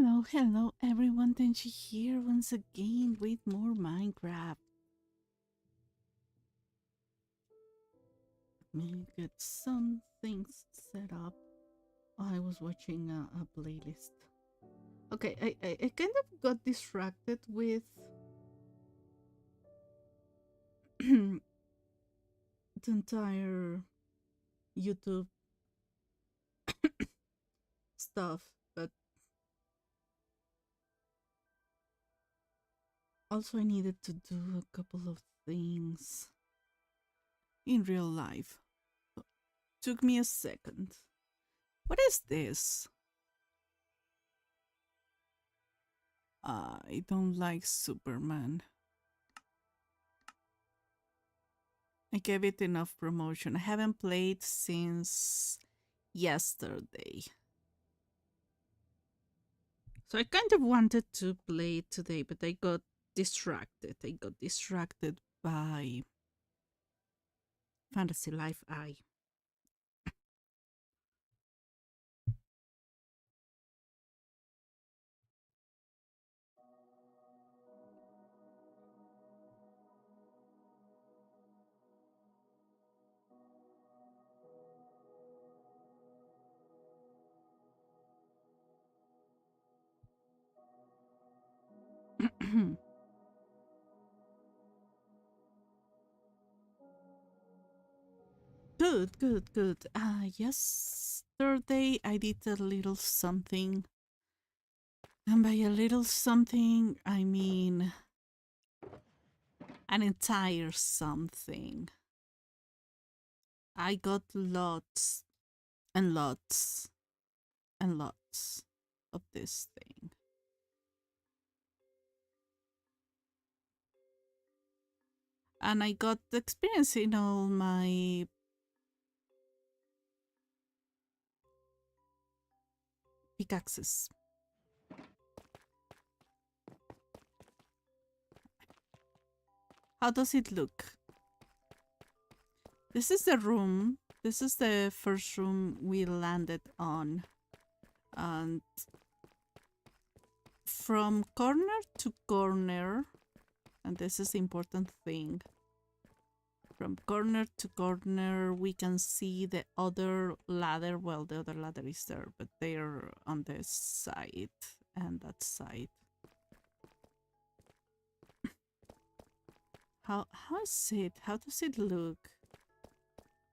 Hello everyone, Tenchi here once again with more Minecraft. Let me get some things set up. I was watching a playlist. Okay, I kind of got distracted with the entire YouTube stuff, but also I needed to do a couple of things in real life. Took me a second. What is this? I don't like Superman. I gave it enough promotion. I haven't played since yesterday. So I kind of wanted to play it today, but I got distracted. I got distracted by Fantasy Life I. Good, good, good. Yesterday I did a little something. And by a little something, I mean an entire something. I got lots and lots and lots of this thing. And I got experience in all my pickaxes. How does it look? This is the room. This is the first room we landed on. And from corner to corner, and this is the important thing, from corner to corner we can see the other ladder. Well, the other ladder is there, but they're on this side and that side. How is it? How does it look?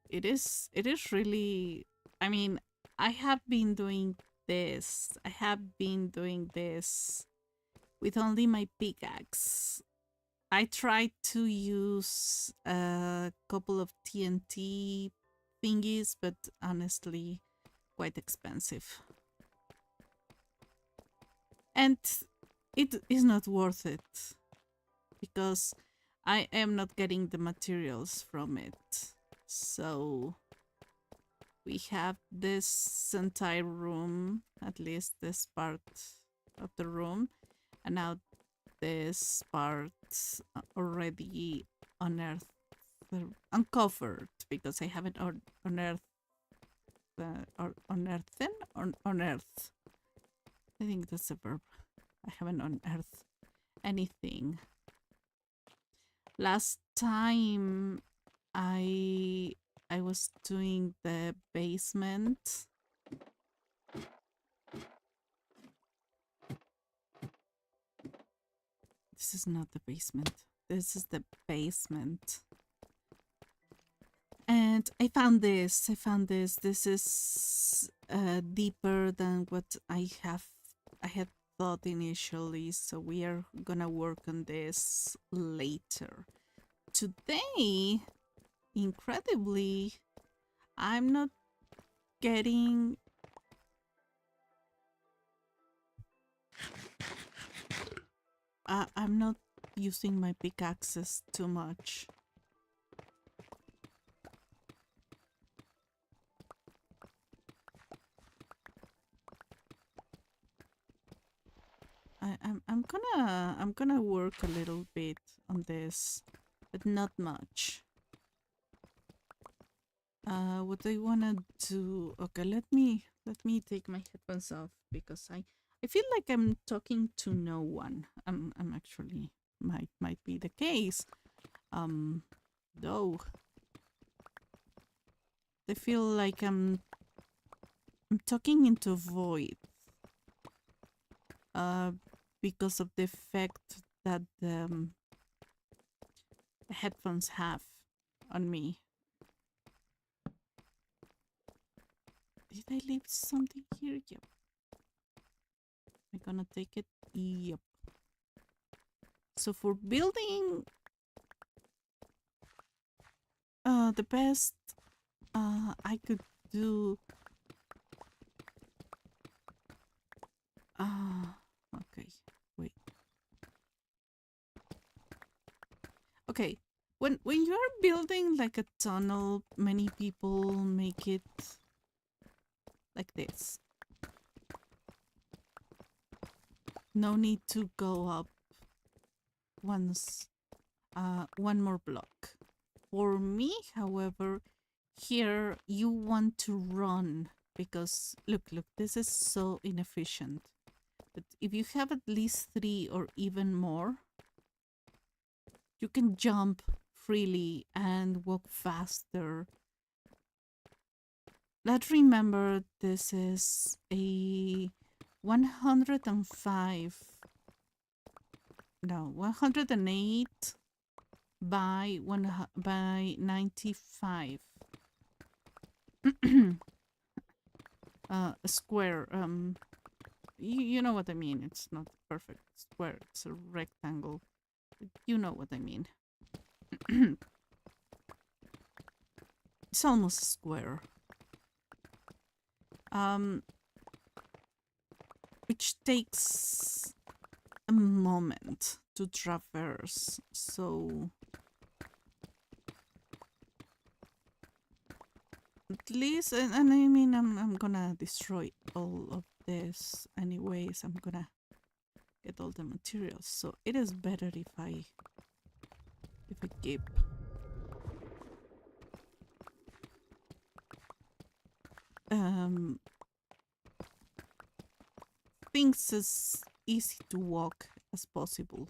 It is really, I mean, I have been doing this. I have been doing this with only my pickaxe. I tried to use a couple of TNT thingies, but honestly, quite expensive. And it is not worth it because I am not getting the materials from it. So we have this entire room, at least this part of the room, and now this part already unearthed, uncovered, because I haven't unearthed or unearthed. I think that's a verb. I haven't unearthed anything. Last time I was doing the basement. This is not the basement. This is the basement. And I found this. This is deeper than what I had thought initially. So we are gonna work on this later. Today, incredibly, I'm not getting I'm not using my pickaxes too much. I'm gonna work a little bit on this, but not much. What I wanna do? Okay, let me take my headphones off because I feel like I'm talking to no one. I'm actually might be the case. Though I feel like I'm talking into void. Uh, because of the effect that the headphones have on me. Did I leave something here? Yep. I'm gonna take it. Yep. So for building the best I could do okay. Wait. Okay. When you're building like a tunnel, many people make it like this. No need to go up once one more block. For me, however, here you want to run because look, this is so inefficient. But if you have at least 3 or even more, you can jump freely and walk faster. Let's remember this is a 105, no, 108 by 95 square. You know what I mean. It's not perfect square. It's a rectangle. You know what I mean. It's almost a square. Which takes a moment to traverse. So at least, and I mean, I'm gonna destroy all of this anyways. I'm gonna get all the materials. So it is better if I keep things as easy to walk as possible.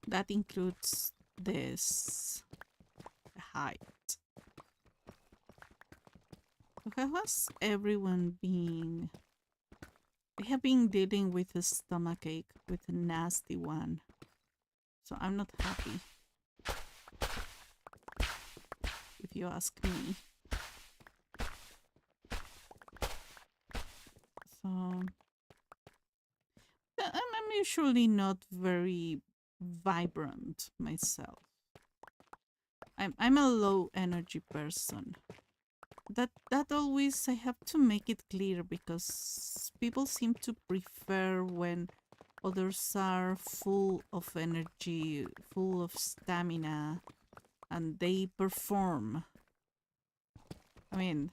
That includes this height. How has everyone been? I have been dealing with a stomachache, with a nasty one. So I'm not happy, if you ask me. So I'm usually not very vibrant myself. I'm a low energy person. That always I have to make it clear because people seem to prefer when others are full of energy, full of stamina, and they perform. I mean,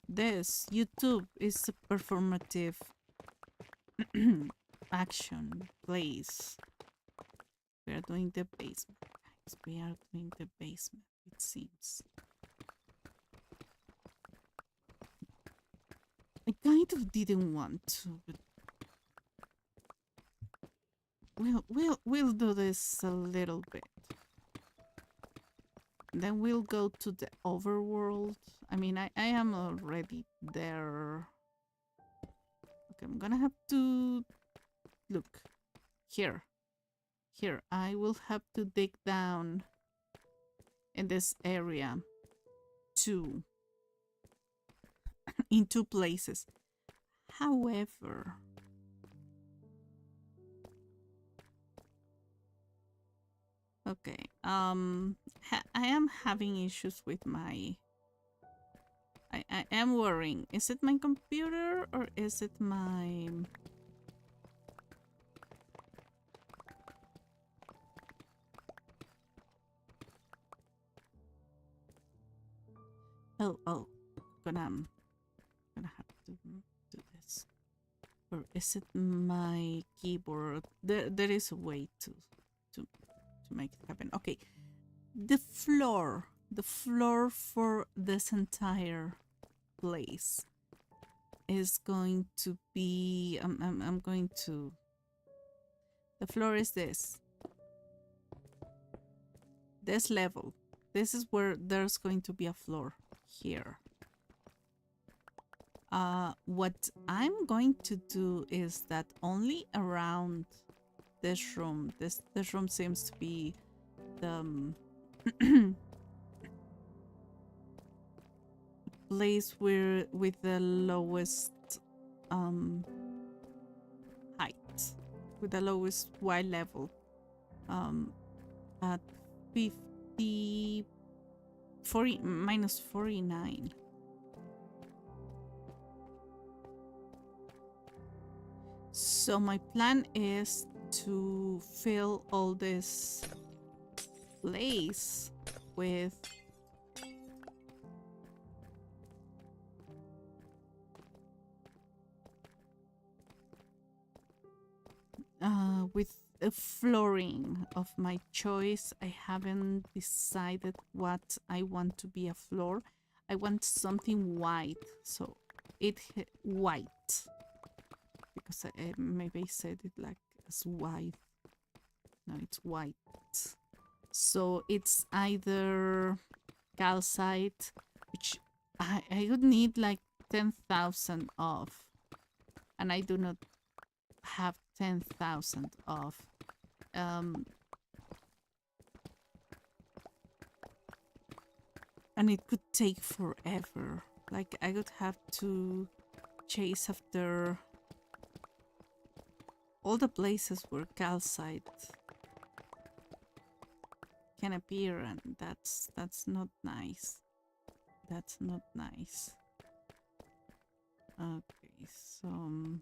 this YouTube is a performative action place. We are doing the basement, guys. We are doing the basement, it seems. I kind of didn't want to, but we'll do this a little bit. Then we'll go to the overworld. I mean, I am already there. Okay, I'm gonna have to look here. Here, I will have to dig down in this area too, in 2 places. However, okay, I am having issues with my. I am worrying. Is it my computer or is it my? Oh, gonna have to do this. Or is it my keyboard? There is a way to make it happen. Okay, the floor for this entire place is going to be I'm going to, the floor is this level. This is where there's going to be a floor here. What I'm going to do is that only around this room, this room seems to be the place where with the lowest height, with the lowest Y level, at 50 40 minus 49. So my plan is to fill all this place with a flooring of my choice. I haven't decided what I want to be a floor. I want something white, so white, because maybe I said it like as white. No, it's white. So it's either calcite, which I would need like 10,000 of, and I do not have 10,000 of. And it could take forever. Like I would have to chase after all the places where calcite can appear, and that's not nice. That's not nice. Okay, so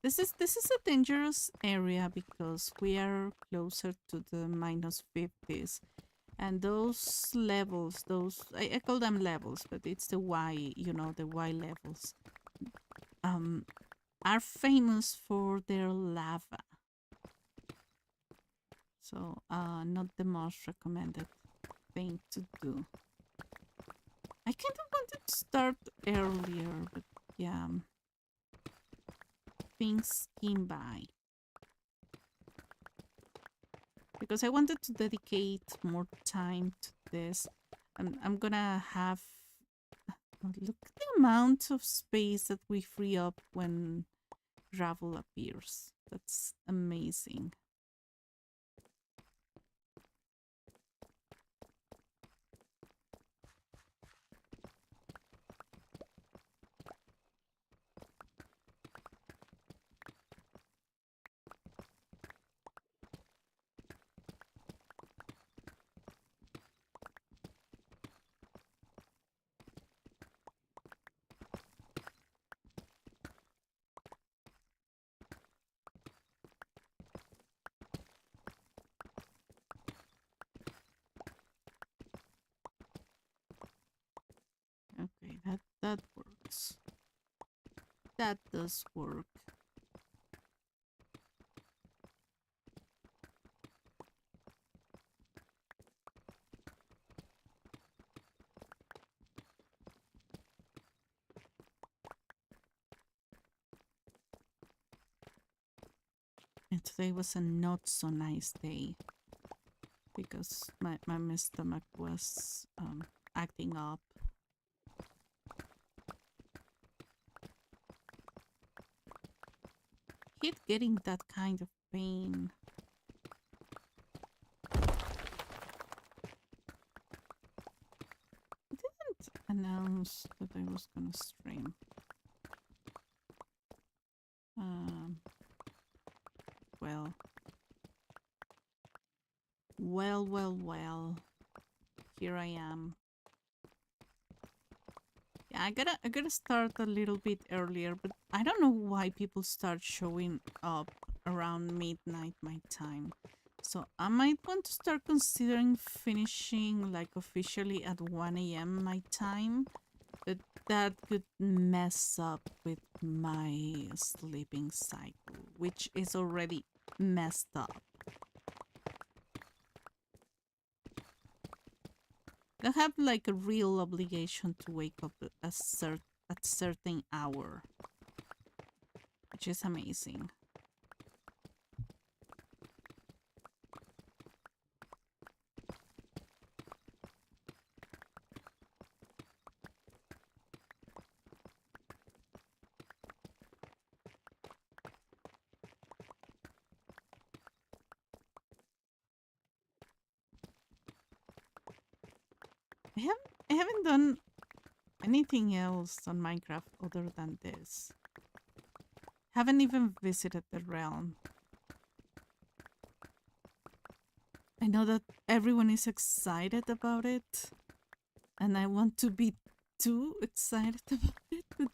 this is a dangerous area because we are closer to the minus 50s, and those levels, I call them levels, but it's the Y, you know, the Y levels, are famous for their lava. So not the most recommended thing to do. I kind of wanted to start earlier, but yeah, things came by. Because I wanted to dedicate more time to this. I'm gonna have... Look at the amount of space that we free up when gravel appears. That's amazing. Okay, that works. That does work. And today was a not so nice day because my stomach was acting up. Hate getting that kind of pain. I didn't announce that I was gonna stream. Well. Here I am. Yeah, I gotta start a little bit earlier, but I don't know why people start showing up around midnight my time. So I might want to start considering finishing like officially at 1 a.m. my time, but that could mess up with my sleeping cycle, which is already messed up. I have like a real obligation to wake up at certain hour, which is amazing. I haven't done anything else on Minecraft other than this. Haven't even visited the realm. I know that everyone is excited about it, and I want to be too excited about it, but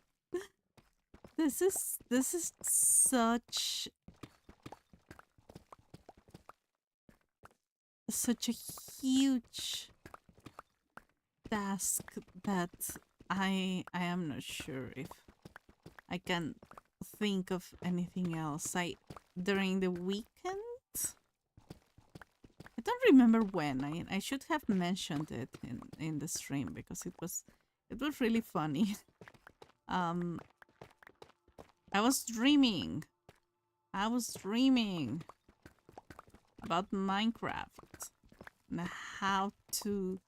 this is such a huge task that I am not sure if I can think of anything else. During the weekend, I don't remember when. I should have mentioned it in the stream because it was really funny. Um, I was dreaming. I was dreaming about Minecraft and how to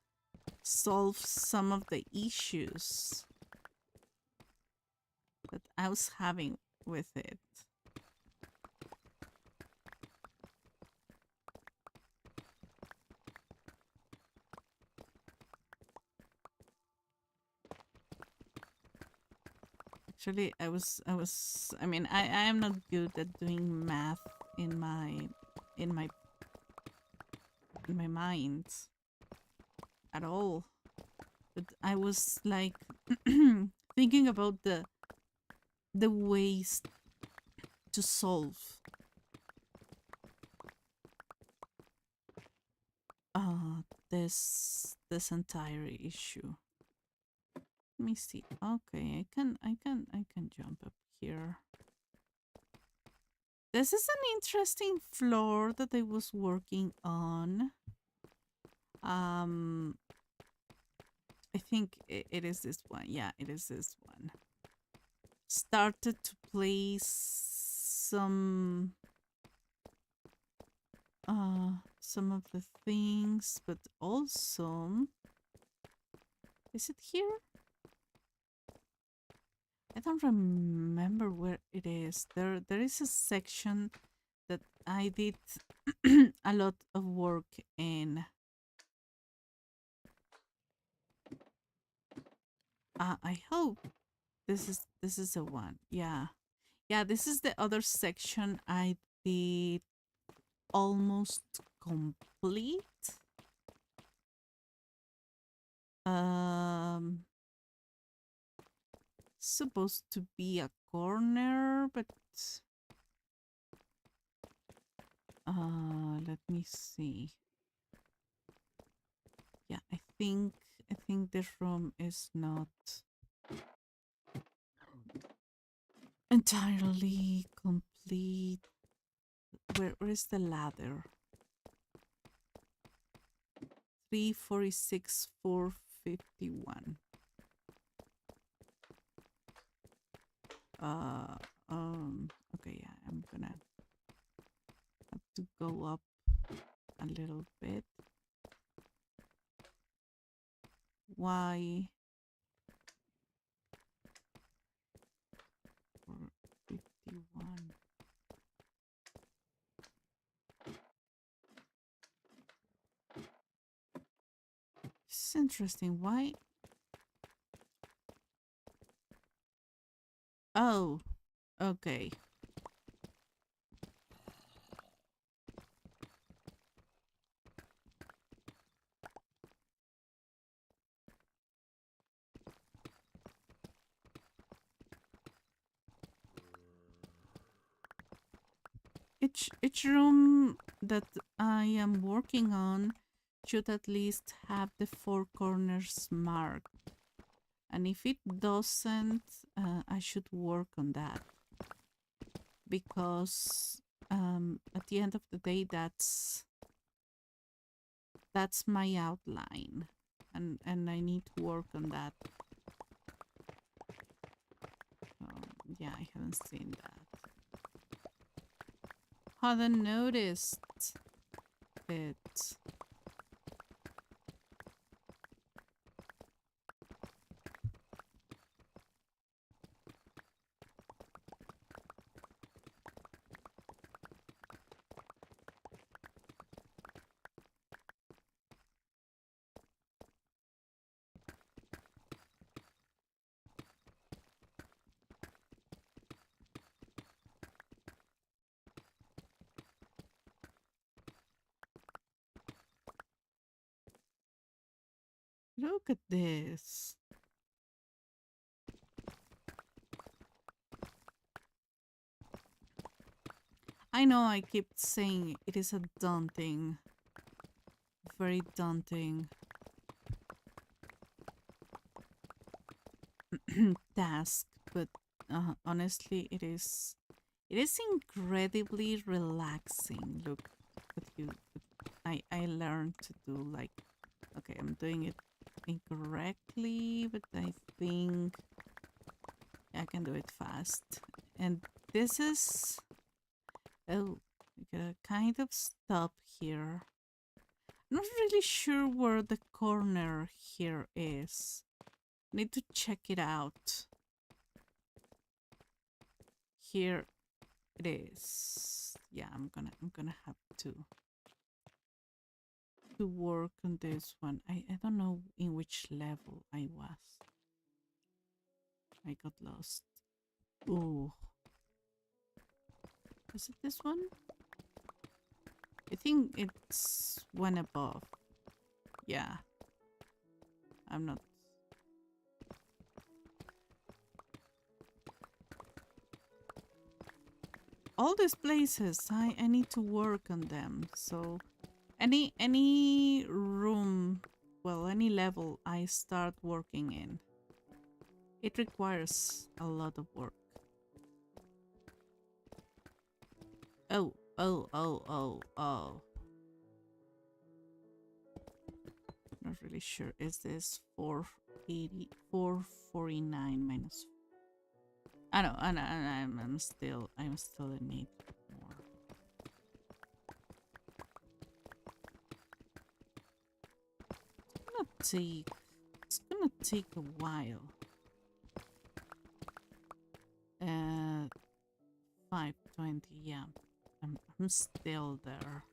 solve some of the issues that I was having with it. Actually, I mean, I am not good at doing math in my in my in my mind at all. But I was like thinking about the ways to solve this entire issue. Let me see. Okay, I can jump up here. This is an interesting floor that I was working on. I think it is this one. Yeah, it is this one. Started to place some of the things, but also, is it here? I don't remember where it is. There is a section that I did a lot of work in. I hope this is the one. Yeah. Yeah, this is the other section I did almost complete. Um Supposed to be a corner, but let me see. Yeah, I think this room is not entirely complete. Where is the ladder? 346, 451. Uh, okay, yeah, I'm gonna have to go up a little bit. Why? 451. It's interesting. Why? Oh, okay. each room that I am working on should at least have the four corners marked. And if it doesn't, I should work on that. Because at the end of the day, that's my outline. And I need to work on that. Yeah, I haven't seen that. Hadn't noticed it. Look at this. I know I keep saying it is a daunting, very daunting task, but honestly, it is incredibly relaxing. Look what I learned to do. Like, okay, I'm doing it incorrectly, but I think I can do it fast. And this is, oh, we gotta kind of stop here. I'm not really sure where the corner here is. Need to check it out. Here it is. Yeah, I'm gonna have to work on this one. I don't know in which level I was. I got lost. Ooh. Is it this one? I think it's one above. Yeah. I'm not. All these places, I need to work on them. So any room, well, any level I start working in, it requires a lot of work. Oh. Not really sure. Is this 480, 449 minus? I know, I'm still in need more. It's gonna take a while. 520, yeah. I'm still there.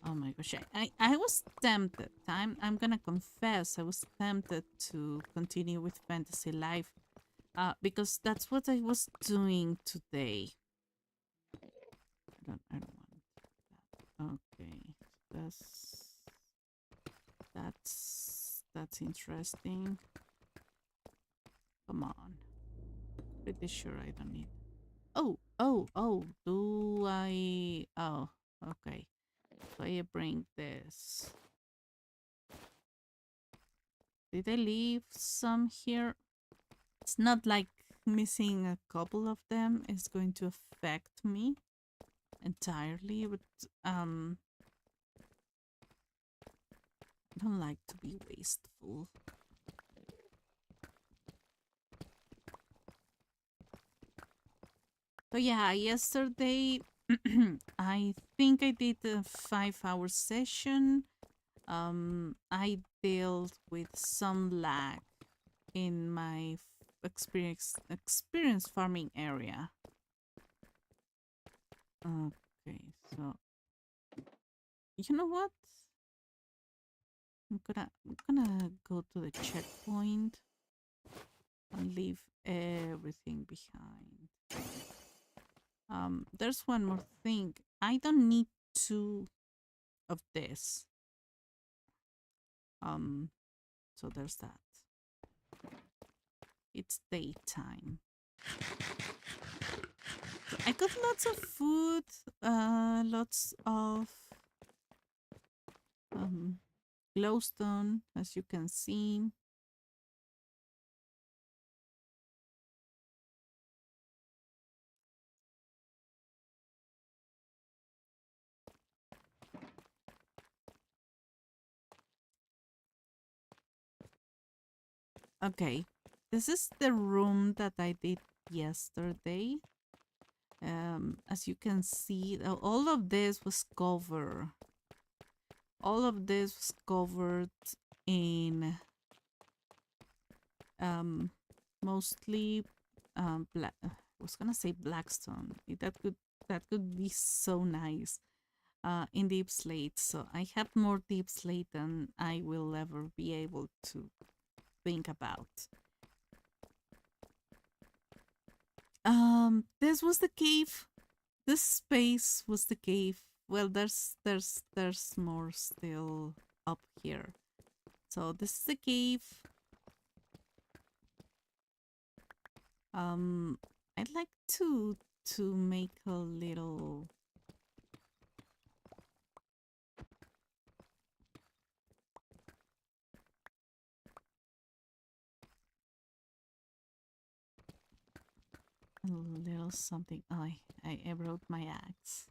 Oh my gosh, I was tempted. I'm gonna confess, I was tempted to continue with Fantasy Life, because that's what I was doing today. I don't want that. Okay, that's interesting. Come on, pretty sure I don't need. Oh. Do I? Oh, okay. So I bring this. Did I leave some here? It's not like missing a couple of them is going to affect me entirely, but I don't like to be wasteful. So yeah, yesterday I think I did a 5-hour session. I dealt with some lag in my experience farming area. Okay, so you know what? I'm gonna go to the checkpoint and leave everything behind. There's one more thing. I don't need 2 of this. So there's that. It's daytime. I got lots of food, lots of um, glowstone, as you can see. Okay, this is the room that I did yesterday. As you can see, all of this was covered. All of this was covered in um, mostly black. I was gonna say blackstone. That could be so nice. In deep slate. So I have more deep slate than I will ever be able to think about. This was the cave. This space was the cave. Well, there's more still up here. So this is the cave. I'd like to make a little something. Oh, I brought my axe.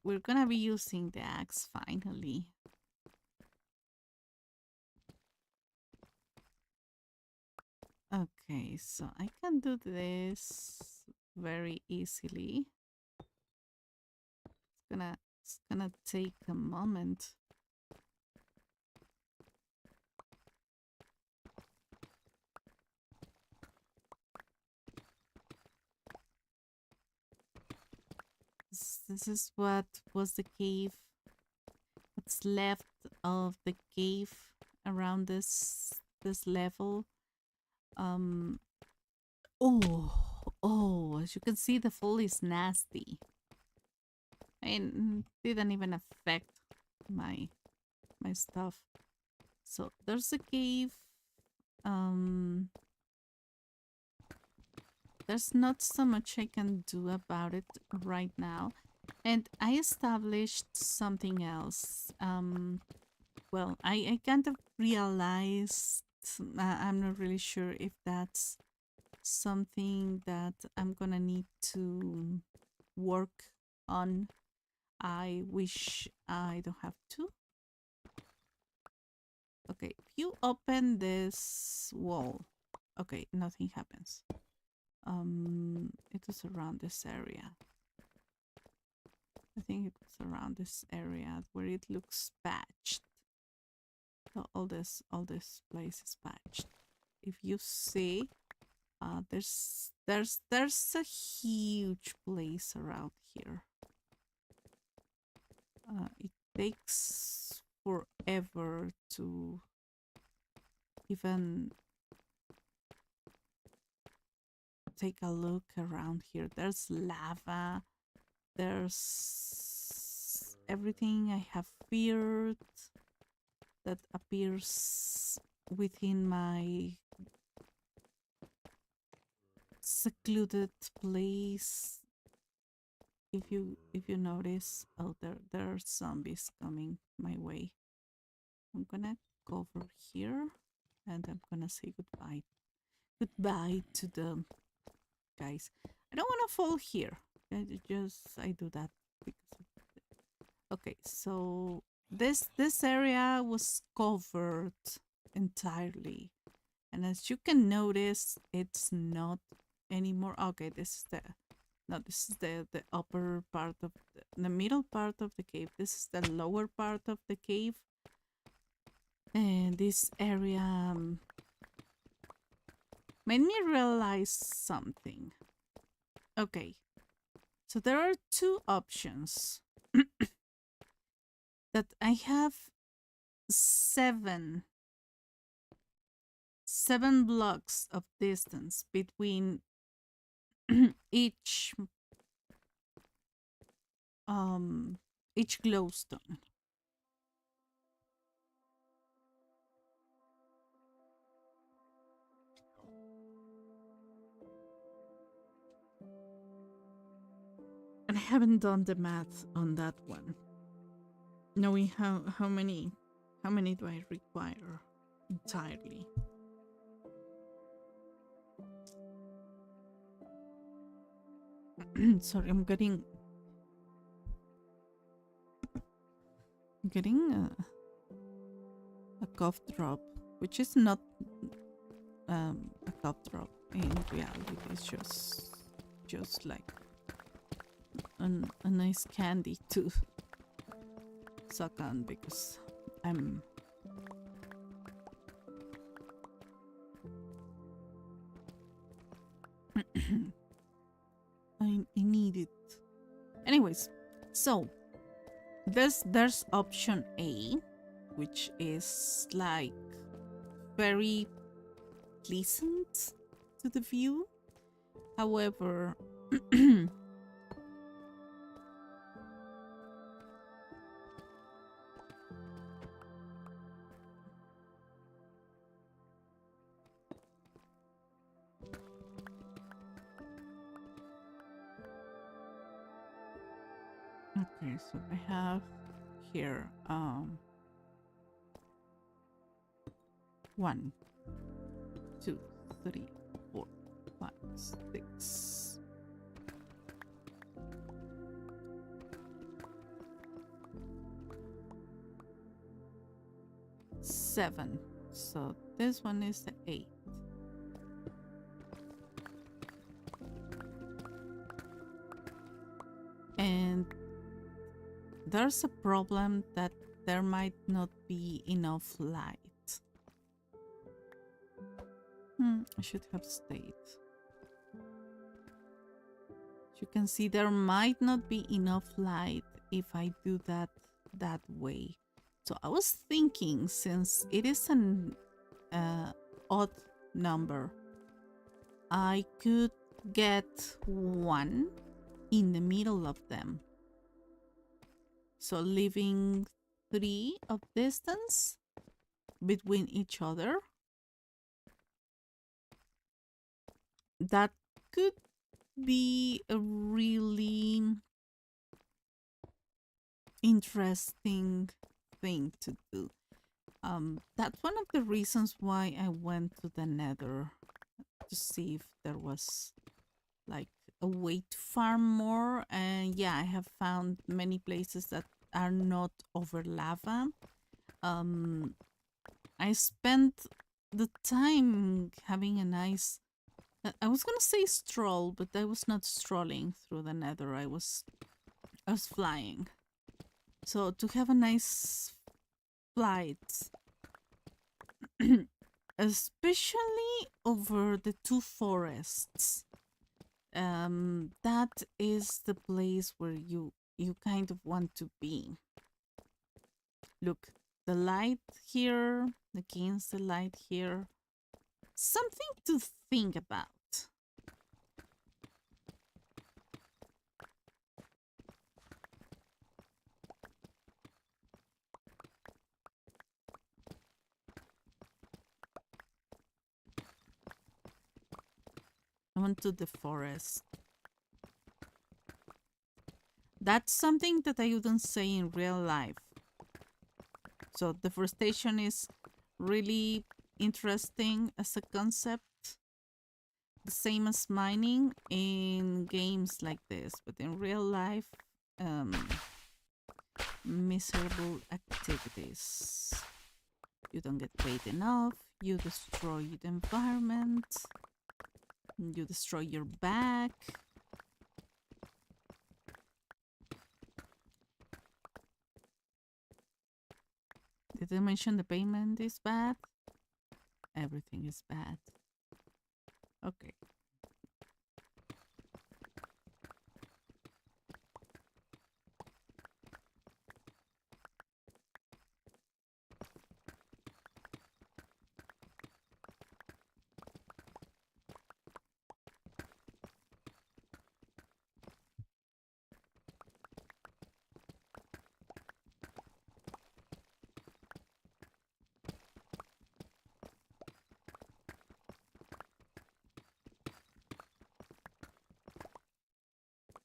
We're gonna be using the axe finally. Okay, so I can do this very easily. It's gonna take a moment. This is what was the cave. What's left of the cave around this level. Um. Oh, as you can see, the fall is nasty. And didn't even affect my stuff. So there's a cave. Um. There's not so much I can do about it right now. And I established something else. Well, I kind of realized, I'm not really sure if that's something that I'm gonna need to work on. I wish I don't have to. Okay, if you open this wall, okay, nothing happens. It was around this area. I think it was around this area where it looks patched. So all this place is patched. If you see, there's a huge place around here. It takes forever to even take a look around here. There's lava. There's everything I have feared that appears within my secluded place. If you notice, oh, there are zombies coming my way. I'm gonna go over here and I'm gonna say goodbye. Goodbye to the guys. I don't wanna fall here. I do that because okay, so this area was covered entirely. And as you can notice, it's not anymore. Okay, this is the no, this is the upper part of the middle part of the cave. This is the lower part of the cave. And this area made me realize something. Okay, so there are two options. That I have seven blocks of distance between each glowstone. haven't done the math on that one. Knowing how many do I require entirely? Sorry, I'm getting a cough drop, which is not a cough drop in reality. It's just like a nice candy to suck on because I'm I need it. Anyways, so there's option A, which is like very pleasant to the view. However, okay, so I have here 1, 2, 3, 4, 5, 6. 7. So this one is the 8. And there's a problem that there might not be enough light. I should have stayed. As you can see, there might not be enough light if I do that way. So I was thinking, since it is an odd number, I could get 1 in the middle of them. So leaving 3 of distance between each other. That could be a really interesting thing to do. That's one of the reasons why I went to the Nether, to see if there was like a way to farm more. And yeah, I have found many places that are not over lava. I spent the time having a nice, I was gonna say stroll, but I was not strolling through the Nether. I was flying. So to have a nice flight, especially over the 2 forests, that is the place where you kind of want to be. Look, the light here against the light here. Something to think about. I went to the forest. That's something that I wouldn't say in real life. So deforestation is really interesting as a concept. The same as mining in games like this, but in real life, miserable activities. You don't get paid enough, you destroy the environment, you destroy your back. Did I mention the payment is bad? Everything is bad. Okay.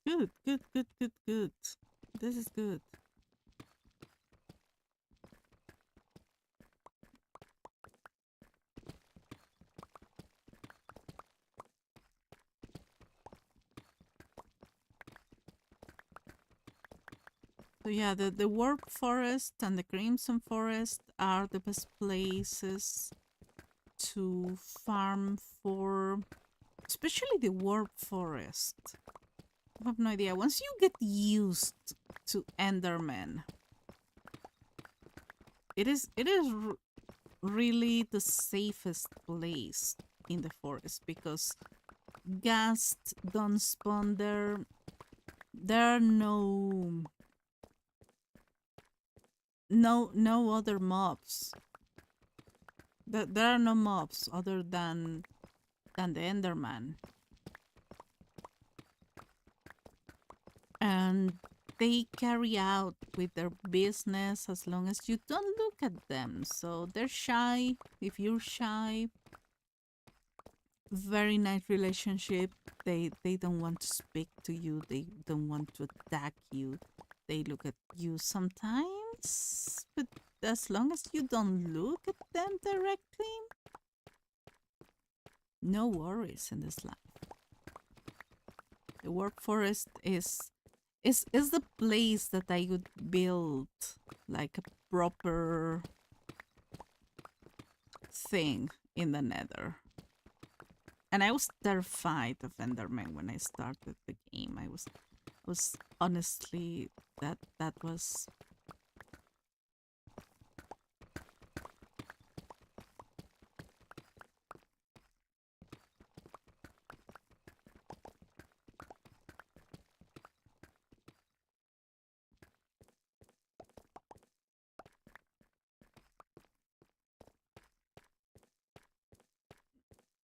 Good, good, good, good, good. This is good. So yeah, the warp forest and the crimson forest are the best places to farm for, especially the warp forest. I have no idea. Once you get used to Enderman, it is really the safest place in the forest because ghasts don't spawn there. There are no other mobs. There are no mobs other than the Enderman, and they carry out with their business as long as you don't look at them. So they're shy. If you're shy, very nice relationship. They don't want to speak to you. They don't want to attack you. They look at you sometimes, but as long as you don't look at them directly, no worries in this life. The warp forest is the place that I would build like a proper thing in the nether. And I was terrified of Enderman when I started the game. I was honestly that was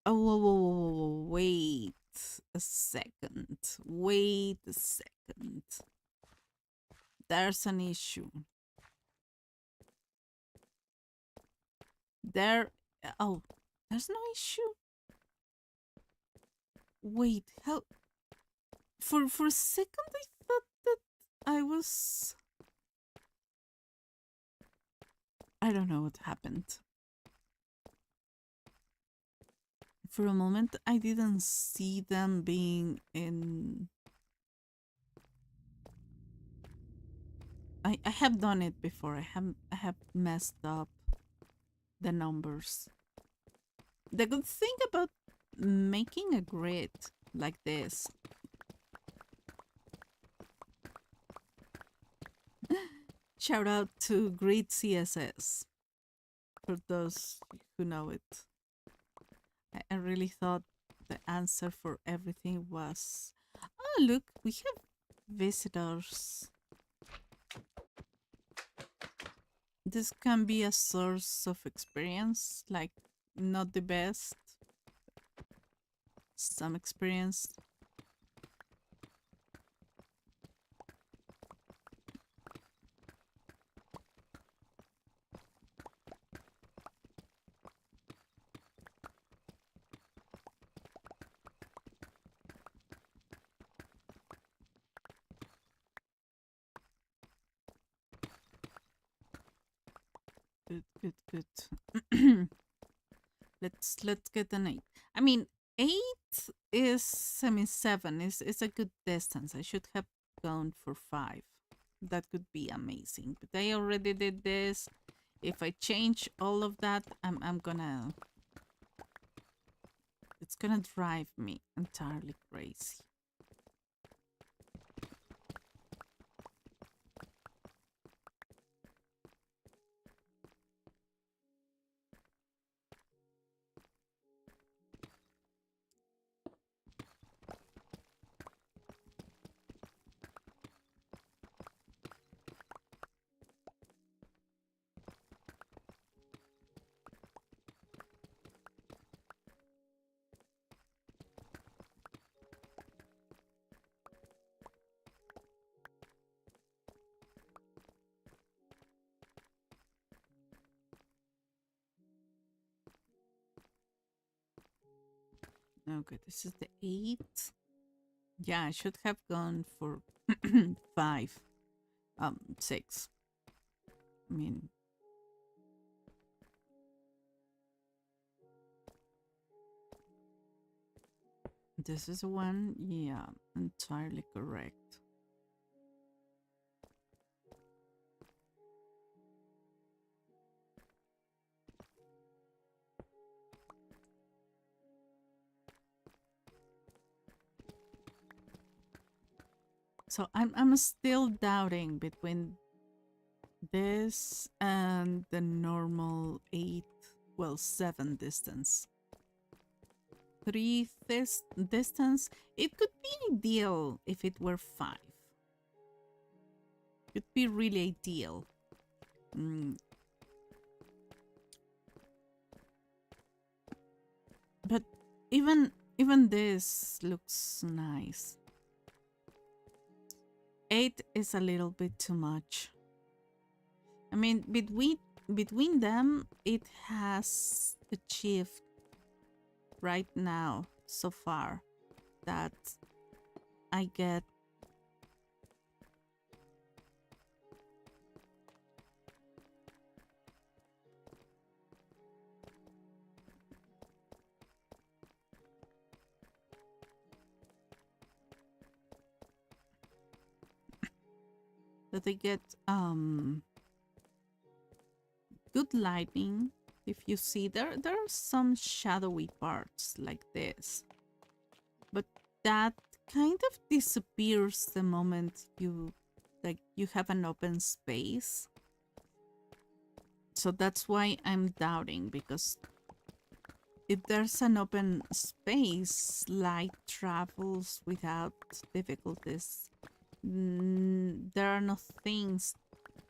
oh whoa, wait a second. Wait a second. There's an issue. There oh there's no issue. Wait, how for a second I thought that I was I don't know what happened. For a moment, I didn't see them being in. I have done it before. I have messed up the numbers. The good thing about making a grid like this, shout out to Grid CSS for those who know it. I really thought the answer for everything was, oh look, we have visitors. This can be a source of experience, like not the best, some experience. Good, good, good. Let's get an 8. I mean, 8 is, I mean, 7 is a good distance. I should have gone for 5. That could be amazing. But I already did this. If I change all of that, I'm gonna, it's gonna drive me entirely crazy. Okay, this is the 8. Yeah, I should have gone for 5, 6. I mean, this is one. Yeah, entirely correct. So I'm still doubting between this and the normal 8, well, 7 distance. 3 this distance, it could be ideal if it were 5. It'd be really ideal. Mm, but even this looks nice. 8 is a little bit too much. I mean, between them, it has achieved right now so far that I get that I get good lighting. If you see, there are some shadowy parts like this, but that kind of disappears the moment you have an open space. So that's why I'm doubting, because if there's an open space, light travels without difficulties. There are no things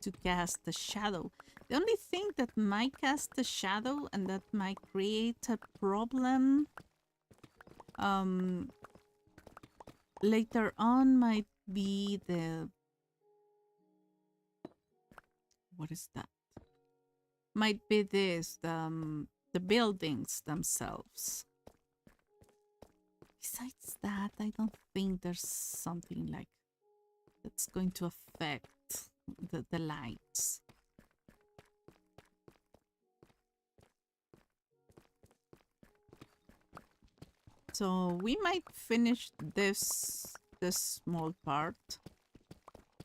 to cast a shadow. The only thing that might cast a shadow and that might create a problem later on might be what is that? Might be the buildings themselves. Besides that, I don't think there's something like that's going to affect the lights. So we might finish this small part.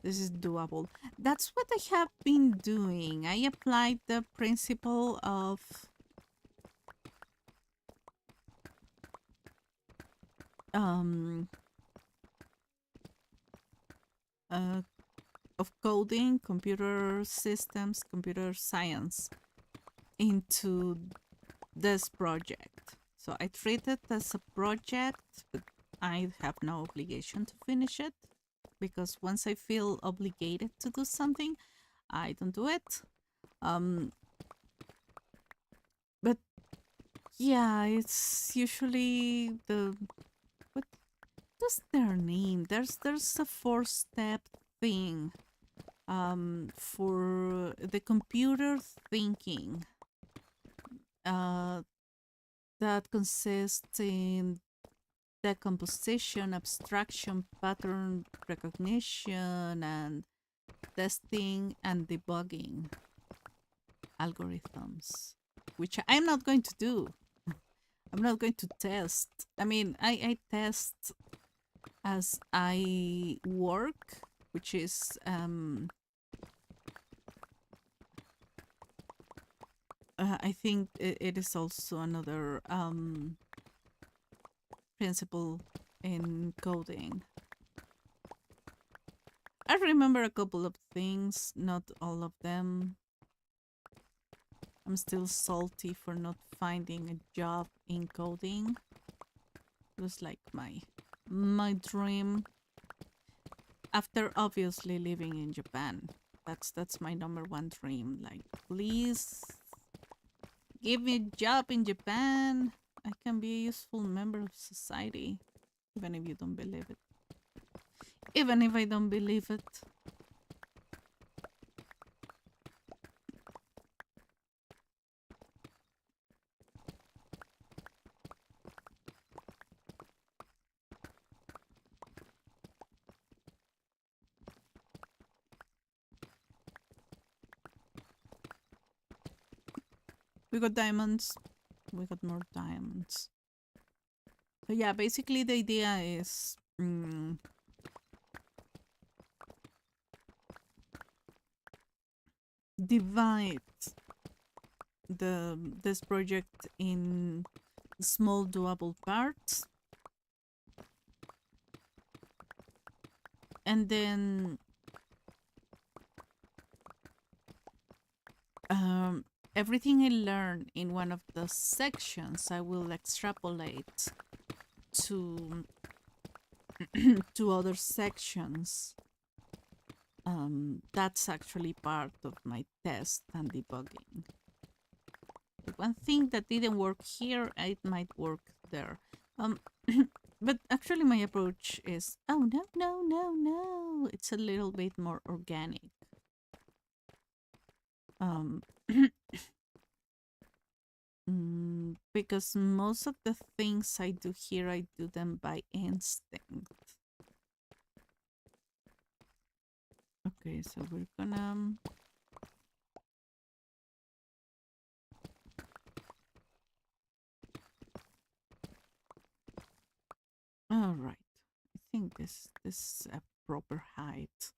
This is doable. That's what I have been doing. I applied the principle of um uh, of coding, computer systems, computer science into this project. So I treat it as a project, but I have no obligation to finish it, because once I feel obligated to do something, I don't do it. But yeah, it's usually what is their name? There's a 4-step thing for the computer thinking that consists in decomposition, abstraction, pattern recognition, and testing and debugging algorithms, which I'm not going to do. I'm not going to test. I mean, I test as I work, which is I think it is also another principle in coding. I remember a couple of things, not all of them. I'm still salty for not finding a job in coding. It was like my dream. After obviously living in Japan, that's my number one dream. Like, please give me a job in Japan. I can be a useful member of society, even if you don't believe it. Even if I don't believe it. We got diamonds. We got more diamonds. So yeah, basically the idea is divide this project in small doable parts, and then everything I learn in one of the sections I will extrapolate to to other sections. That's actually part of my test and debugging. The one thing that didn't work here, it might work there. But actually my approach is, oh no, no, no, no. It's a little bit more organic. Because most of the things I do here, I do them by instinct. Okay, so we're gonna... All right. I think this is a proper height.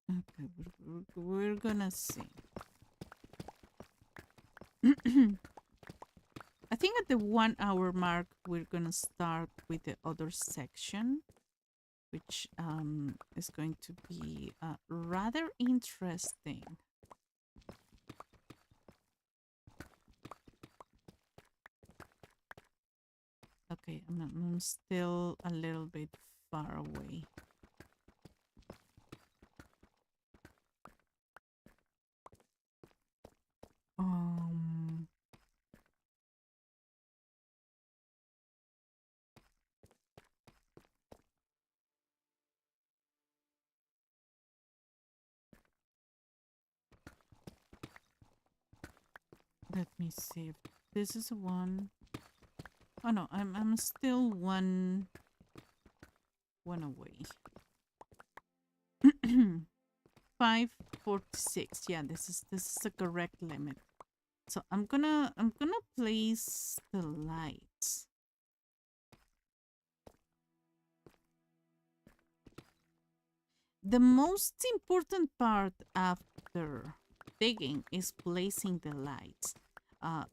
Okay, we're gonna see. I think at the 1 hour mark, we're gonna start with the other section, which is going to be rather interesting. Okay, I'm still a little bit far away. Let me see if this is one. Oh no, I'm still one away. 546. Yeah, this is the correct limit. So I'm gonna place the lights. The most important part after digging is placing the lights.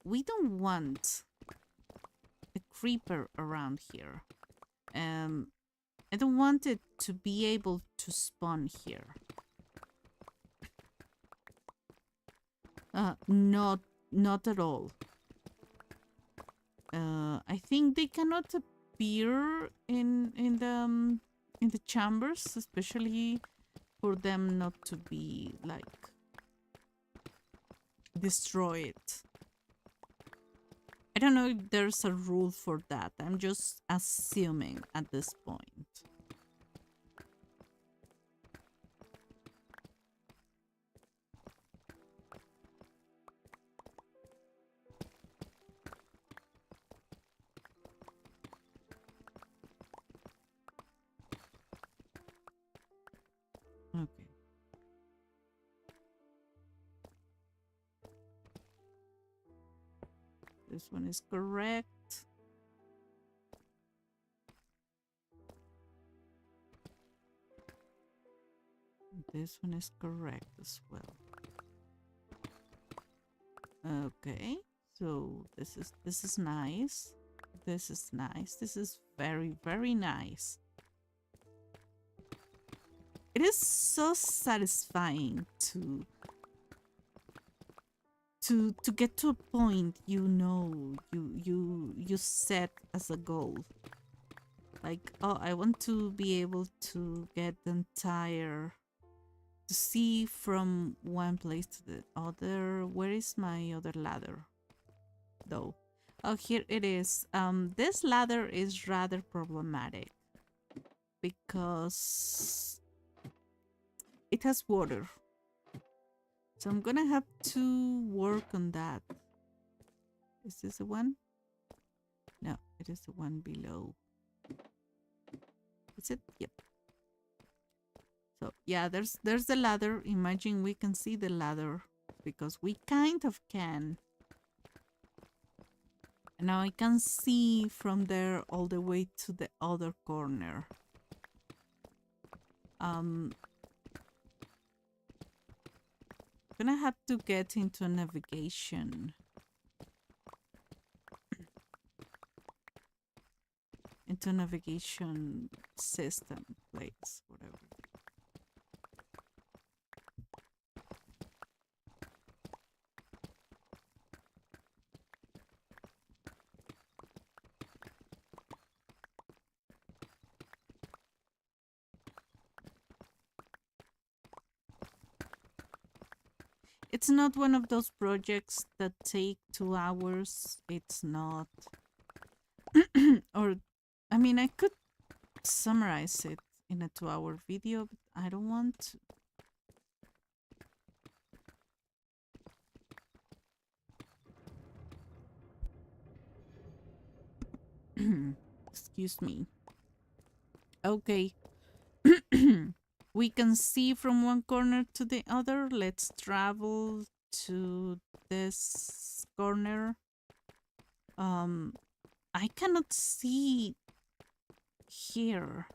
We don't want a creeper around here. I don't want it to be able to spawn here. Not at all. I think they cannot appear in the chambers, especially for them not to be like destroyed. I don't know if there's a rule for that. I'm just assuming at this point. Okay. This one is correct. This one is correct as well. Okay. So this is nice. This is nice. This is very, very nice. It is so satisfying to get to a point you set as a goal. Like, oh, I want to be able to get the entire, to see from one place to the other. Where is my other ladder though? Oh, here it is. This ladder is rather problematic because it has water. So I'm gonna have to work on that. Is this the one? No, it is the one below. Is it? Yep. So yeah, there's the ladder. Imagine we can see the ladder because we kind of can. And now I can see from there all the way to the other corner. I'm gonna have to get into navigation. Into navigation system place, whatever. It's not one of those projects that take 2 hours. It's not. Or, I mean, I could summarize it in a 2-hour video, but I don't want to. Excuse me. Okay. We can see from one corner to the other. Let's travel to this corner. I cannot see here.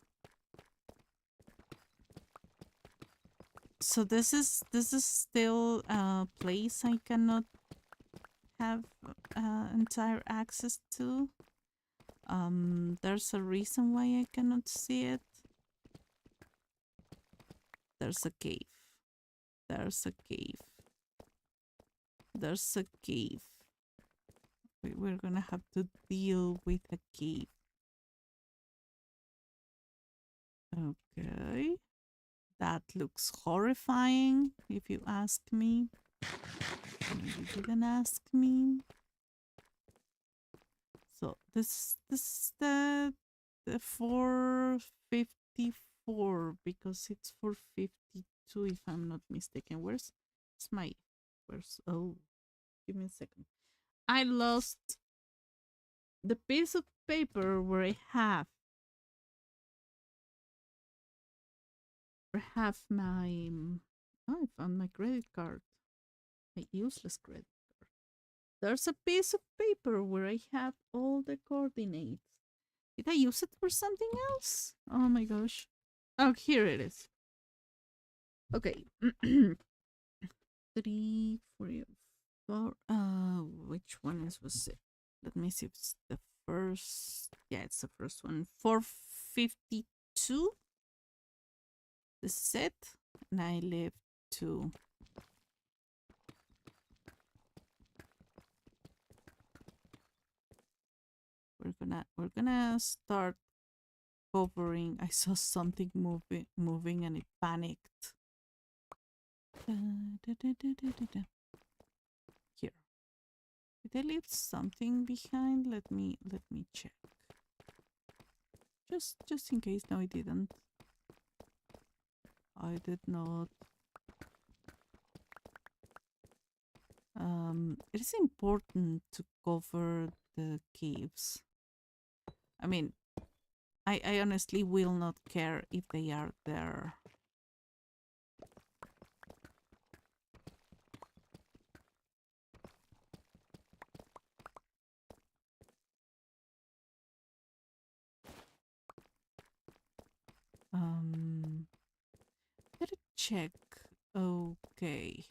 So this is still a place I cannot have entire access to. There's a reason why I cannot see it. There's a cave. There's a cave. There's a cave. We're gonna have to deal with a cave. Okay. That looks horrifying, if you ask me. No, you didn't ask me. So this is the 454 because it's 452 if I'm not mistaken. Where's my oh, give me a second. I lost the piece of paper where I have my oh, I found my credit card. My useless credit card. There's a piece of paper where I have all the coordinates. Did I use it for something else? Oh my gosh. Oh, here it is. Okay. 3, 4, 4. Which one was it? Let me see if it's the first. Yeah, it's the first one. 452. The set. And I live 2. We're gonna start covering. I saw something moving and it panicked. Here. Did I leave something behind? Let me check. Just in case. No, I didn't. I did not. It is important to cover the caves. I mean, I honestly will not care if they are there. Gotta check. Okay.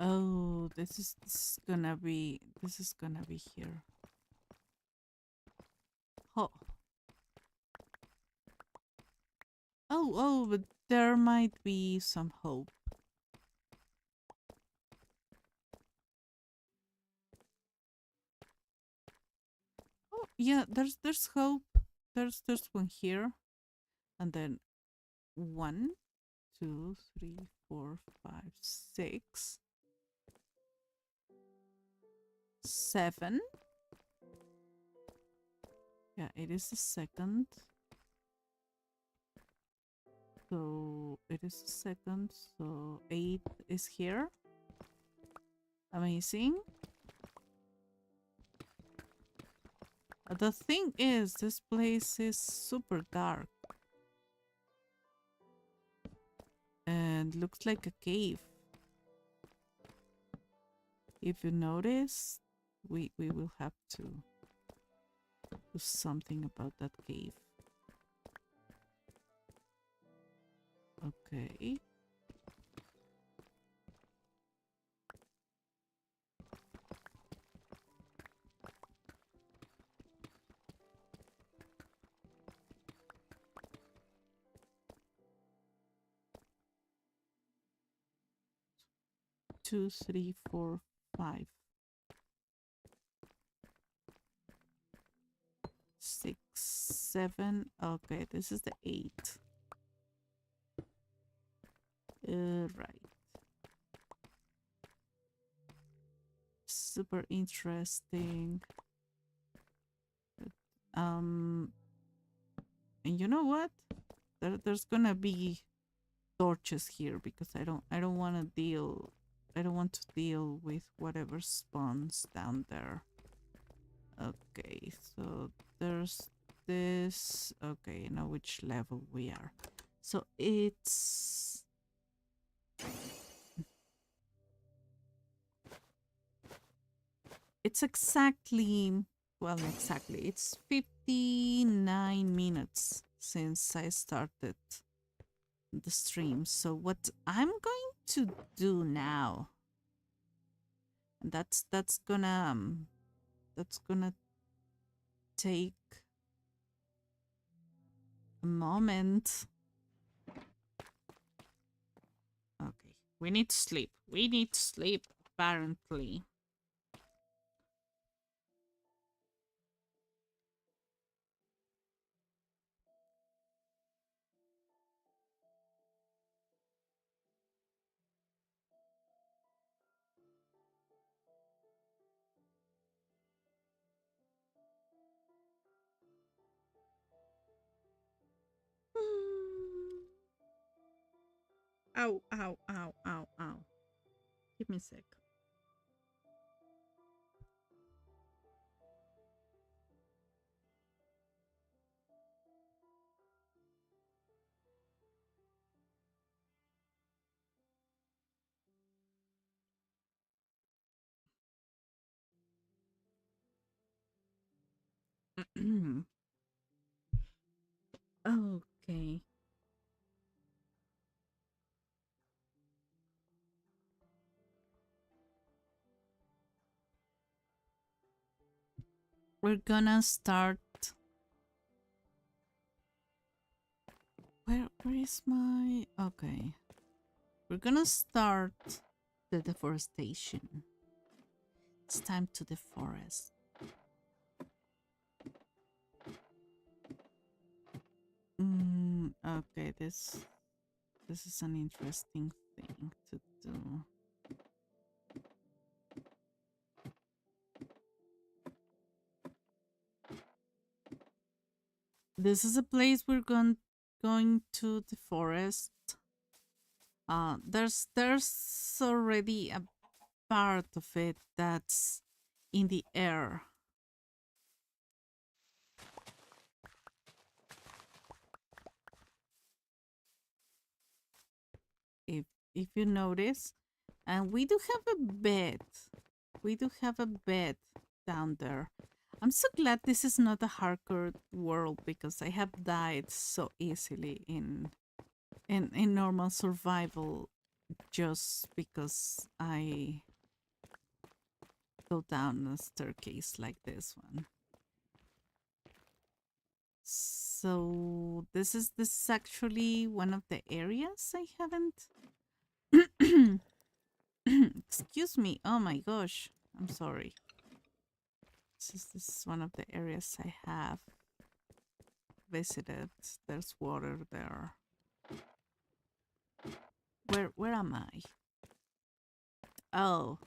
Oh, this is gonna be here. Oh. Oh, but there might be some hope. Oh, yeah, there's hope. There's one here. And then 1, 2, 3, 4, 5, 6, 7. Yeah, it is the second. So it is the second. So 8 is here. Amazing. The thing is, this place is super dark. And looks like a cave. If you notice, we will have to do something about that cave. Okay. Two, three, four, 5, 6, 7. Okay, this is the 8. Right. Super interesting. And you know what? There's gonna be torches here because I don't want to deal with whatever spawns down there. Okay, so there's this. Okay, I know which level we are. So it's exactly, well, not exactly. It's 59 minutes since I started the stream. So what I'm going to do now, and that's gonna take a moment. Okay, we need to sleep. We need to sleep, apparently. Ow, ow, ow, ow, ow. Give me a sec. Okay. We're gonna start. Where is my... Okay. We're gonna start the deforestation. It's time to deforest. Okay, this is an interesting thing to do. This is a place we're going to deforest. There's already a part of it that's in the air. If you notice, and we do have a bed. We do have a bed down there. I'm so glad this is not a hardcore world because I have died so easily in normal survival just because I go down a staircase like this one. So this is actually one of the areas I haven't excuse me. Oh my gosh. I'm sorry. This is one of the areas I have visited. There's water there. Where am I? Oh,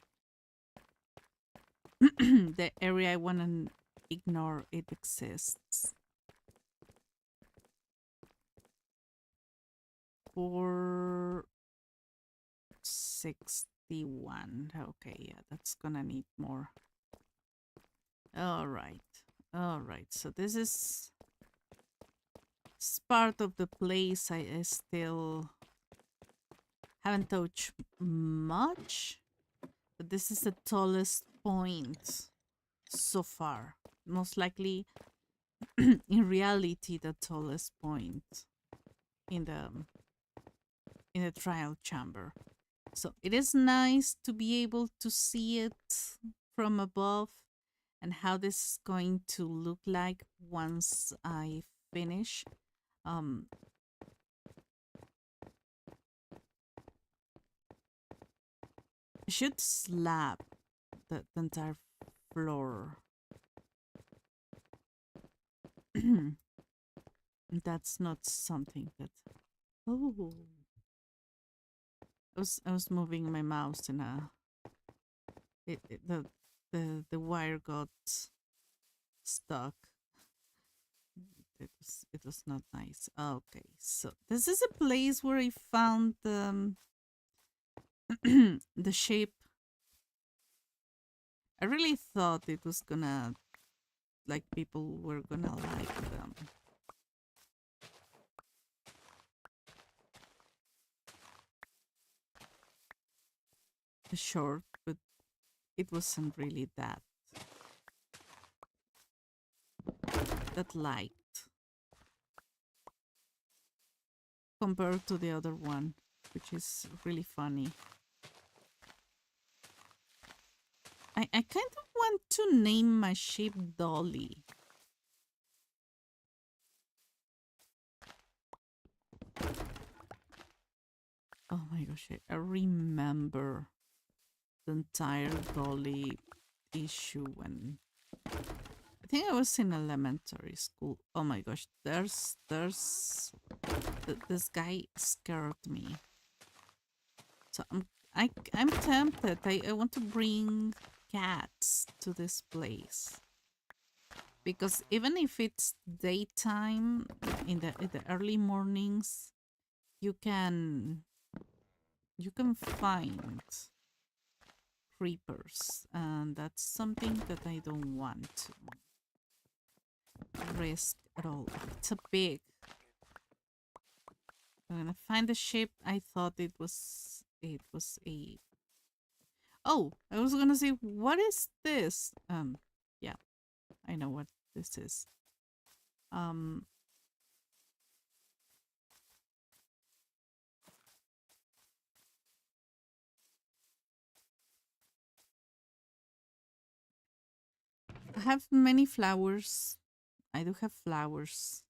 the area I want to ignore it exists. 461. Okay, yeah, that's gonna need more. All right. All right. So this is part of the place I still haven't touched much, but this is the tallest point so far. Most likely, in reality, the tallest point in the trial chamber. So it is nice to be able to see it from above and how this is going to look like once I finish. Um, I should slab the entire floor. That's not something that. Oh, I was moving my mouse and the wire got stuck. It was not nice. Okay, so this is a place where I found the shape. I really thought it was gonna like people were gonna like the short, but it wasn't really that light compared to the other one, which is really funny. I kind of want to name my sheep Dolly. Oh my gosh, I remember the entire Dolly issue when I think I was in elementary school. Oh my gosh, this guy scared me. So I'm tempted. I want to bring cats to this place because even if it's daytime in the early mornings, you can find creepers, and that's something that I don't want to risk at all. It's a big. I'm gonna find the ship. I thought it was a. Oh, I was gonna say, what is this? Yeah, I know what this is. Um, I have many flowers. I do have flowers.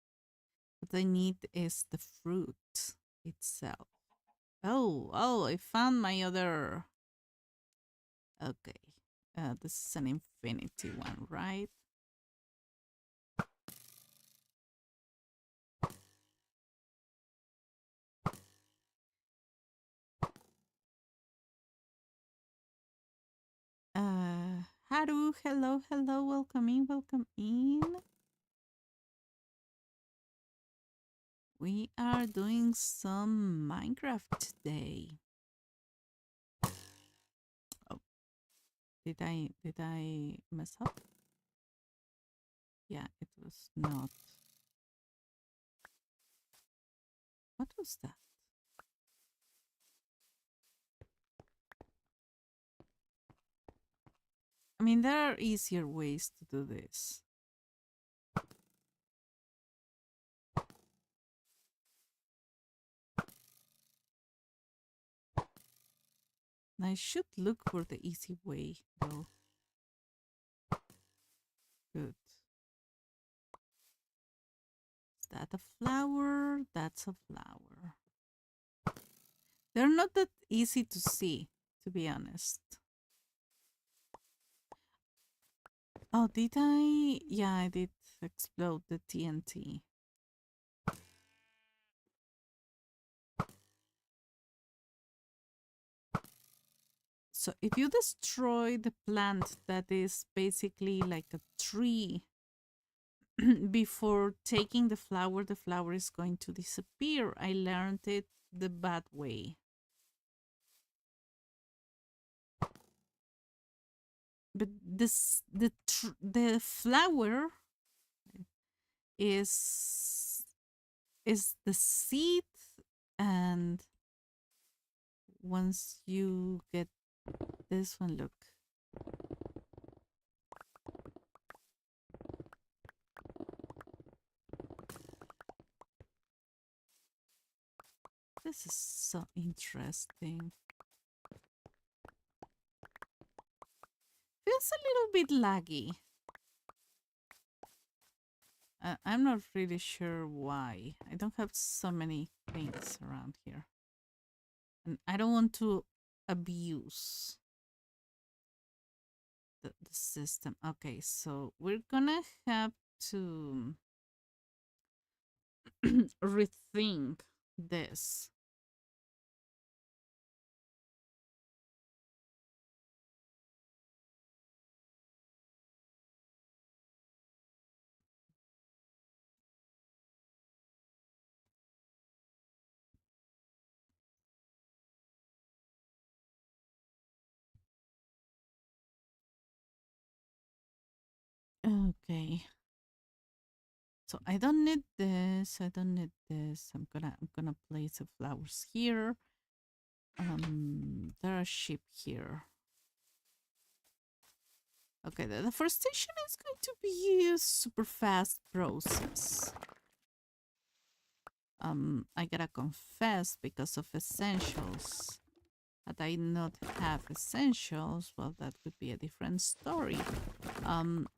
What I need is the fruit itself. Oh, I found my other. Okay. This is an infinity one, right? Haru, hello, hello, welcome in, welcome in. We are doing some Minecraft today. Oh, did I mess up? Yeah, it was not. What was that? I mean, there are easier ways to do this. I should look for the easy way, though. Good. Is that a flower? That's a flower. They're not that easy to see, to be honest. Oh, did I? Yeah, I did explode the TNT. So if you destroy the plant that is basically like a tree before taking the flower is going to disappear. I learned it the bad way. But the flower is the seed, and once you get this one, look. This is so interesting. Feels a little bit laggy. I'm not really sure why. I don't have so many things around here. And I don't want to abuse the system. Okay, so we're gonna have to rethink this. Okay. So I don't need this. I don't need this. I'm gonna place the flowers here. There are sheep here. Okay, the deforestation is going to be a super fast process. I gotta confess, because of essentials, that I not have essentials, well, that would be a different story.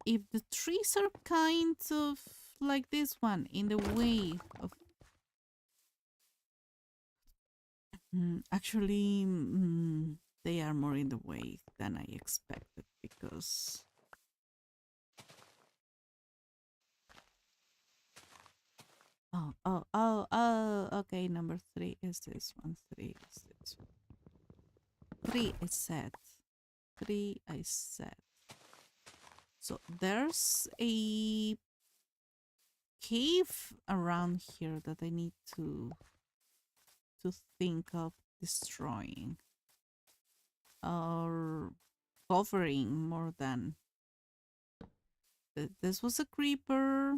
If the trees are kind of like this one, in the way of... actually, they are more in the way than I expected, because... Oh, okay, number 3 is this one. 3 is this one. 3 I said. 3 I said. So there's a cave around here that I need to think of destroying or covering more than... This was a creeper.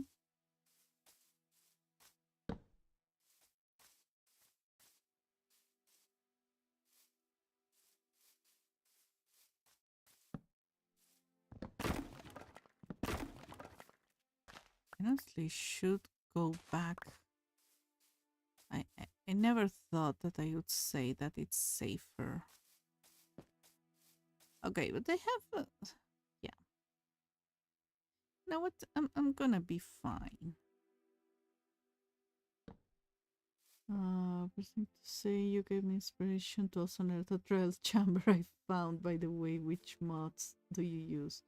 I honestly should go back. I never thought that I would say that it's safer. Okay, but they have yeah. You know what? I'm gonna be fine. Everything to say, you gave me inspiration to also unearth a trial chamber I found. By the way, which mods do you use?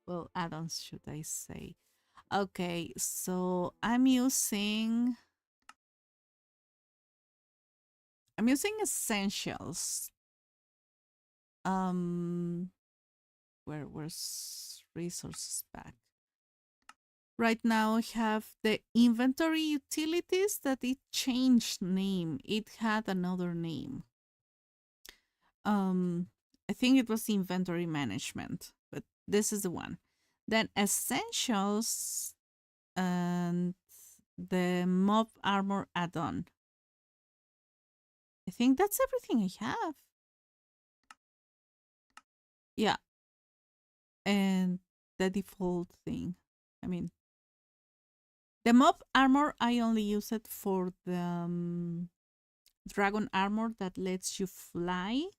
Well, add-ons, should I say? Okay, so I'm using essentials. Where's resources back? Right now I have the inventory utilities that it changed name. It had another name. I think it was inventory management, but this is the one. Then essentials and the mob armor add-on. I think that's everything I have. Yeah. And the default thing. I mean, the mob armor, I only use it for the dragon armor that lets you fly.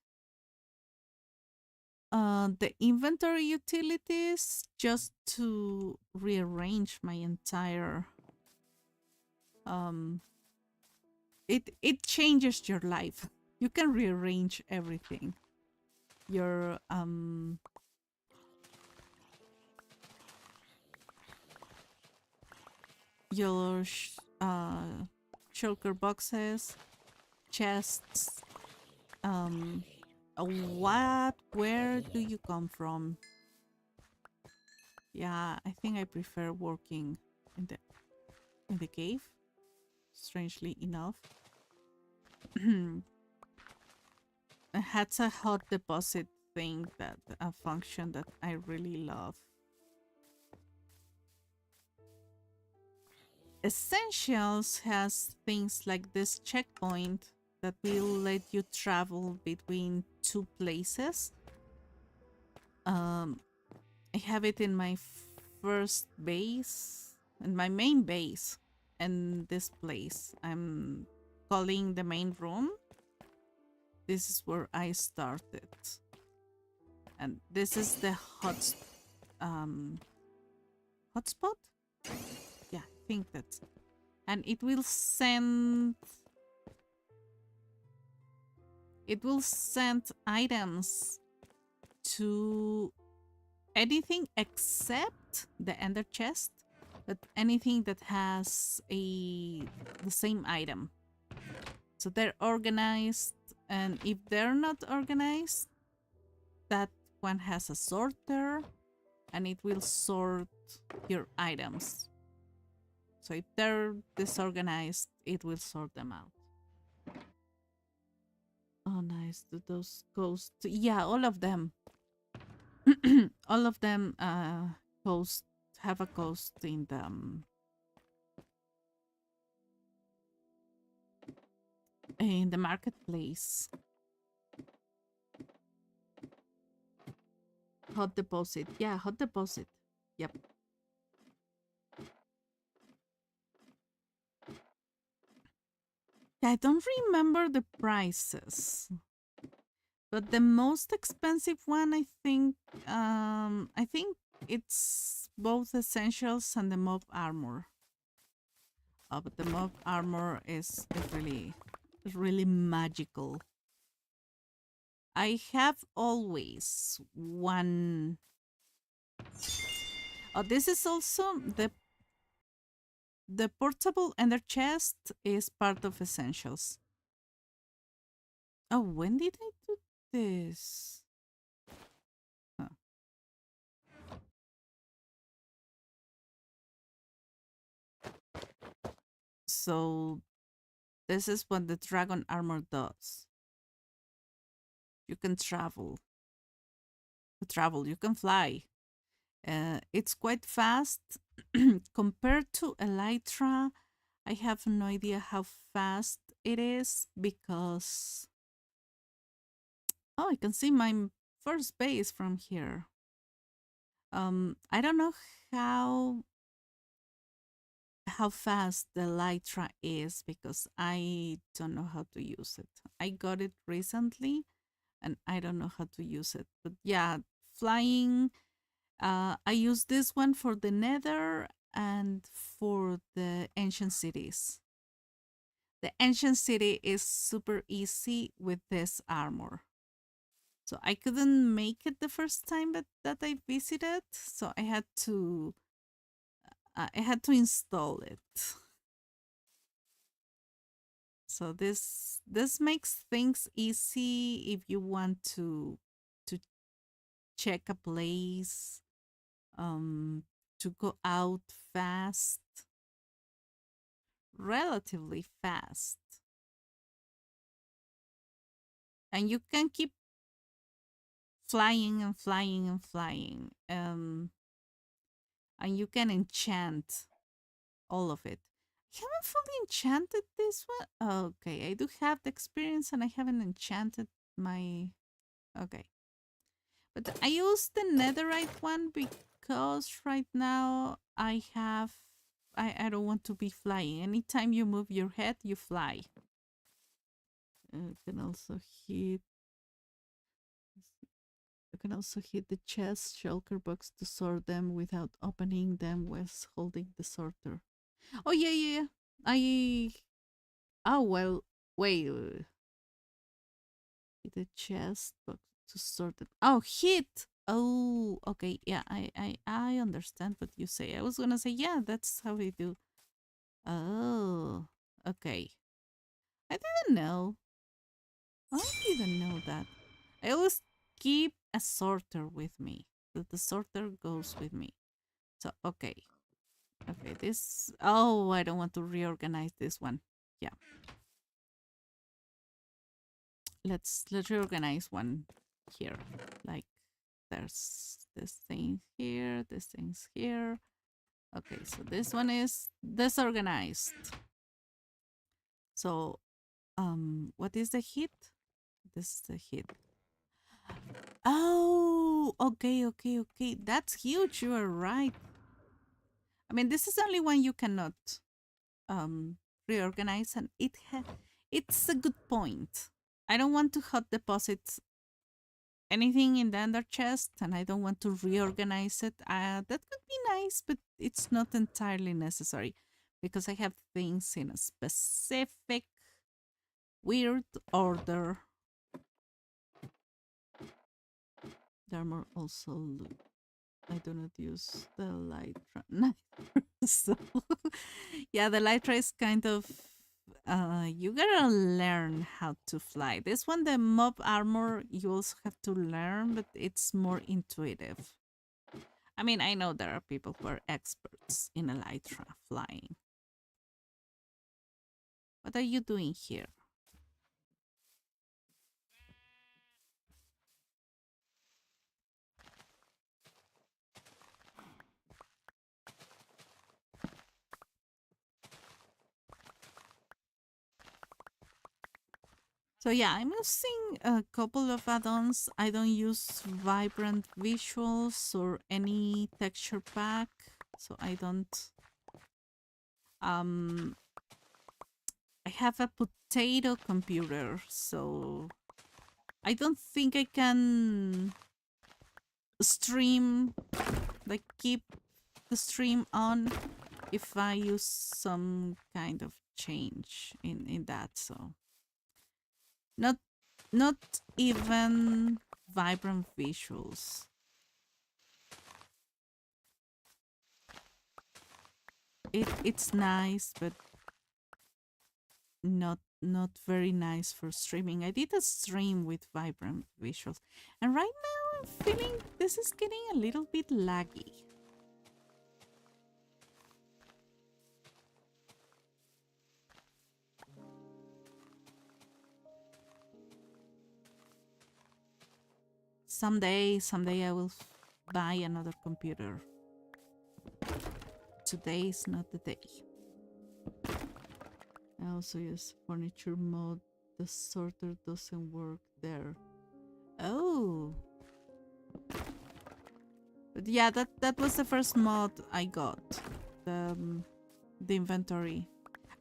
The inventory utilities, just to rearrange my entire... it changes your life. You can rearrange everything. Your shulker boxes, chests, What? Where do you come from? Yeah, I think I prefer working in the cave. Strangely enough, it has a hot deposit thing, that a function that I really love. Essentials has things like this checkpoint that will let you travel between two places. Um, I have it in my first base, in my main base, and this place I'm calling the main room. This is where I started, and this is the um hotspot. Yeah, I think that's, and it will send items to anything except the ender chest, but anything that has the same item. So they're organized, and if they're not organized, that one has a sorter, and it will sort your items. So if they're disorganized, it will sort them out. Oh, nice. Do those ghosts? Yeah, all of them. All of them ghost have a ghost in the marketplace. Hot deposit. Yeah, hot deposit. Yep. I don't remember the prices, but the most expensive one, I think it's both essentials and the mob armor. But the mob armor is really magical. I have always one. Oh, this is also the portable ender chest is part of essentials. Oh, when did I do this? Huh. So this is what the dragon armor does. You can travel. You can fly. It's quite fast compared to Elytra. I have no idea how fast it is because I can see my first base from here. I don't know how how fast the Elytra is because I don't know how to use it. I got it recently and I don't know how to use it. But yeah, flying. I use this one for the Nether and for the ancient cities. The ancient city is super easy with this armor. So I couldn't make it the first time that I visited, so I had to install it. So this makes things easy if you want to check a place, um, to go out fast, relatively fast, and you can keep flying and flying and flying, and you can enchant all of it. I haven't fully enchanted this one. Okay, I do have the experience, and I haven't enchanted my. Okay, but I use the netherite one because right now I don't want to be flying. Anytime you move your head, you fly. You can also hit. You can also hit the chest shulker box to sort them without opening them with holding the sorter. Oh yeah, yeah, yeah. I. Oh well. Wait. Hit the chest box to sort them. Oh, hit. Oh, okay. Yeah, I understand what you say. I was gonna say, yeah, that's how we do. Oh, okay. I didn't know. I didn't know that. I always keep a sorter with me. The sorter goes with me. So okay. Okay, this oh I don't want to reorganize this one. Yeah. Let's reorganize one here. Like there's this thing here, this thing's here. Okay, so this one is disorganized. So what is the heat? This is the heat. Oh, okay. That's huge. You are right. I mean, this is only one you cannot um reorganize, and it's a good point. I don't want to hot deposit anything in the under chest, and I don't want to reorganize it. That could be nice, but it's not entirely necessary because I have things in a specific weird order. The armor also loot. I do not use the Lytra. So yeah, the Lytra is kind of you gotta learn how to fly. This one, the mob armor, you also have to learn, but it's more intuitive. I mean, I know there are people who are experts in Elytra flying. What are you doing here? So yeah, I'm using a couple of add-ons. I don't use vibrant visuals or any texture pack, so I don't. Um, I have a potato computer, so I don't think I can stream, like keep the stream on if I use some kind of change in that. So not not even vibrant visuals. It's nice, but not very nice for streaming. I did a stream with vibrant visuals, and right now I'm feeling this is getting a little bit laggy. Someday I will buy another computer. Today is not the day. I also use furniture mode. The sorter doesn't work there. Oh. But yeah, that was the first mod I got. The inventory.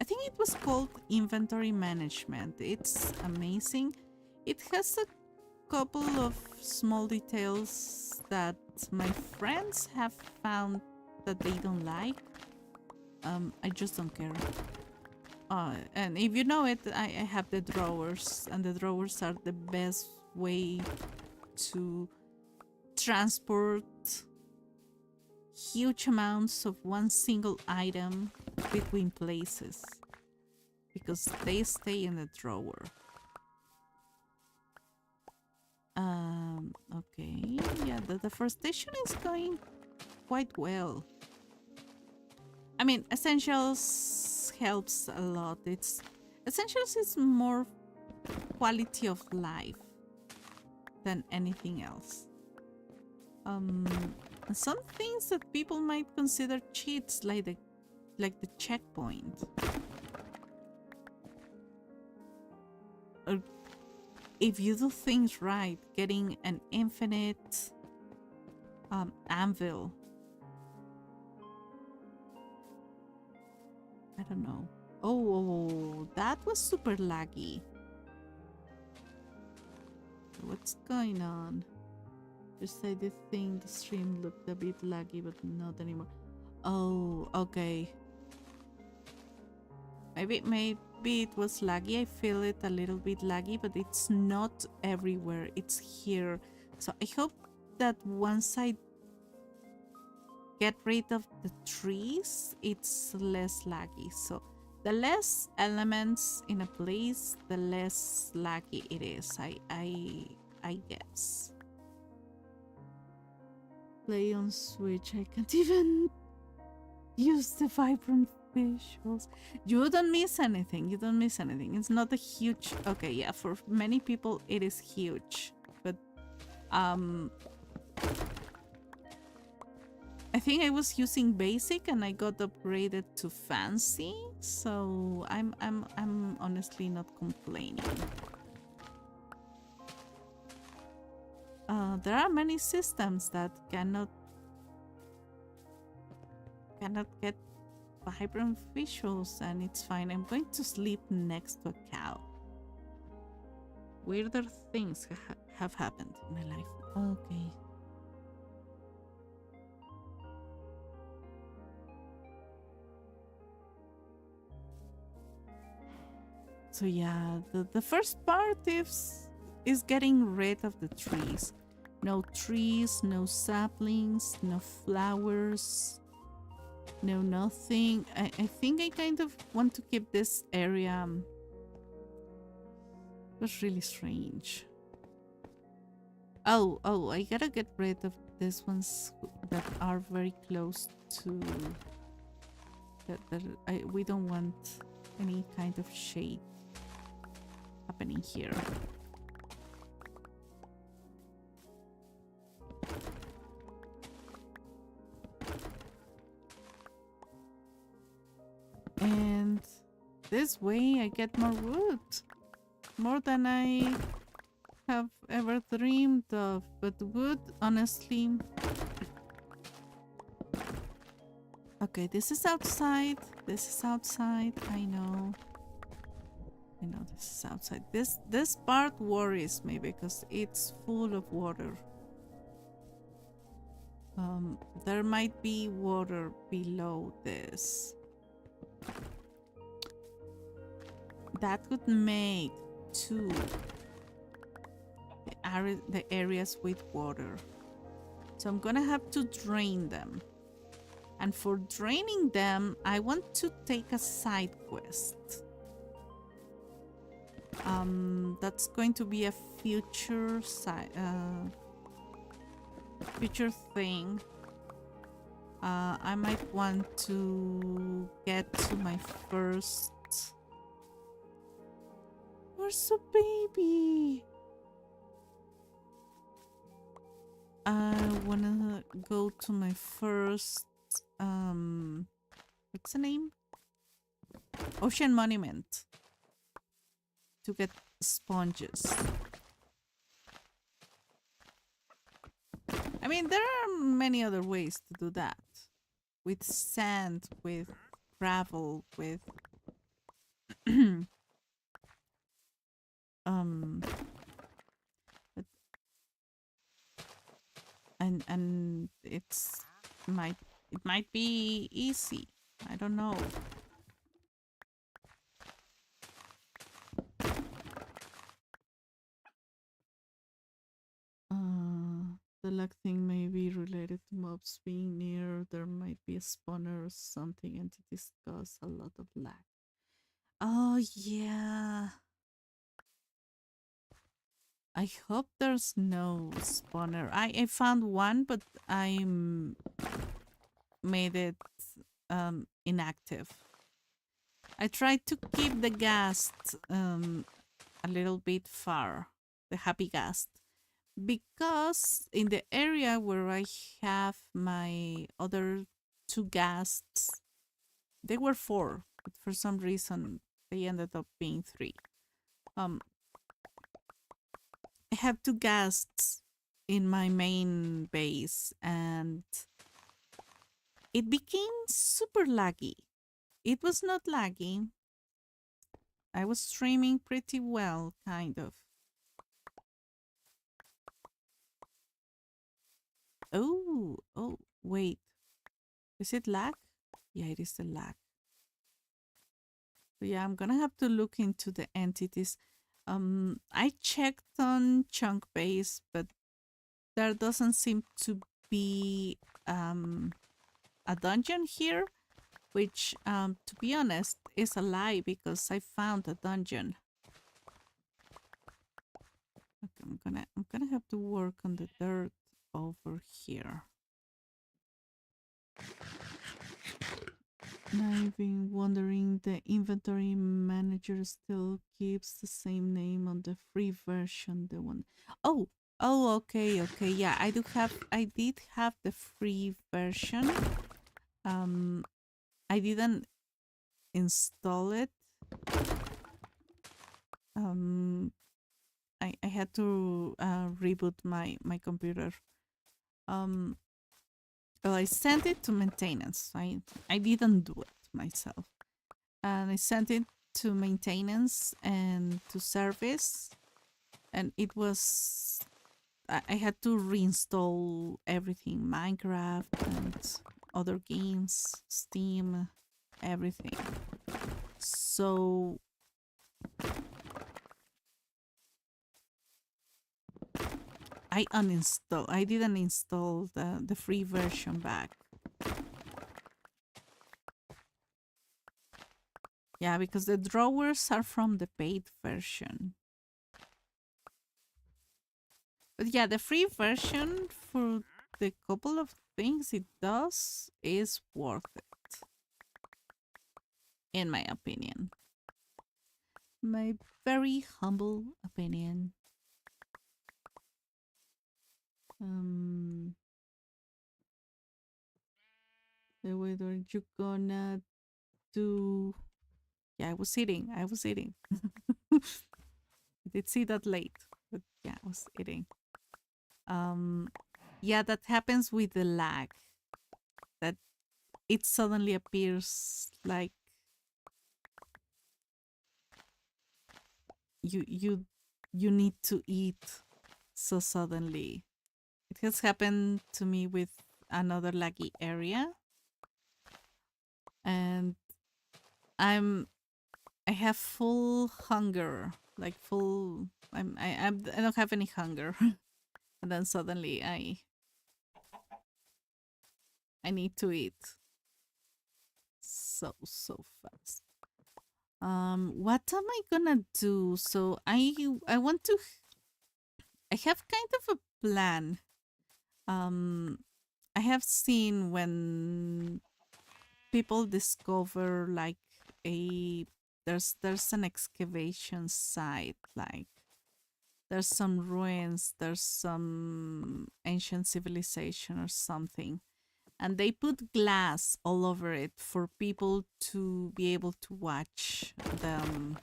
I think it was called inventory management. It's amazing. It has a couple of small details that my friends have found that they don't like. I just don't care. And if you know it, I have the drawers, and the drawers are the best way to transport huge amounts of one single item between places because they stay in the drawer. Okay, yeah, the deforestation is going quite well. I mean, Essentials helps a lot. Essentials is more quality of life than anything else. Some things that people might consider cheats, like the checkpoint. Or if you do things right, getting an infinite anvil. I don't know. Oh, that was super laggy. What's going on? Just I did think the stream looked a bit laggy, but not anymore. Oh, okay. Maybe it was laggy. I feel it a little bit laggy, but it's not everywhere. It's here. So I hope that once I get rid of the trees, it's less laggy. So the less elements in a place, the less laggy it is. I I guess. Play on Switch. I can't even use the vibrant visuals. You don't miss anything. You don't miss anything. It's not a huge. Okay, yeah. For many people, it is huge, but I think I was using basic and I got upgraded to fancy, so I'm honestly not complaining. There are many systems that cannot get vibrant visuals, and it's fine. I'm going to sleep next to a cow. Weirder things have happened in my life. Okay. So yeah, the first part is getting rid of the trees. No trees, no saplings, no flowers, no nothing. I think I kind of want to keep this area. It was really strange. Oh, I gotta get rid of these ones that are very close to we don't want any kind of shade happening here. And this way I get more wood. More than I have ever dreamed of. But wood, honestly... Okay, this is outside. This is outside. I know. I know this is outside. This part worries me because it's full of water. There might be water below this. That would make two the areas with water. So I'm gonna have to drain them. And for draining them, I want to take a side quest. That's going to be a future future thing. I might want to get to my first... Where's a baby? I wanna go to my first what's the name? Ocean Monument to get sponges. I mean, there are many other ways to do that. With sand, with gravel, with but, and it might be easy. I don't know. The luck thing may be related to mobs being near. There might be a spawner or something, and it cause a lot of lag. Oh yeah. I hope there's no spawner. I found one, but I made it inactive. I tried to keep the ghast a little bit far, the happy ghast, because in the area where I have my other two ghasts, they were 4, but for some reason they ended up being 3. I have 2 ghasts in my main base, and it became super laggy. It was not laggy. I was streaming pretty well, kind of. Oh, wait. Is it lag? Yeah, it is a lag. So yeah, I'm gonna have to look into the entities. I checked on Chunk Base, but there doesn't seem to be a dungeon here, which, to be honest, is a lie because I found a dungeon. Okay, I'm gonna have to work on the dirt over here. I've been wondering, the inventory manager still keeps the same name on the free version, the one. Oh, okay. Yeah, I did have the free version. Um, I didn't install it. Um, I had to reboot my computer. Um, well, I sent it to maintenance. I didn't do it myself, and I sent it to maintenance and to service, and it was I had to reinstall everything, Minecraft and other games, Steam, everything. So I didn't install the free version back. Yeah, because the drawers are from the paid version. But yeah, the free version, for the couple of things it does, is worth it, in my opinion. My very humble opinion. Um, what are you gonna do? Yeah, I was eating. I did see that late, but yeah, I was eating. Um, yeah, that happens with the lag. That it suddenly appears like you you need to eat so suddenly. It has happened to me with another laggy area, and I'm I have full hunger, like full. I don't have any hunger, and then suddenly I need to eat so fast. What am I gonna do? So I want to. I have kind of a plan. Um, I have seen when people discover like a there's an excavation site, like there's some ruins, there's some ancient civilization or something, and they put glass all over it for people to be able to watch them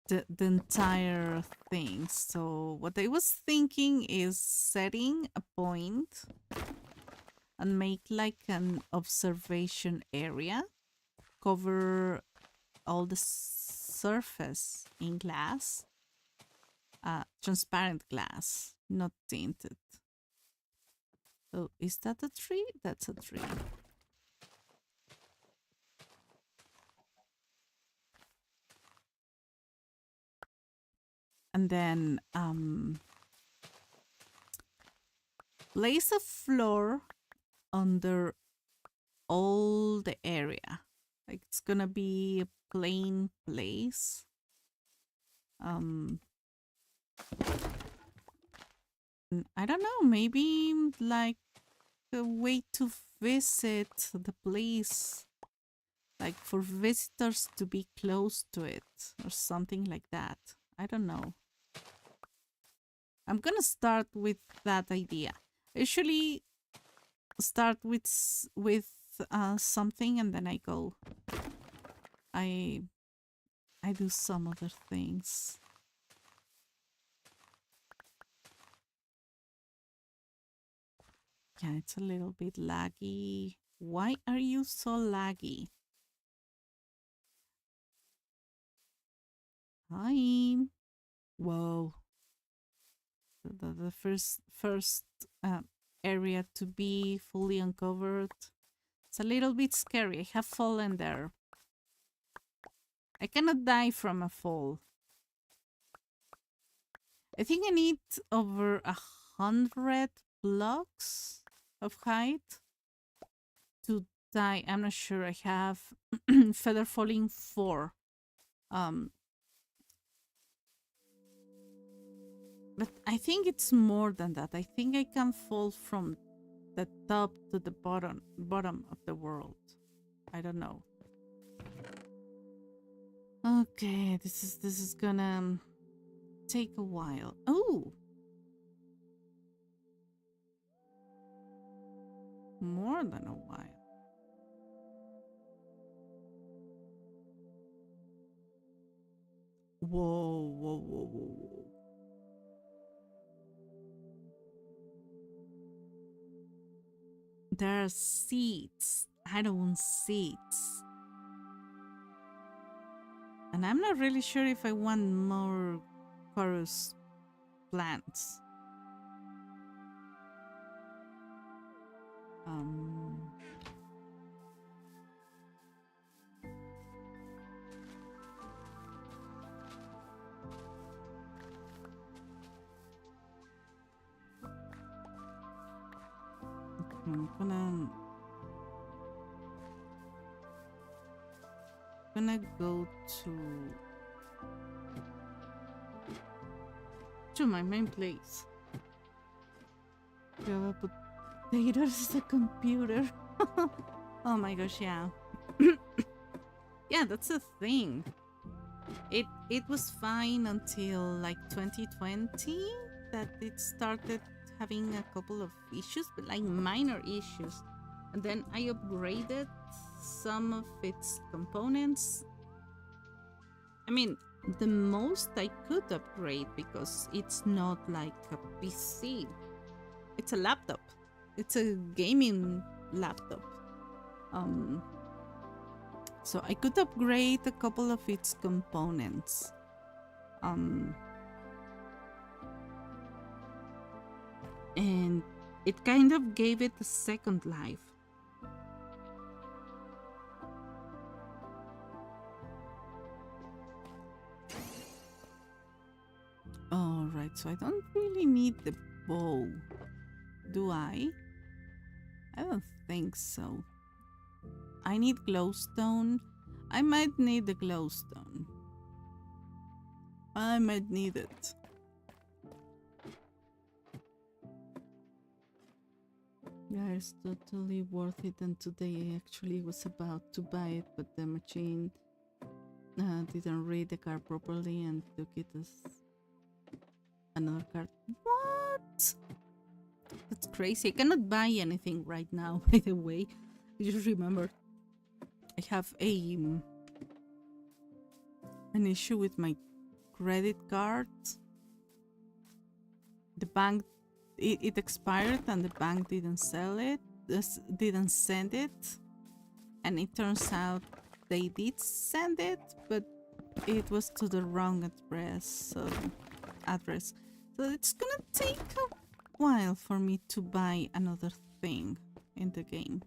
the entire thing. So what I was thinking is setting a point and make like an observation area, cover all the surface in glass, transparent glass, not tinted. Oh, is that a tree? That's a tree. And then place a floor under all the area. Like it's gonna be a plain place. Um, I don't know, maybe like a way to visit the place, like for visitors to be close to it or something like that. I don't know. I'm gonna start with that idea. I usually start with something and then I I do some other things. Yeah, it's a little bit laggy. Why are you so laggy? Hi. Whoa. The first uh, area to be fully uncovered. It's a little bit scary. I have fallen there. I cannot die from a fall. I think I need over 100 blocks of height to die. I'm not sure. I have feather falling 4. Um, But I think it's more than that. I think I can fall from the top to the bottom of the world. I don't know. Okay, this is gonna take a while. Oh, more than a while. Whoa, whoa, whoa, whoa, whoa. There are seeds. I don't want seeds. And I'm not really sure if I want more chorus plants. Um, I'm gonna go to my main place. Java potatoes, the computer. Oh my gosh, yeah. Yeah, that's a thing. It was fine until like 2020 that it started having a couple of issues, but like minor issues. And then I upgraded some of its components. I mean, the most I could upgrade because it's not like a PC. It's a laptop. It's a gaming laptop. So I could upgrade a couple of its components. And it kind of gave it a second life. Alright, so I don't really need the bow. Do I? I don't think so. I need glowstone. I might need the glowstone. I might need it. Yeah, it's totally worth it. And today I actually was about to buy it, but the machine didn't read the card properly and took it as another card. What? That's crazy. I cannot buy anything right now, by the way. I just remembered I have an issue with my credit card. The bank, it expired and the bank didn't sell it, didn't send it. And it turns out they did send it, but it was to the wrong address. So it's gonna take a while for me to buy another thing in the game.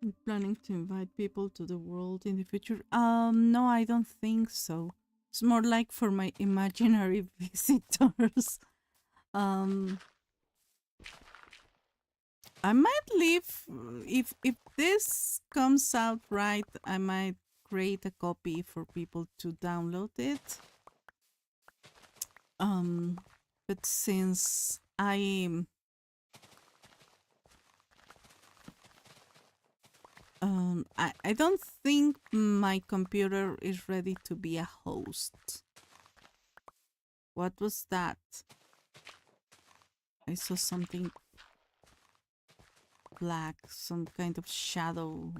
I'm planning to invite people to the world in the future. No, I don't think so. It's more like for my imaginary visitors. I might leave if this comes out right. I might create a copy for people to download it. But since I don't think my computer is ready to be a host. What was that? I saw something black, some kind of shadow.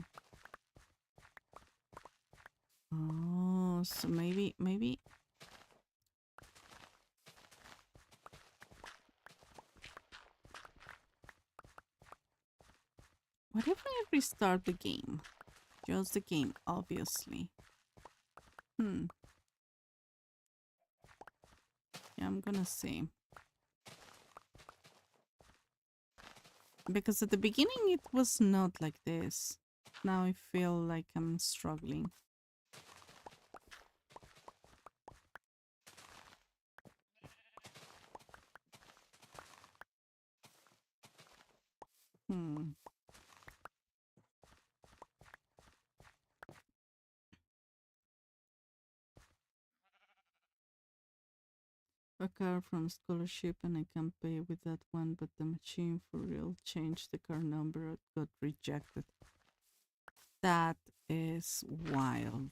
Oh, so maybe what if I restart the game? Just the game, obviously. Yeah, I'm gonna see. Because at the beginning it was not like this. Now I feel like I'm struggling. Hmm. A car from scholarship and I can pay with that one, but the machine for real changed the car number, got rejected. That is wild.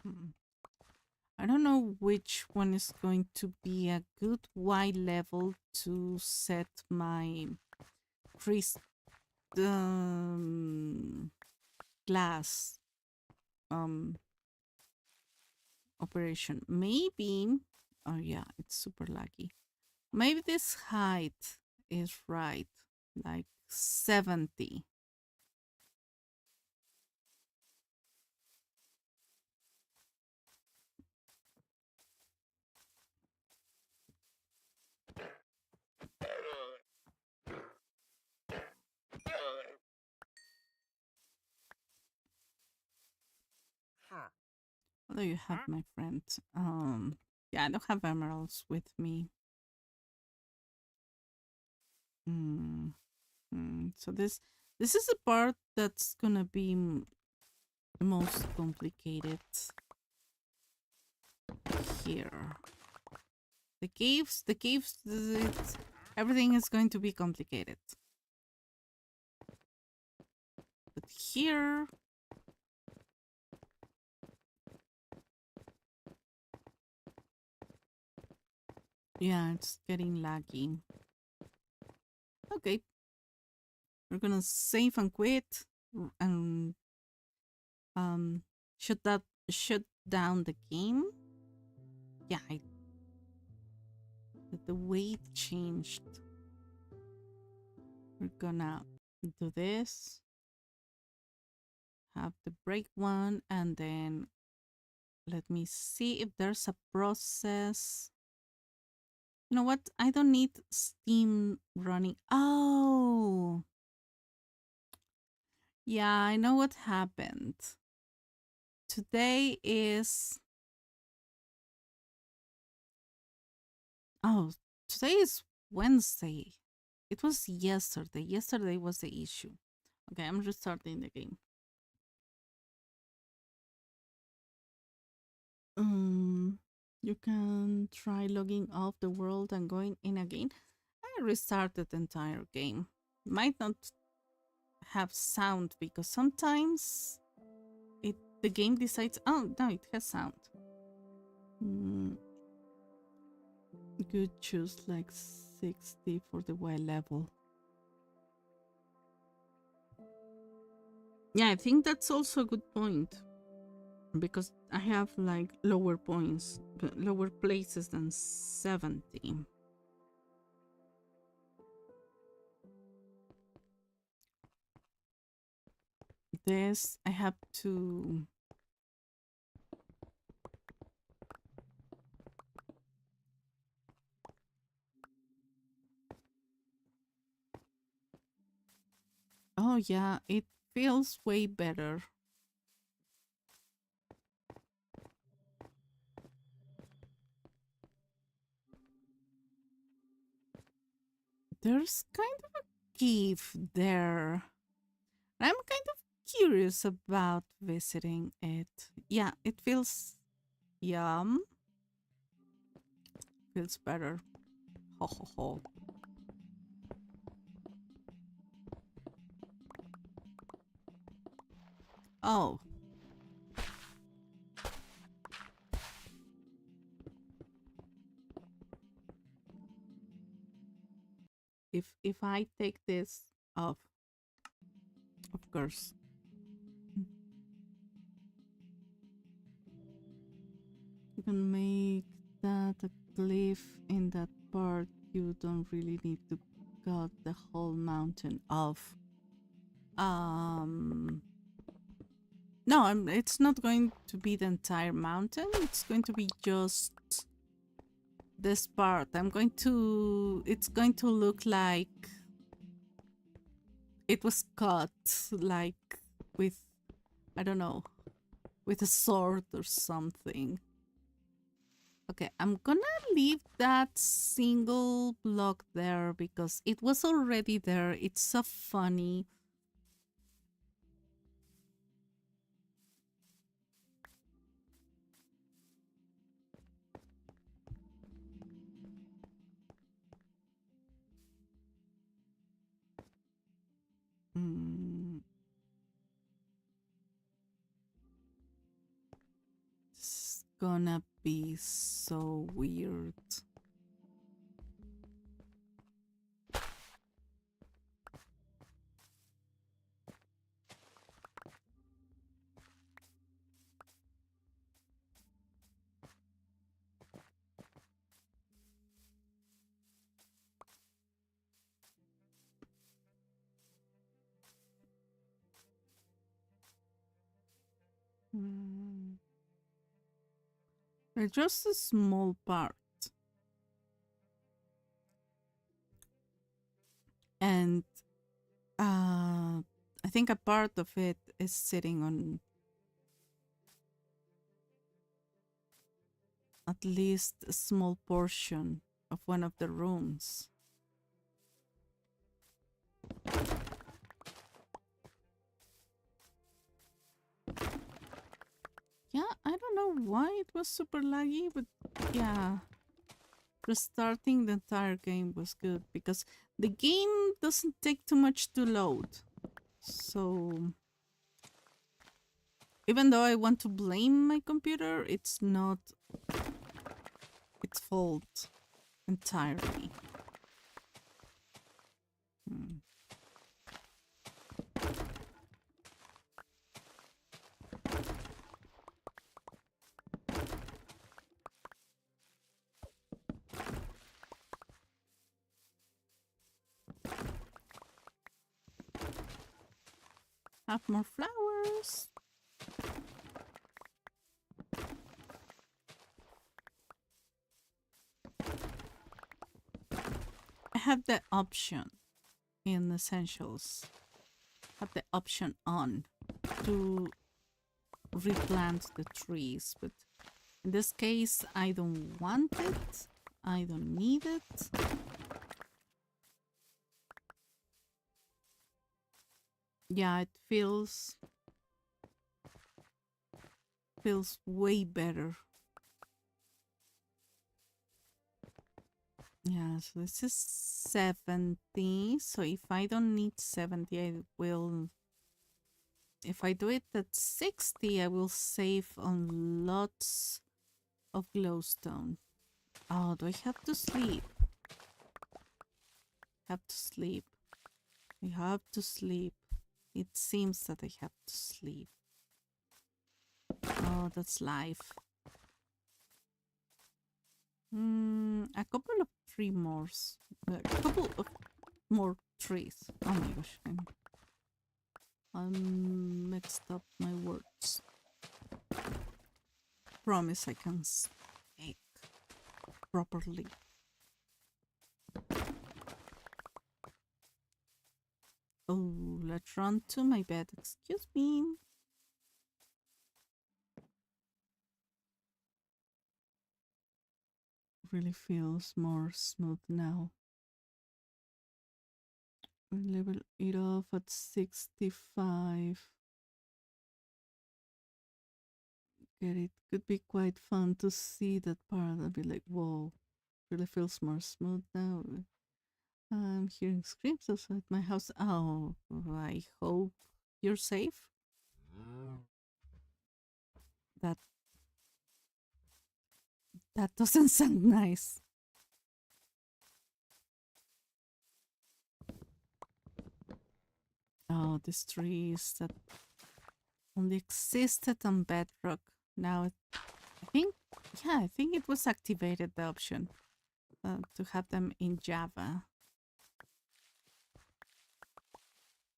Hmm. I don't know which one is going to be a good Y level to set my crystal glass um operation. Maybe, oh yeah, it's super lucky. Maybe this height is right, like 70. Although you have my friend. Yeah, I don't have emeralds with me. Mm, So this is the part that's gonna be the most complicated here. The caves, everything is going to be complicated. But here, yeah, it's getting laggy. Okay, we're gonna save and quit and um shut that shut down the game. Yeah, the weight changed. We're gonna do this, have the break one, and then let me see if there's a process. You know what? I don't need Steam running. Oh, yeah, I know what happened. Today is. Oh, today is Wednesday. It was yesterday. Yesterday was the issue. Okay, I'm restarting the game. You can try logging off the world and going in again. I restarted the entire game. Might not have sound because sometimes the game decides. Oh no, it has sound. Good, choose like 60 for the Y level. Yeah, I think that's also a good point because I have like lower points, lower places than 70. This I have to. Oh yeah, it feels way better. There's kind of a cave there. I'm kind of curious about visiting it. Yeah, it feels yum. Feels better. Ho ho ho. Oh, if I take this off, of course. can make that a cliff in that part. You don't really need to cut the whole mountain off. No, it's not going to be the entire mountain. It's going to be just this part. It's going to look like it was cut, like with, I don't know, with a sword or something. Okay, I'm gonna leave that single block there because it was already there. It's so funny. It's gonna be so weird. It's just a small part. And I think a part of it is sitting on at least a small portion of one of the rooms. Yeah, I don't know why it was super laggy, but yeah. Restarting the entire game was good because the game doesn't take too much to load. So even though I want to blame my computer, it's not its fault entirely. Have more flowers. I have the option in Essentials. Have the option on to replant the trees, but in this case, I don't want it. I don't need it. Yeah, it feels way better. Yeah, so this is 70. So if I don't need 70, I will. If I do it at 60, I will save on lots of glowstone. Oh, do I have to sleep? Have to sleep. I have to sleep. It seems that I have to sleep. Oh, that's life. A couple of tree more. A couple of more trees. Oh my gosh. I'm mixed up my words. Promise I can speak properly. Oh, let's run to my bed. Excuse me. Really feels more smooth now. We level it off at 65. It could be quite fun to see that part. I'd be like, whoa, really feels more smooth now. I'm hearing screams outside my house. Oh, I hope you're safe. That that doesn't sound nice. Oh, these trees that only existed on bedrock. Now I think Yeah, I think it was activated, the option to have them in Java.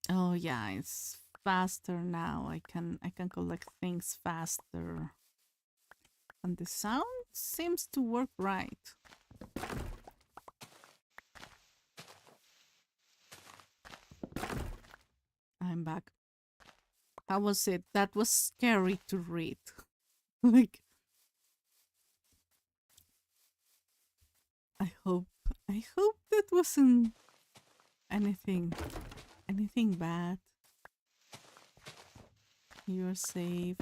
Oh yeah, it's faster now. I can collect things faster. And the sound seems to work right. I'm back. How was it? That was scary to read. Like, I hope I hope that wasn't anything anything bad. You're safe.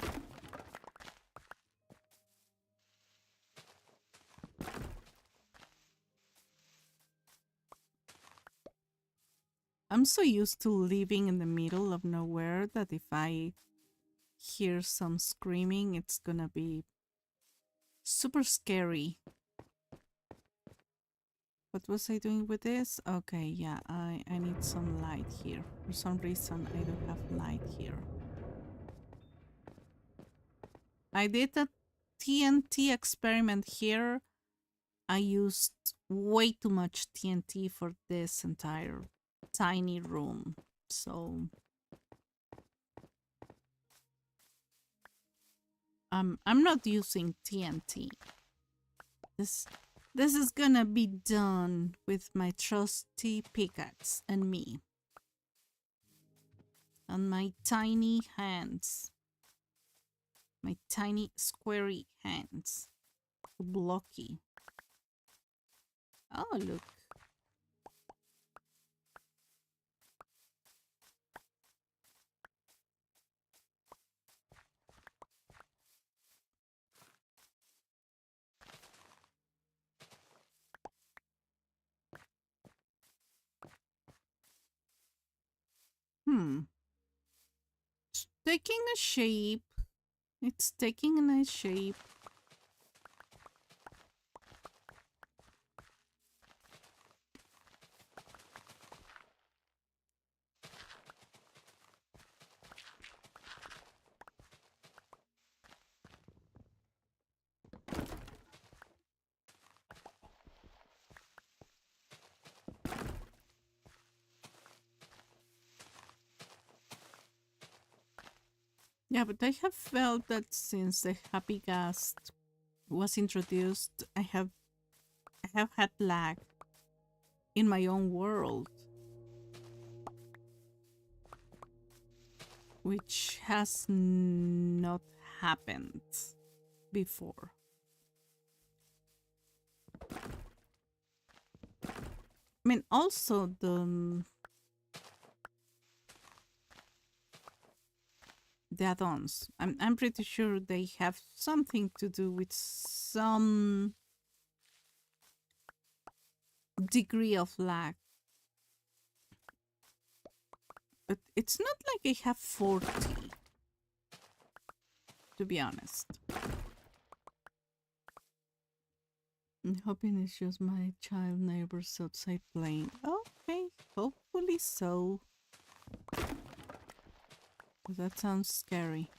I'm so used to living in the middle of nowhere that if I hear some screaming, it's gonna be super scary. What was I doing with this? Okay, yeah, I need some light here. For some reason, I don't have light here. I did a TNT experiment here. I used way too much TNT for this entire tiny room. So I'm not using TNT. This this is gonna be done with my trusty pickaxe and me. And my tiny hands. My tiny squarey hands. Blocky. Oh look. It's taking a shape. It's taking a nice shape. Yeah, but I have felt that since the happy gas was introduced, I have had lag in my own world, which has not happened before. I mean, also the add-ons. I'm pretty sure they have something to do with some degree of lag. But it's not like I have 40, to be honest. I'm hoping it's just my child neighbors outside playing. Okay, hopefully so. That sounds scary.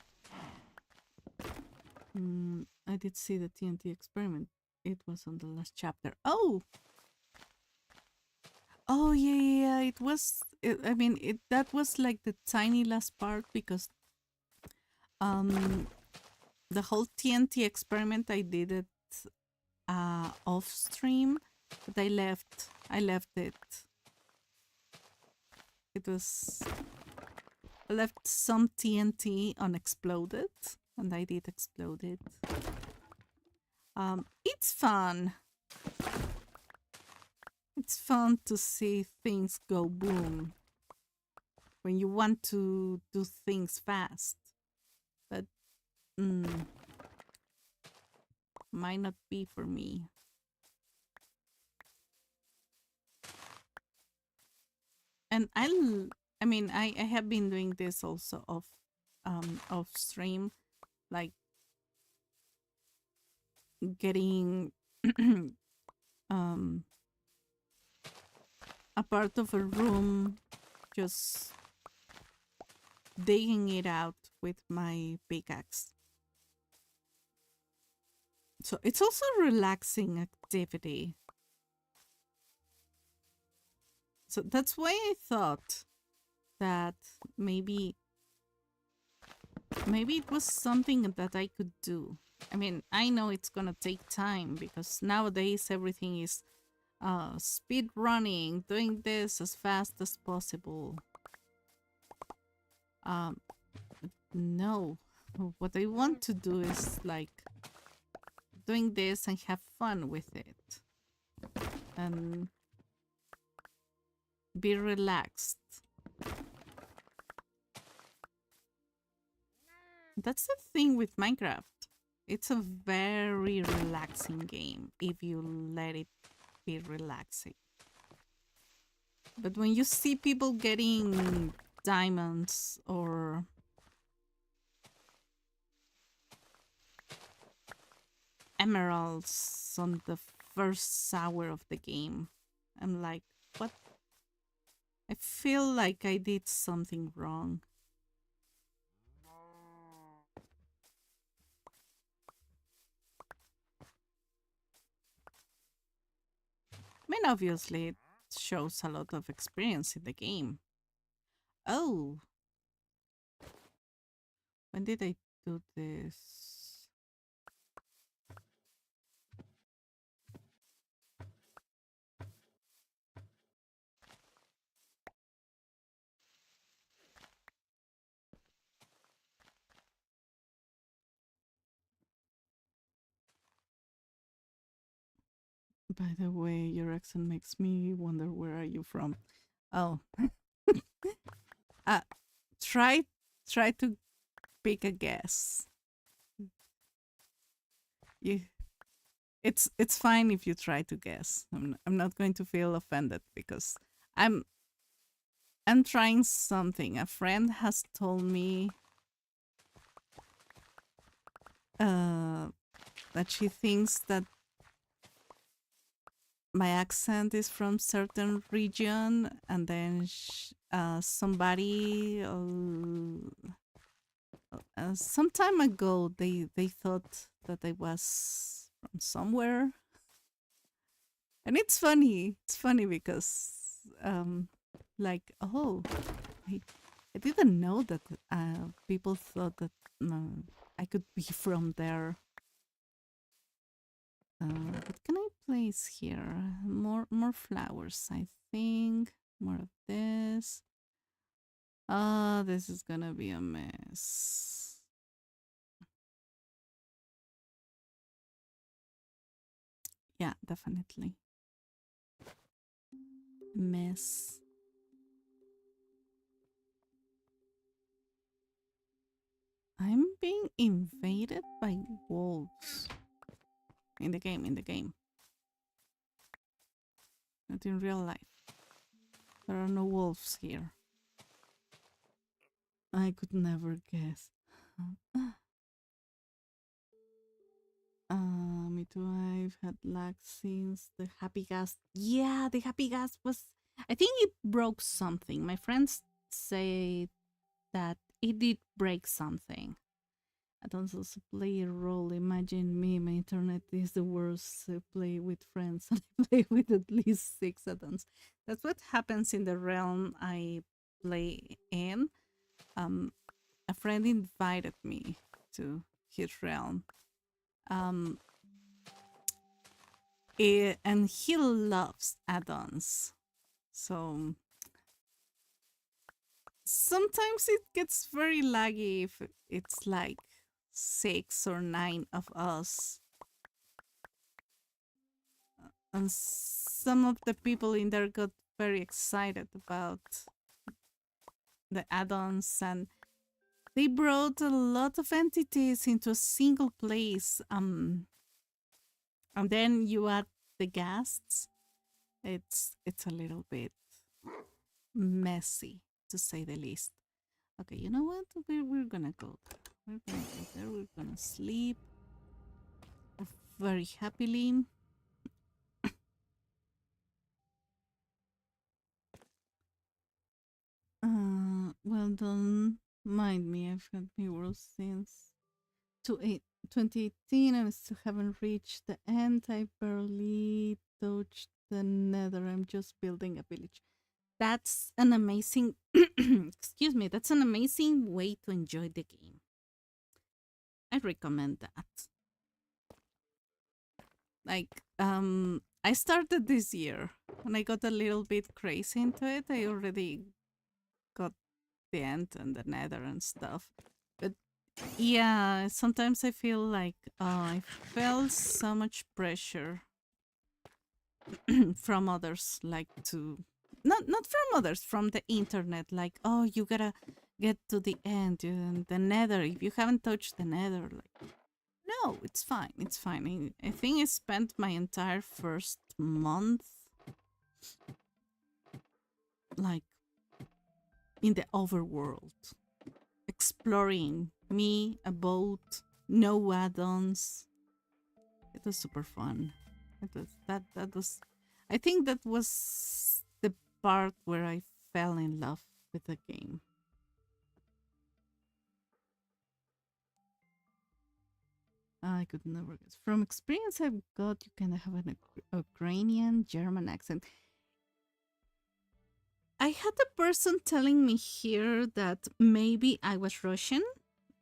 I did see the TNT experiment. It was on the last chapter. Oh! Oh, yeah, yeah, yeah. It was, I mean, that was like the tiny last part because um, the whole TNT experiment, I did it off stream, but I left it. I left some TNT unexploded, and I did explode it. It's fun. It's fun to see things go boom when you want to do things fast, but might not be for me. And I mean, I have been doing this also off stream, like getting um a part of a room, just digging it out with my pickaxe. So it's also a relaxing activity. So that's why I thought that maybe it was something that I could do. I mean, I know it's gonna take time because nowadays everything is speed running, doing this as fast as possible. Um, no, what I want to do is like doing this and have fun with it and be relaxed. That's the thing with Minecraft. It's a very relaxing game if you let it be relaxing. But when you see people getting diamonds or emeralds on the first hour of the game, I'm like, what? I feel like I did something wrong. I mean, obviously, it shows a lot of experience in the game. Oh, when did I do this? By the way, your accent makes me wonder where are you from? Oh, uh, try to pick a guess. You, it's fine if you try to guess. I'm not going to feel offended because I'm I'm trying something. A friend has told me uh, that she thinks that my accent is from certain region, and then somebody some time ago they thought that I was from somewhere, and it's funny because like, oh, I, I didn't know that people thought that I could be from there. What can I place here? More flowers, I think. More of this. This is gonna be a mess. Yeah, definitely. Mess. I'm being invaded by wolves. In the game, Not in real life. There are no wolves here. I could never guess. Me too. I've had lag since the happy gas. Yeah, the happy gas was. I think it broke something. My friends say that it did break something. Add-ons also play a role. Imagine me, my internet is the worst. I play with friends and I play with at least 6 add-ons. That's what happens in the realm I play in. A friend invited me to his realm. Um, and he loves add-ons. So sometimes it gets very laggy if it's like 6 or 9 of us. And some of the people in there got very excited about the add-ons, and they brought a lot of entities into a single place. And then you add the guests. It's a little bit messy, to say the least. Okay, you know what? We're gonna go there. We're gonna go there. We're gonna sleep very happily. Well, don't mind me. I've had viewers since 2 2018, and I still haven't reached the end. I barely touched the nether. I'm just building a village. That's an amazing, excuse me, that's an amazing way to enjoy the game. I recommend that. Like, I started this year and I got a little bit crazy into it. I already got the end and the nether and stuff. But yeah, sometimes I feel like I felt so much pressure from others, like to not from others, from the internet, like, oh, you gotta get to the end and the nether. If you haven't touched the nether, like, no, it's fine, it's fine. I think I spent my entire first month like in the overworld, exploring, me, a boat, no add-ons. It was super fun. It was that was, I think that was the part where I fell in love with the game. I could never guess. From experience I've got, you kind of have an Ukrainian German accent. I had a person telling me here that maybe I was Russian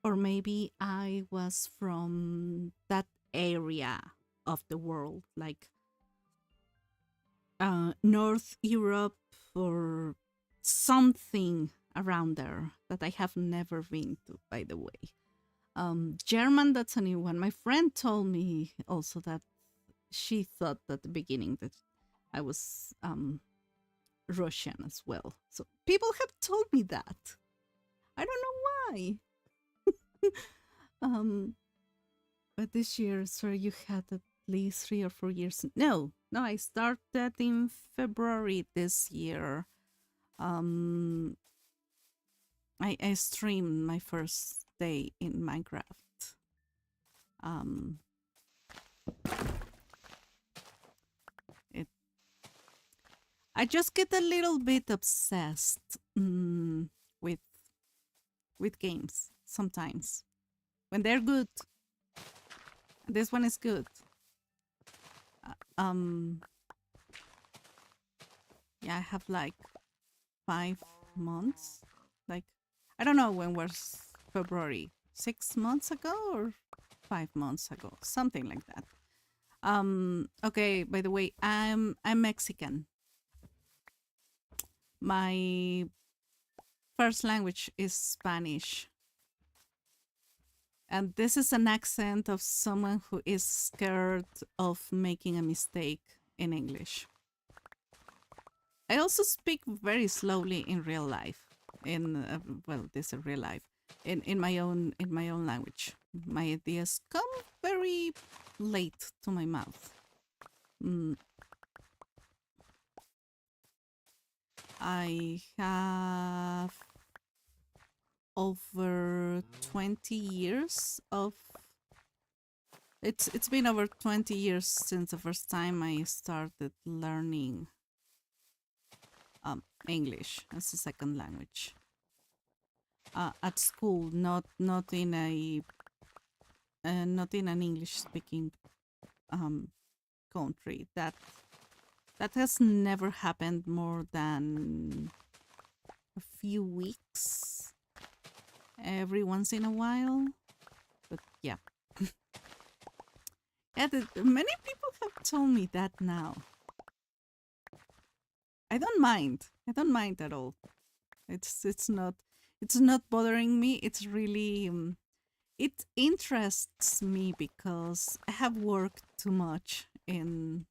or maybe I was from that area of the world, like North Europe or something around there that I have never been to, by the way. German, that's a new one. My friend told me also that she thought at the beginning that I was Russian as well. So people have told me that. I don't know why. But this year, sir, you had at least 3 or 4 years. No, I started in February this year. Um, I streamed my first day in Minecraft. Um, it. I just get a little bit obsessed with games sometimes when they're good. This one is good. Um, yeah, I have like 5 months. Like, I don't know when was February. 6 months ago or 5 months ago, something like that. Okay, by the way, I'm Mexican. My first language is Spanish. And this is an accent of someone who is scared of making a mistake in English. I also speak very slowly in real life. In well, this is real life. In my own language. My ideas come very late to my mouth. I have over 20 years of it's been over 20 years since the first time I started learning English as a second language. At school, not in a not in an English speaking country. That has never happened more than a few weeks every once in a while. But yeah. Yeah, many people have told me that now. I don't mind. I don't mind at all. It's not bothering me. It's really it interests me because I have worked too much in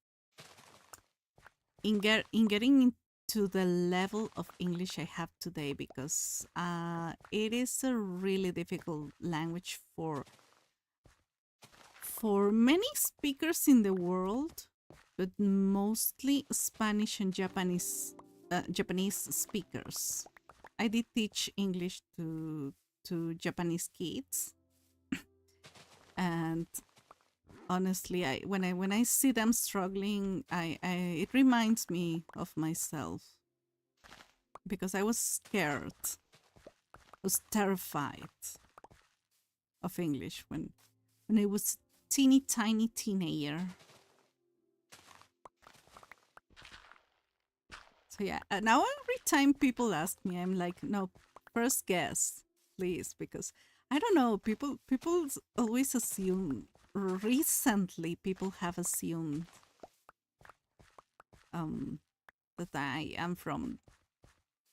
getting into the level of English I have today, because it is a really difficult language for many speakers in the world, but mostly Spanish and Japanese speakers. I did teach English to Japanese kids, and honestly, when I see them struggling, I it reminds me of myself, because I was scared, I was terrified of English when I was teeny tiny teenager. So yeah, now every time people ask me, I'm like, no, first guess, please, because I don't know. People always assume. Recently, people have assumed that I am from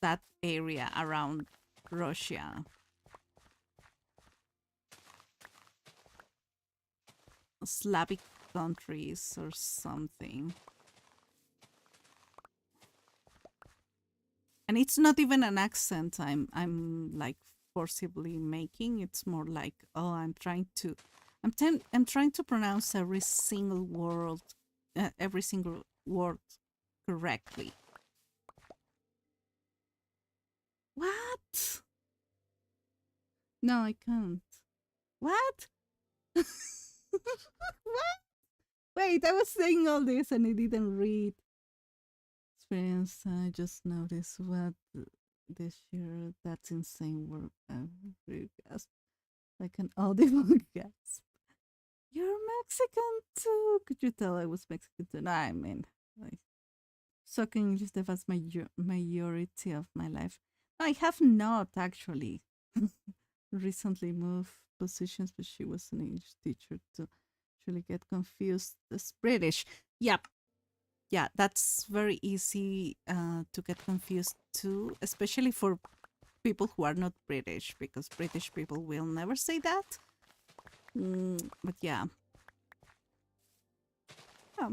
that area around Russia, Slavic countries or something. And it's not even an accent I'm like forcibly making. It's more like, oh, I'm trying to pronounce every single word correctly. What? No, I can't. What? What? Wait, I was saying all this and I didn't read. Experience, I just noticed what this year. That's insane work. Gasp, like an audible gasp. You're Mexican too. Could you tell I was Mexican too? No, I mean, like, talking English the vast majority of my life. No, I have not actually. Recently moved positions, but she was an English teacher to actually get confused as British. Yep. Yeah, that's very easy to get confused too, especially for people who are not British, because British people will never say that. But yeah. Yeah,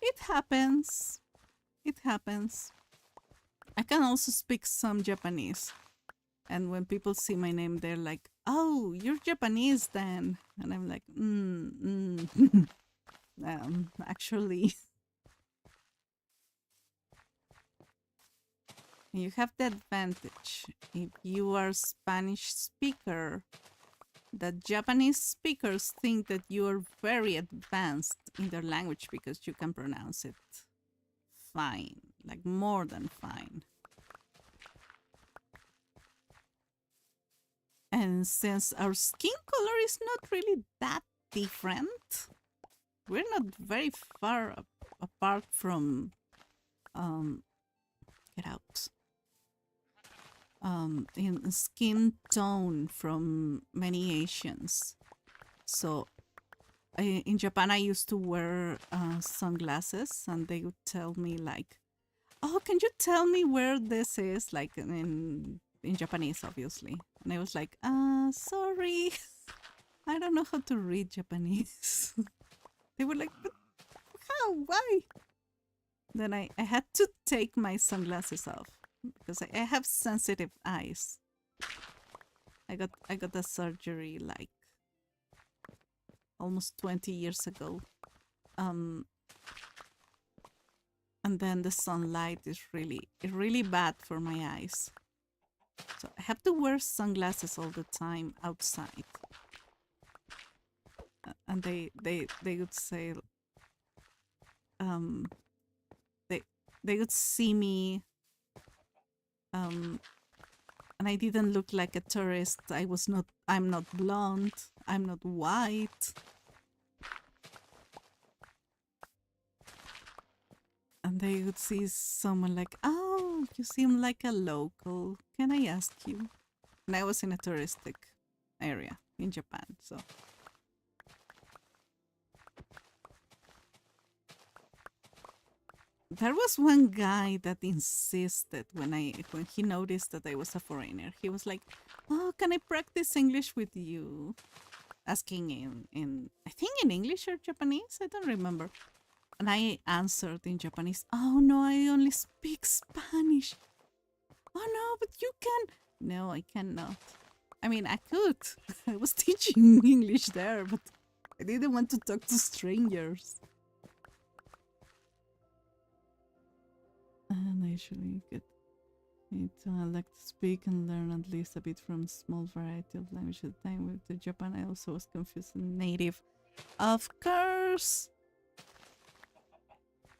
it happens. It happens. I can also speak some Japanese. And when people see my name, they're like, oh, you're Japanese then. And I'm like, actually. You have the advantage. If you are Spanish speaker, the Japanese speakers think that you are very advanced in their language because you can pronounce it fine, like more than fine. And since our skin color is not really that different, we're not very far apart from get out in skin tone from many Asians. So in Japan, I used to wear sunglasses, and they would tell me like, "Oh, can you tell me where this is?" Like in Japanese, obviously. And I was like, sorry, I don't know how to read Japanese." They were like, "But how? Why?" Then I had to take my sunglasses off because I have sensitive eyes. I got a surgery like almost 20 years ago. And then the sunlight is really bad for my eyes. So I have to wear sunglasses all the time outside. And they would say they would see me and I didn't look like a tourist. I'm not blonde. I'm not white. And they would see someone like, oh, you seem like a local. Can I ask you? And I was in a touristic area in Japan, so. There was one guy that insisted when he noticed that I was a foreigner. He was like, "Oh, can I practice English with you?" Asking in I think in English or Japanese, I don't remember. And I answered in Japanese, "Oh no, I only speak Spanish." "Oh no, but you can." "No, I cannot." I mean, I could. I was teaching English there, but I didn't want to talk to strangers. And I usually get it. I like to speak and learn at least a bit from a small variety of language at a time. With the Japan, I also was confused and native. Of course!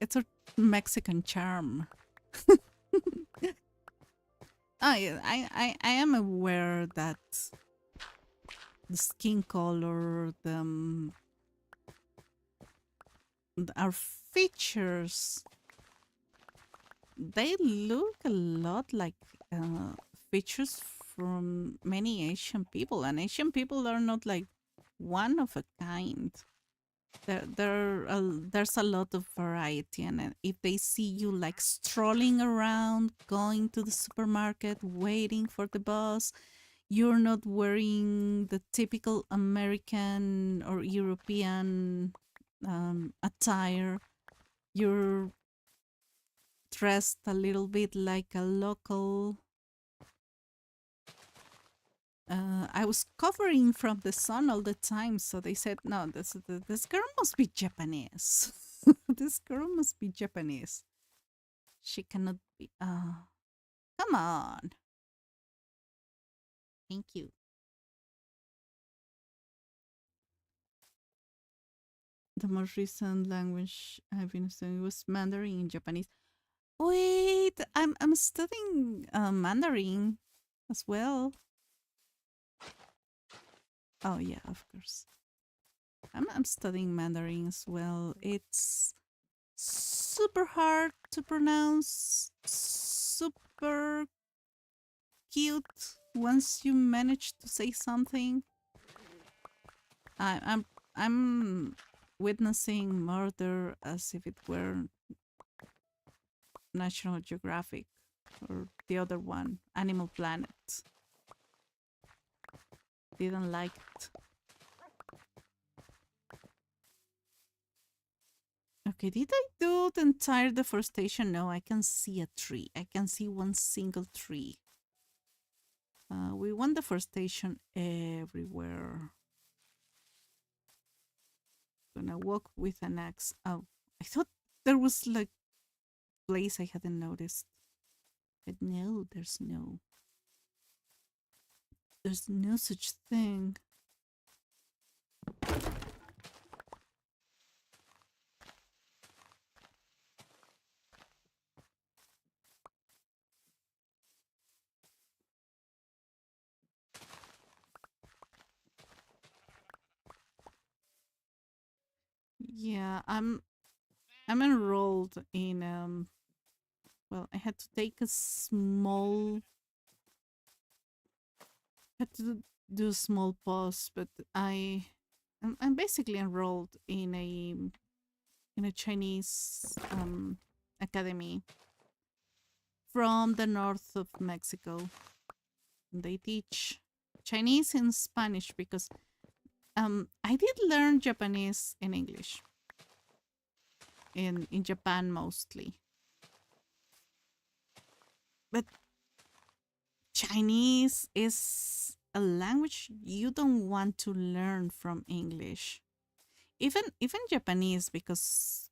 It's a Mexican charm. I am aware that the skin color, our features, they look a lot like uh, features from many Asian people, and Asian people are not like one of a kind. There's a lot of variety, and if they see you like strolling around, going to the supermarket, waiting for the bus, you're not wearing the typical American or European attire. You're dressed a little bit like a local. I was covering from the sun all the time, so they said, "No, this girl must be Japanese. This girl must be Japanese. She cannot be." Come on. Thank you. The most recent language I've been studying was Mandarin and Japanese. Wait, I'm studying Mandarin as well. Oh yeah, of course. I'm studying Mandarin as well. It's super hard to pronounce, super cute once you manage to say something. I, I'm I'm witnessing murder as if it were National Geographic or the other one, Animal Planet. Didn't like it. Okay, did I do the entire deforestation? No, I can see a tree. I can see one single tree. We want deforestation everywhere. Gonna walk with an axe. Oh, I thought there was like place I hadn't noticed. But no, there's no such thing. Yeah, I'm enrolled in well, I had to take a small had to do a small pause, but I'm basically enrolled in a Chinese academy from the north of Mexico. They teach Chinese and Spanish because I did learn Japanese in English in Japan mostly, but Chinese is a language you don't want to learn from English. Even Japanese, because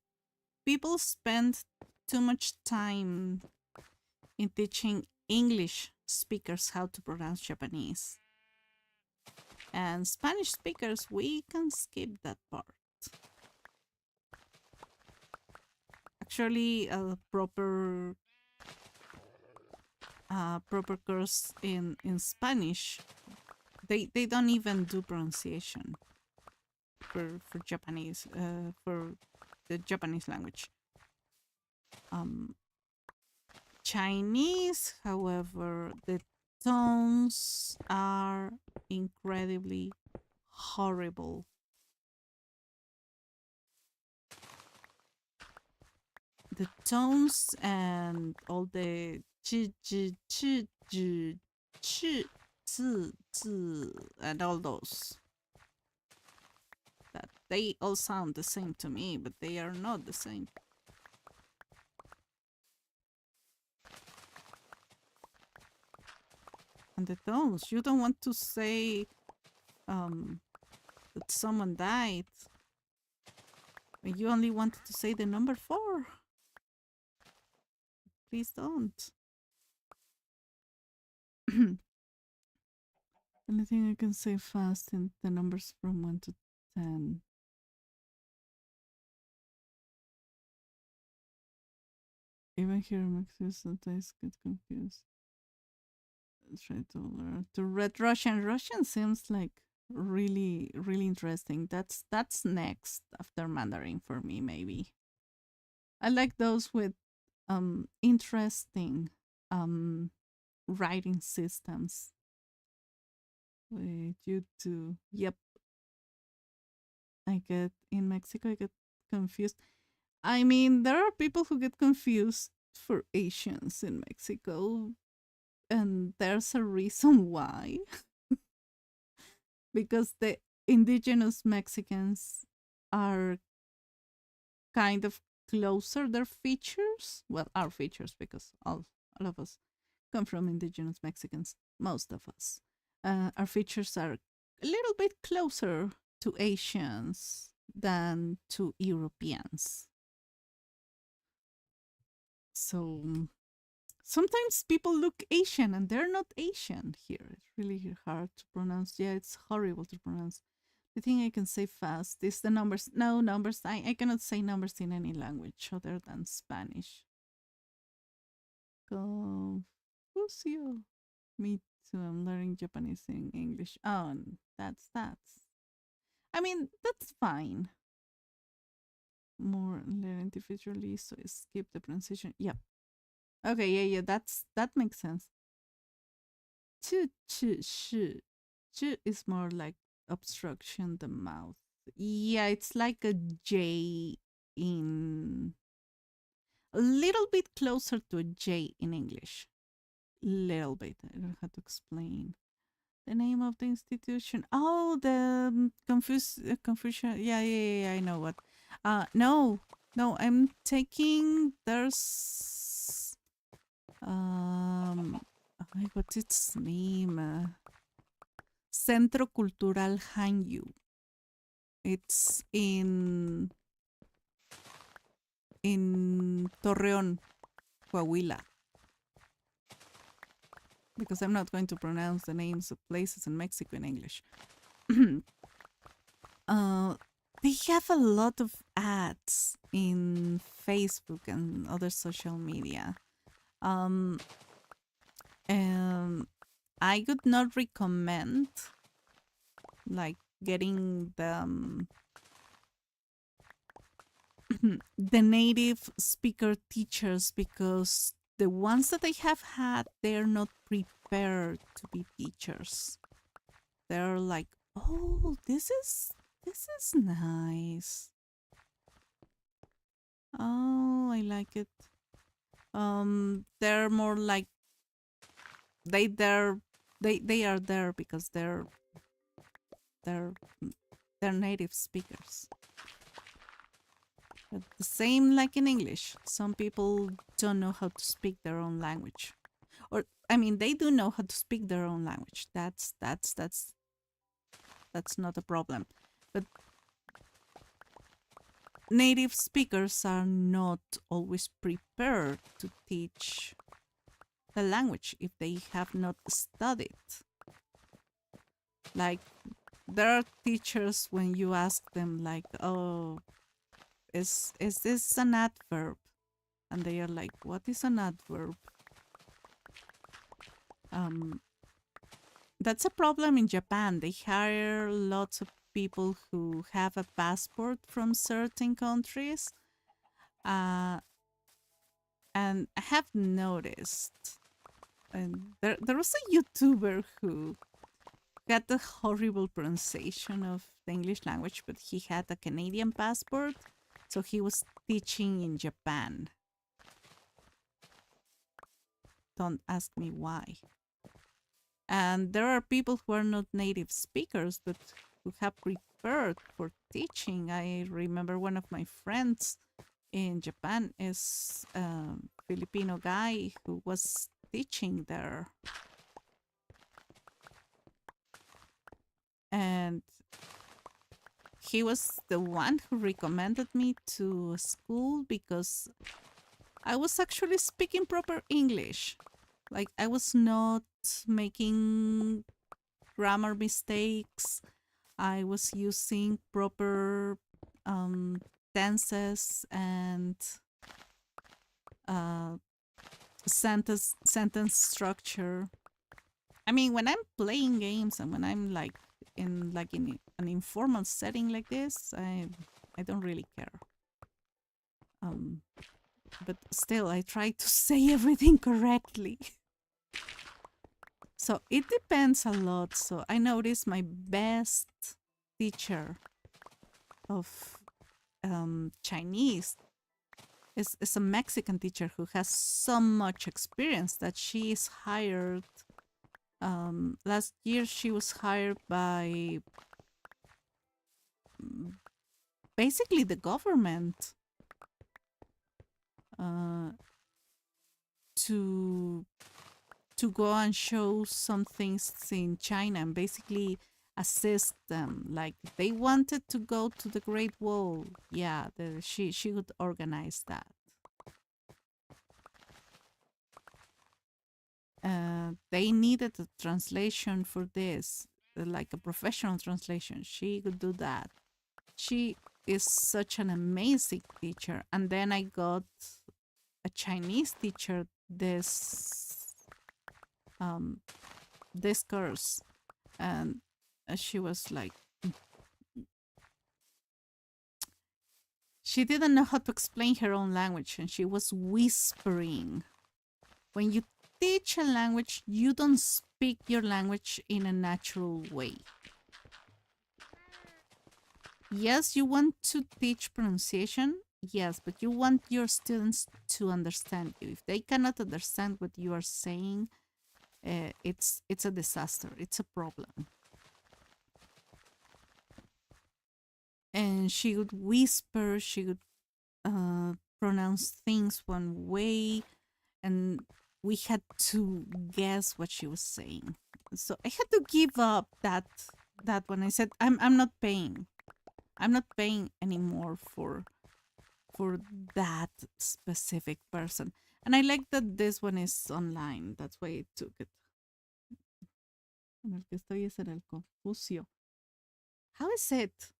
people spend too much time in teaching English speakers how to pronounce Japanese. And Spanish speakers, we can skip that part. Actually, a proper course in Spanish, they don't even do pronunciation for Japanese for the Japanese language. Chinese, however, the tones are incredibly horrible. The tones and all the ch ch ch ch ch zi zi and all those, that they all sound the same to me, but they are not the same. And the tones, you don't want to say that someone died. You only wanted to say the number 4. Please don't. Anything I can say fast in the numbers from 1 to 10. Even here makes you sometimes get confused. Try to learn to read Russian. Russian seems like really, really interesting. That's next after Mandarin for me, maybe. I like those with interesting um writing systems. Wait, you too. Yep, I get in Mexico. I get confused. I mean, there are people who get confused for Asians in Mexico, and there's a reason why. Because the indigenous Mexicans are kind of closer. Their features, well, our features, because all of us come from indigenous Mexicans, most of us. Our features are a little bit closer to Asians than to Europeans. So sometimes people look Asian and they're not Asian here. It's really hard to pronounce. Yeah, it's horrible to pronounce. The thing I can say fast is the numbers. No, numbers. I cannot say numbers in any language other than Spanish. Confucio. Me too. I'm learning Japanese and English. Oh, that's. I mean, that's fine. More learn individually, so skip the pronunciation. Yep. Okay, yeah. That makes sense. 智齿是 is more like obstruction the mouth. Yeah, it's like a J in a little bit closer to a J in English. Little bit. I don't know how to explain. The name of the institution. Oh, the Confucian. Yeah. I know what. No. I'm taking. There's what's its name? Centro Cultural Hanyu. It's in Torreón, Coahuila. Because I'm not going to pronounce the names of places in Mexico in English. They have a lot of ads in Facebook and other social media. And I would not recommend like getting the native speaker teachers, because the ones that I have had, they're not prepared to be teachers. They're like, oh, this is nice. Oh, I like it. They're more like they are there because they're native speakers. But the same like in English. Some people don't know how to speak their own language. Or I mean, they do know how to speak their own language. That's not a problem. But native speakers are not always prepared to teach the language if they have not studied. Like, there are teachers when you ask them like, oh, is this an adverb? And they are like, what is an adverb? That's a problem in Japan. They hire lots of people who have a passport from certain countries. And I have noticed, and there was a YouTuber who got the horrible pronunciation of the English language, but he had a Canadian passport, so he was teaching in Japan. Don't ask me why. And there are people who are not native speakers, but who have prepared for teaching. I remember one of my friends in Japan is a Filipino guy who was teaching there. And he was the one who recommended me to school because I was actually speaking proper English. Like, I was not making grammar mistakes. I was using proper tenses and sentence structure. I mean, when I'm playing games and when I'm like in like in an informal setting like this, I don't really care. Um, but still, I try to say everything correctly. So it depends a lot. So I noticed my best teacher of Chinese is a Mexican teacher who has so much experience that she is hired. Last year she was hired by basically the government uh, to go and show some things in China and basically assist them. Like they wanted to go to the Great Wall, yeah, she would organize that. They needed a translation for this, like a professional translation. She could do that. She is such an amazing teacher. And then I got a Chinese teacher this course, and she was like, she didn't know how to explain her own language, and she was whispering. When you teach a language, you don't speak your language in a natural way. Yes, you want to teach pronunciation, yes, but you want your students to understand you. If they cannot understand what you are saying, it's a disaster. It's a problem. And she would whisper. She would pronounce things one way, and we had to guess what she was saying. So I had to give up that when I said I'm not paying. I'm not paying anymore for that specific person. And I like that this one is online. That's why I took it. En el que estoy es en el Confucio. How is it?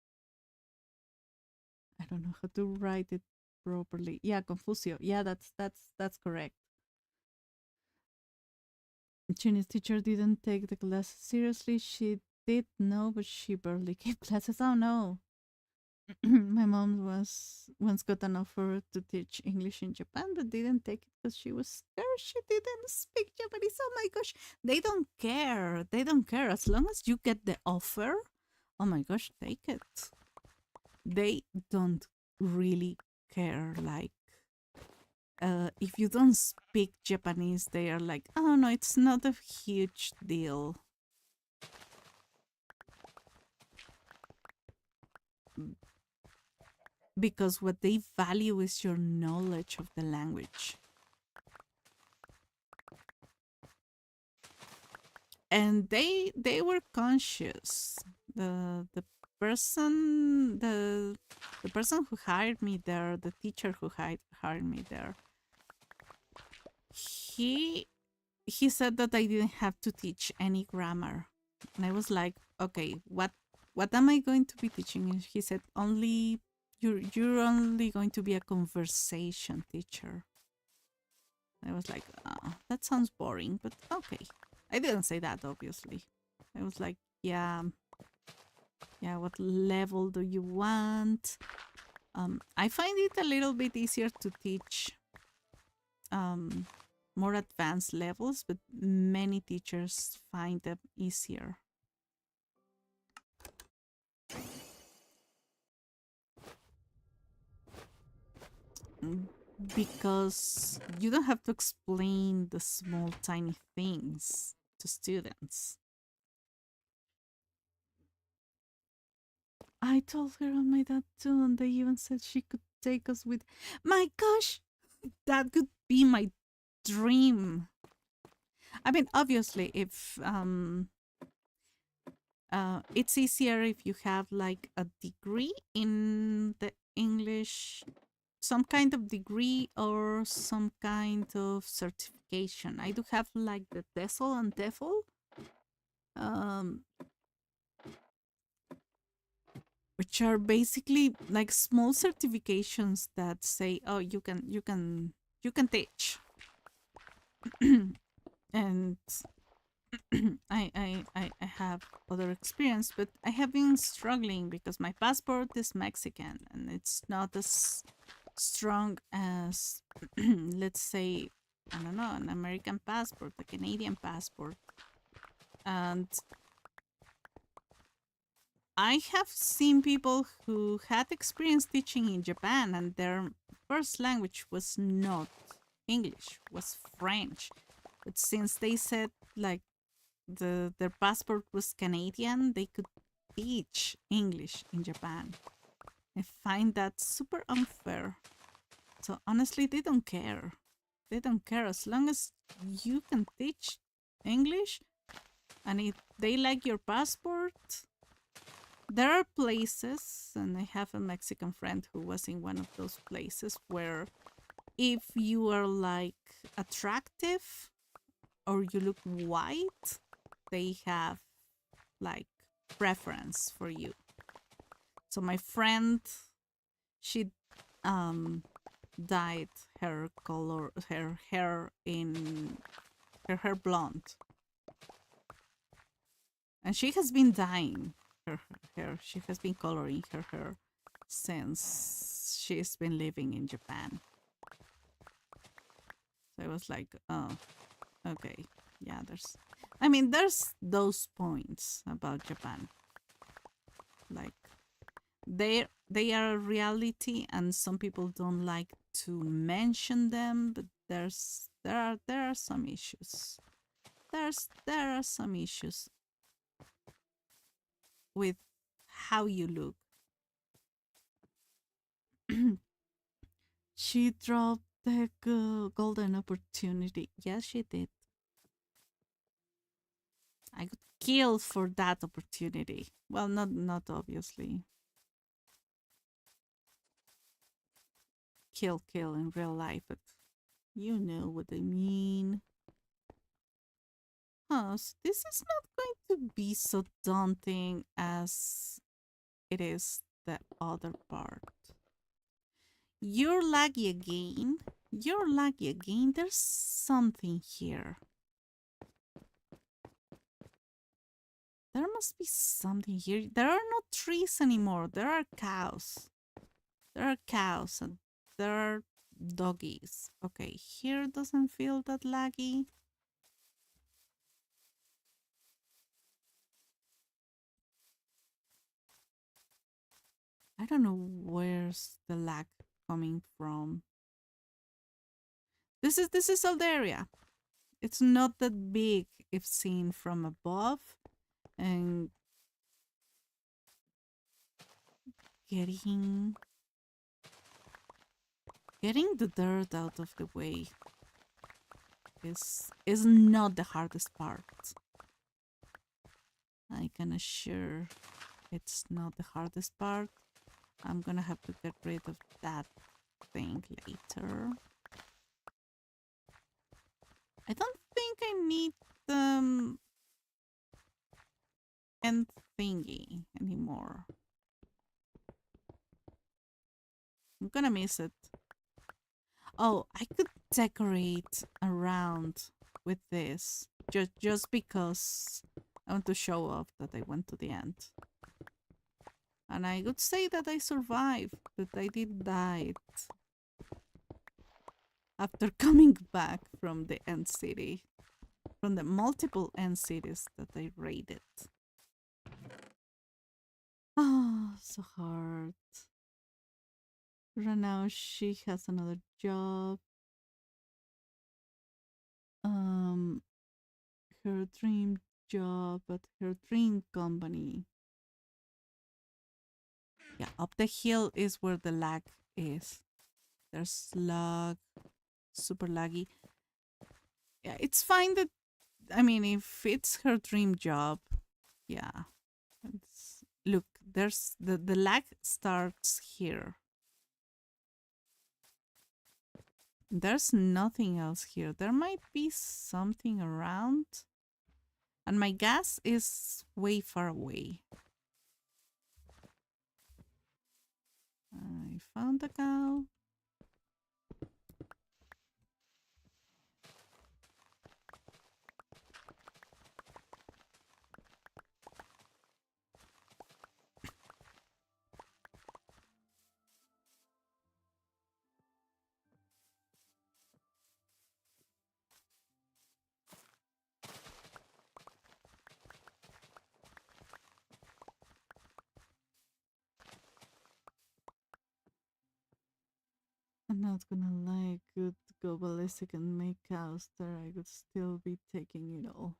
I don't know how to write it properly. Yeah, Confucio. Yeah, that's correct. Chinese teacher didn't take the class seriously. She did know, but she barely gave classes. Oh no. My mom once got an offer to teach English in Japan, but didn't take it because she was scared she didn't speak Japanese. Oh my gosh, they don't care. They don't care as long as you get the offer. Oh my gosh, take it. They don't really care. Like, if you don't speak Japanese, they are like, oh no, it's not a huge deal. Because what they value is your knowledge of the language. And they were conscious. The person who hired me there, the teacher who hired me there, he said that I didn't have to teach any grammar. And I was like, okay, what am I going to be teaching? And he said, you're only going to be a conversation teacher. I was like, oh, that sounds boring, but okay. I didn't say that, obviously. I was like, yeah, what level do you want? I find it a little bit easier to teach more advanced levels, but many teachers find them easier. Because you don't have to explain the small, tiny things to students. I told her and my dad too, and they even said she could take us with. My gosh, that could be my dream. I mean, obviously, if it's easier if you have like a degree in the English, some kind of degree or some kind of certification. I do have like the TESOL and TEFL, which are basically like small certifications that say, oh, you can teach. And I have other experience, but I have been struggling because my passport is Mexican and it's not as strong as, let's say, I don't know, an American passport, a Canadian passport. And I have seen people who had experience teaching in Japan and their first language was not English, was French. But since they said like their passport was Canadian, they could teach English in Japan. I find that super unfair. So honestly, they don't care. They don't care as long as you can teach English and if they like your passport. There are places, and I have a Mexican friend who was in one of those places where if you are like attractive or you look white, they have like preference for you. So my friend, she um dyed her hair in her hair blonde, and she has been dyeing her hair. She has been coloring her hair since she's been living in Japan. So I was like, oh, okay, yeah. There's those points about Japan, like they are a reality and some people don't like to mention them, but there are some issues. There are some issues with how you look. She dropped the golden opportunity. Yes, she did. I got killed for that opportunity. Well, not obviously. Kill in real life, but you know what I mean. Huh, so this is not going to be so daunting as it is the other part. You're laggy again. You're laggy again. There's something here. There must be something here. There are no trees anymore. There are cows. There are cows and there are doggies. Okay, here doesn't feel that laggy. I don't know where's the lag coming from. This is old area. It's not that big if seen from above, and getting getting the dirt out of the way is not the hardest part. I can assure it's not the hardest part. I'm gonna have to get rid of that thing later. I don't think I need the end thingy anymore. I'm gonna miss it. Oh, I could decorate around with this just because I want to show off that I went to the end. And I would say that I survived, but I did die after coming back from the end city, from the multiple end cities that I raided. Ah, so hard. Right now she has another job. Um, her dream job at her dream company. Yeah, up the hill is where the lag is. There's lag, super laggy. Yeah, it's fine that, I mean, if it's her dream job, yeah. Look, there's the lag starts here. There's nothing else here. There might be something around. And my gas is way far away. I found a cow. I'm not gonna lie, could go ballistic and make cows there, I could still be taking it all.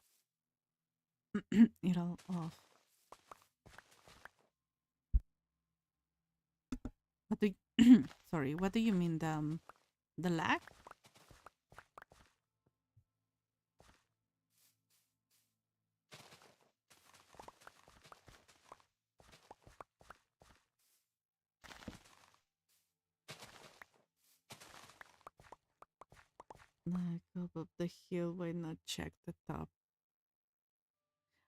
It all off. What do you sorry, what do you mean the lag? Like up the hill, why not check the top?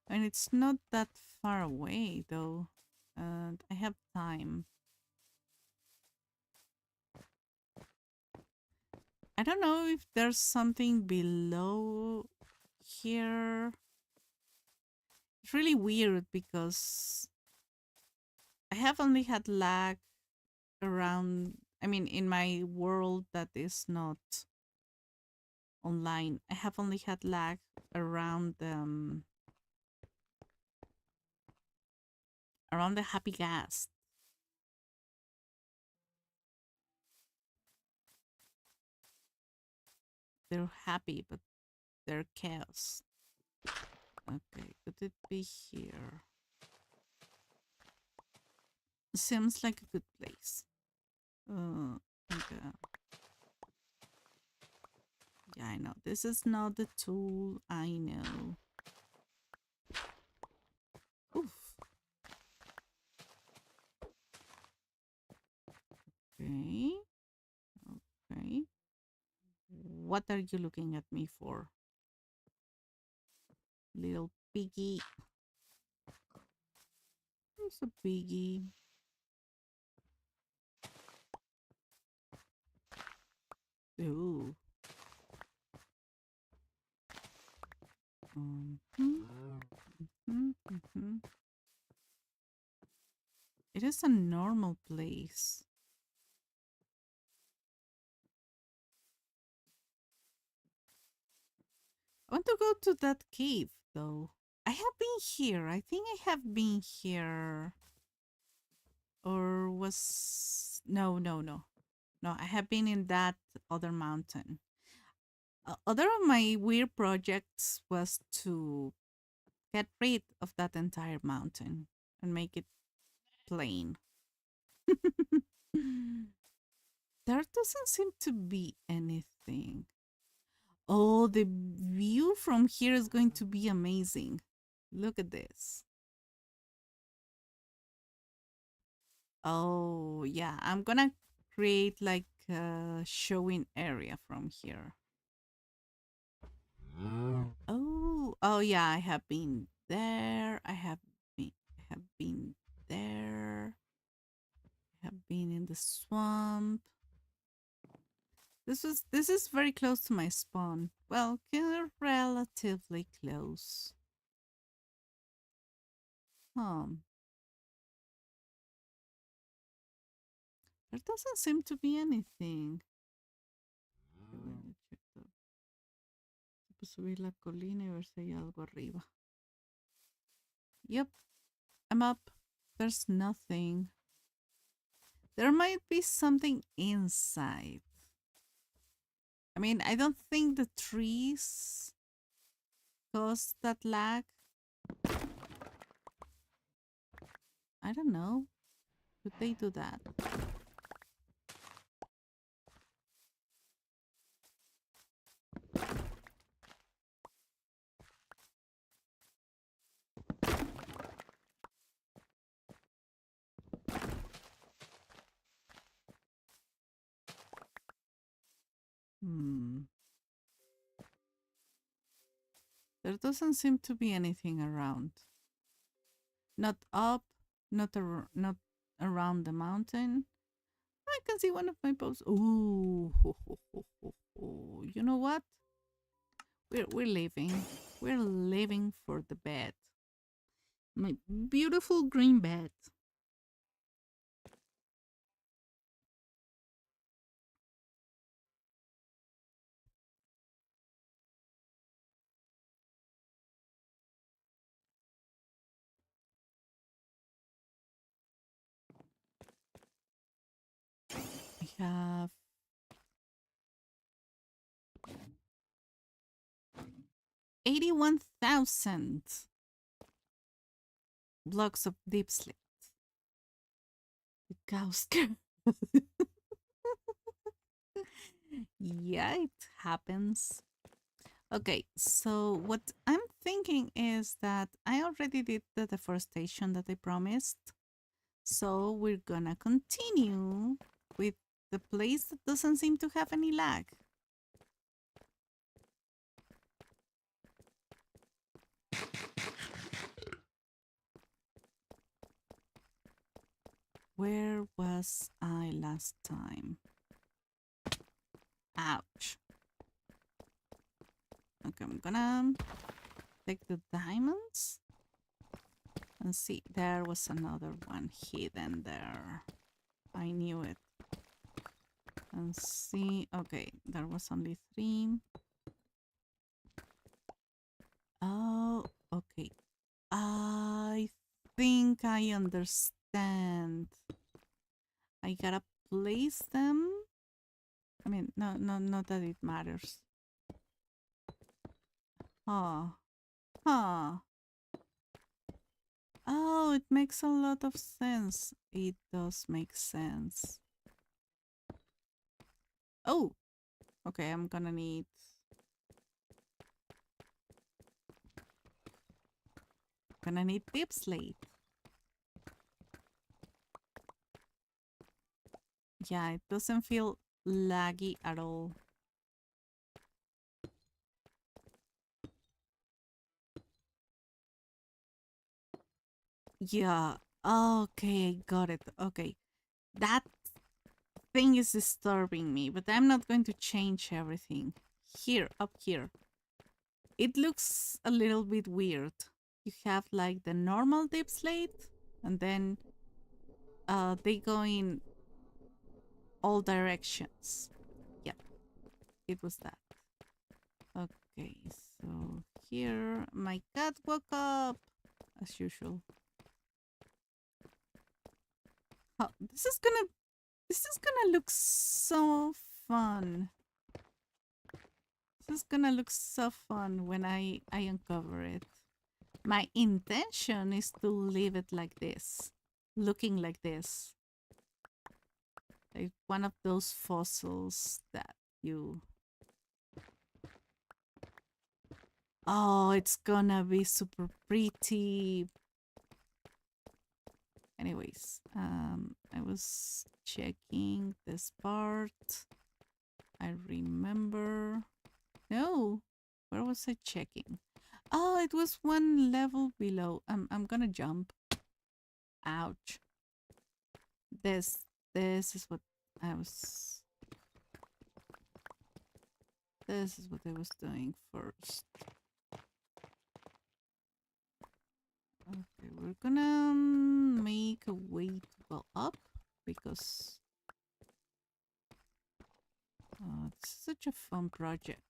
And it's not that far away though. And I have time. I don't know if there's something below here. It's really weird because I have only had lag around, I mean, in my world that is not online. I have only had lag around the happy gas. They're happy, but they're chaos. Okay, could it be here? Seems like a good place. Okay. Yeah, I know. This is not the tool. I know. Oof. Okay. Okay. What are you looking at me for? Little piggy. Who's a piggy? Ooh. Mhm. It is a normal place. I want to go to that cave, though. I have been here. I think I have been here. Or was... No, no, no. No, I have been in that other mountain. Other of my weird projects was to get rid of that entire mountain and make it plain. There doesn't seem to be anything. Oh, the view from here is going to be amazing. Look at this. Oh, yeah. I'm gonna create like a showing area from here. Oh yeah, I have been there. I have been there. I have been in the swamp. This is very close to my spawn. Well, relatively close. Um, there doesn't seem to be anything. Subir la colina y ver si hay algo arriba. Yep, I'm up. There's nothing. There might be something inside. I mean, I don't think the trees cause that lag. I don't know. Could they do that? Hmm. There doesn't seem to be anything around. Not up, not around the mountain. I can see one of my posts. Ooh, ho, ho, ho, ho, ho. You know what? We're leaving. We're leaving for the bed. My beautiful green bed. I have 81,000 blocks of deep slate. The cows. Yeah, it happens. Okay, so what I'm thinking is that I already did the deforestation that I promised. So we're gonna continue with the place that doesn't seem to have any lag. Where was I last time? Ouch. Okay, I'm gonna take the diamonds and see. There was another one hidden there. I knew it. And see. Okay, there was only 3. Oh, okay. I think I understand. I gotta place them. I mean, no, not that it matters. Oh, huh. Oh, it makes a lot of sense. It does make sense. Oh, okay. I'm gonna need. Gonna need deep slate. Yeah, it doesn't feel laggy at all. Yeah. Okay, I got it. Okay. That thing is disturbing me, but I'm not going to change everything. Here, up here. It looks a little bit weird. You have like the normal deep slate, and then they go in all directions. Yeah, it was that. Okay, so here my cat woke up as usual. Oh, this is gonna look so fun. This is gonna look so fun when I uncover it. My intention is to leave it like this, looking like this. Like one of those fossils that you... Oh, it's gonna be super pretty. Anyways, I was checking this part. I remember. No, where was I checking? Oh, it was one level below. I'm gonna jump. Ouch. This is what I was. This is what I was doing first. Okay, we're gonna make a way to go up because it's such a fun project.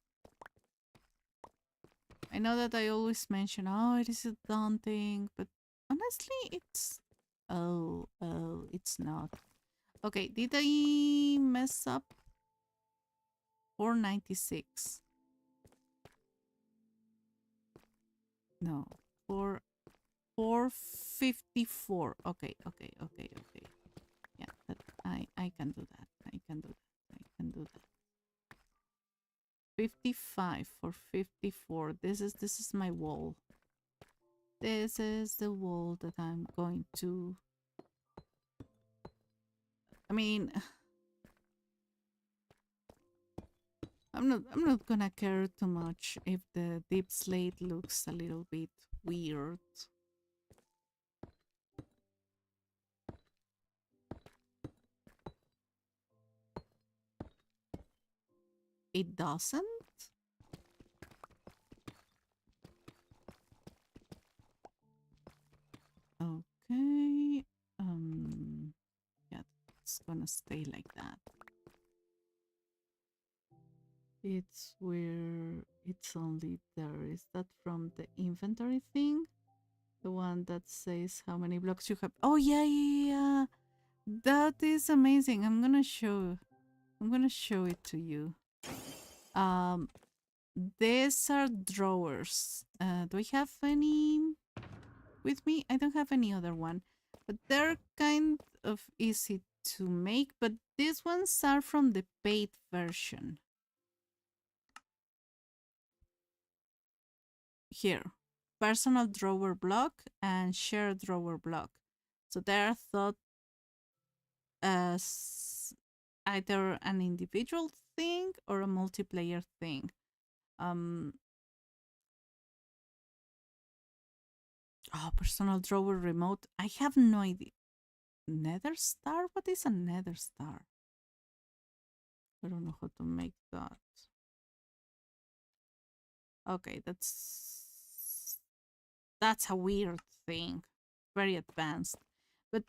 I know that I always mention, oh, it is daunting, but honestly, it's... Oh, it's not. Okay, did I mess up? 496. No, 454. Okay. Yeah, that I can do that. I can do that. 55 for 54. This is my wall. This is the wall that I'm going to... I mean, I'm not gonna care too much if the deep slate looks a little bit weird. It doesn't? Okay. Yeah, it's gonna stay like that. It's where it's only there. Is that from the inventory thing? The one that says how many blocks you have. Oh yeah. That is amazing. I'm gonna show it to you. Um These are drawers. Do I have any with me? I don't have any other one, but they're kind of easy to make, but these ones are from the paid version. Here, personal drawer block and shared drawer block. So they're thought as either an individual thing or a multiplayer thing. Um, personal drawer remote. I have no idea. Nether star? What is a nether star? I don't know how to make that. Okay, that's a weird thing. Very advanced. But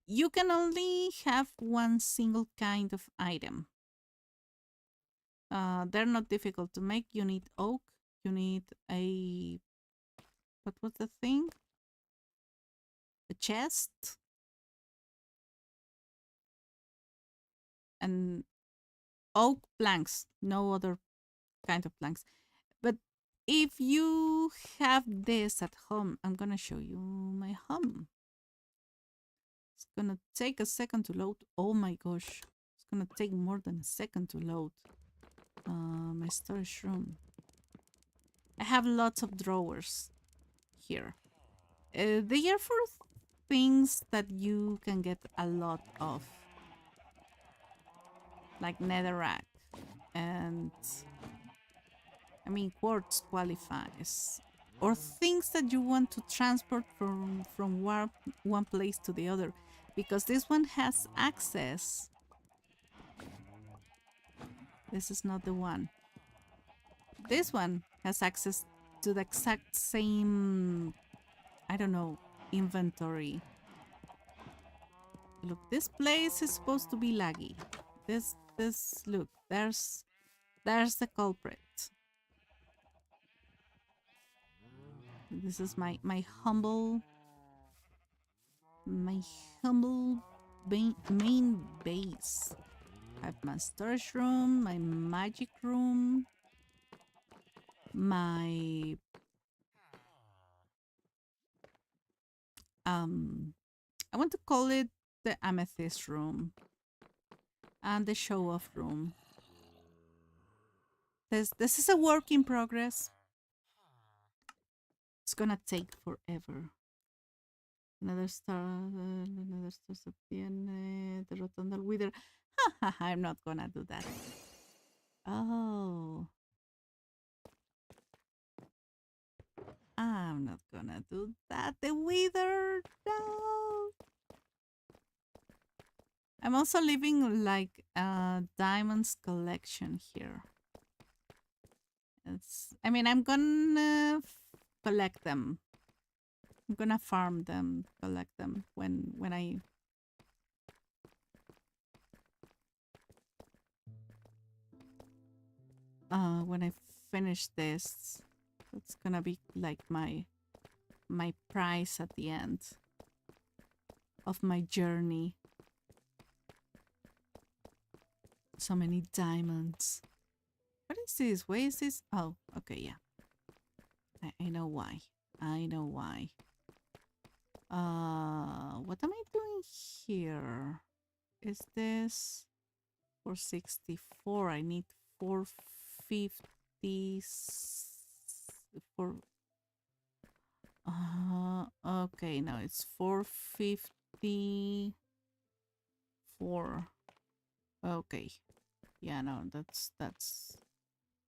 you can only have one single kind of item. They're not difficult to make. You need oak. You need a... What was the thing? A chest. And oak planks. No other kind of planks. But if you have this at home, I'm gonna show you my home. It's gonna take a second to load. Oh my gosh. It's gonna take more than a second to load. My storage room. I have lots of drawers here. They are for things that you can get a lot of. Like netherrack. And I mean quartz qualifies. Or things that you want to transport from one place to the other. Because this one has access. This is not the one. This one has access to the exact same, I don't know, inventory. Look, this place is supposed to be laggy. Look, there's the culprit. This is my humble main base. I have my storage room, my magic room, my I want to call it the amethyst room and the show off room. This is a work in progress. It's gonna take forever. Another star se obtiene, derrotando al wither. I'm not gonna do that. Oh. I'm not gonna do that. The wither, no. I'm also leaving like a diamonds collection here. I mean, I'm gonna collect them. I'm gonna farm them, collect them when I finish this. It's gonna be like my prize at the end of my journey. So many diamonds. What is this? Why is this? Oh, okay, yeah. I know why. I know why. What am I doing here? Is this 464? I need 450. Okay, no, it's 454. Okay. Yeah, no, this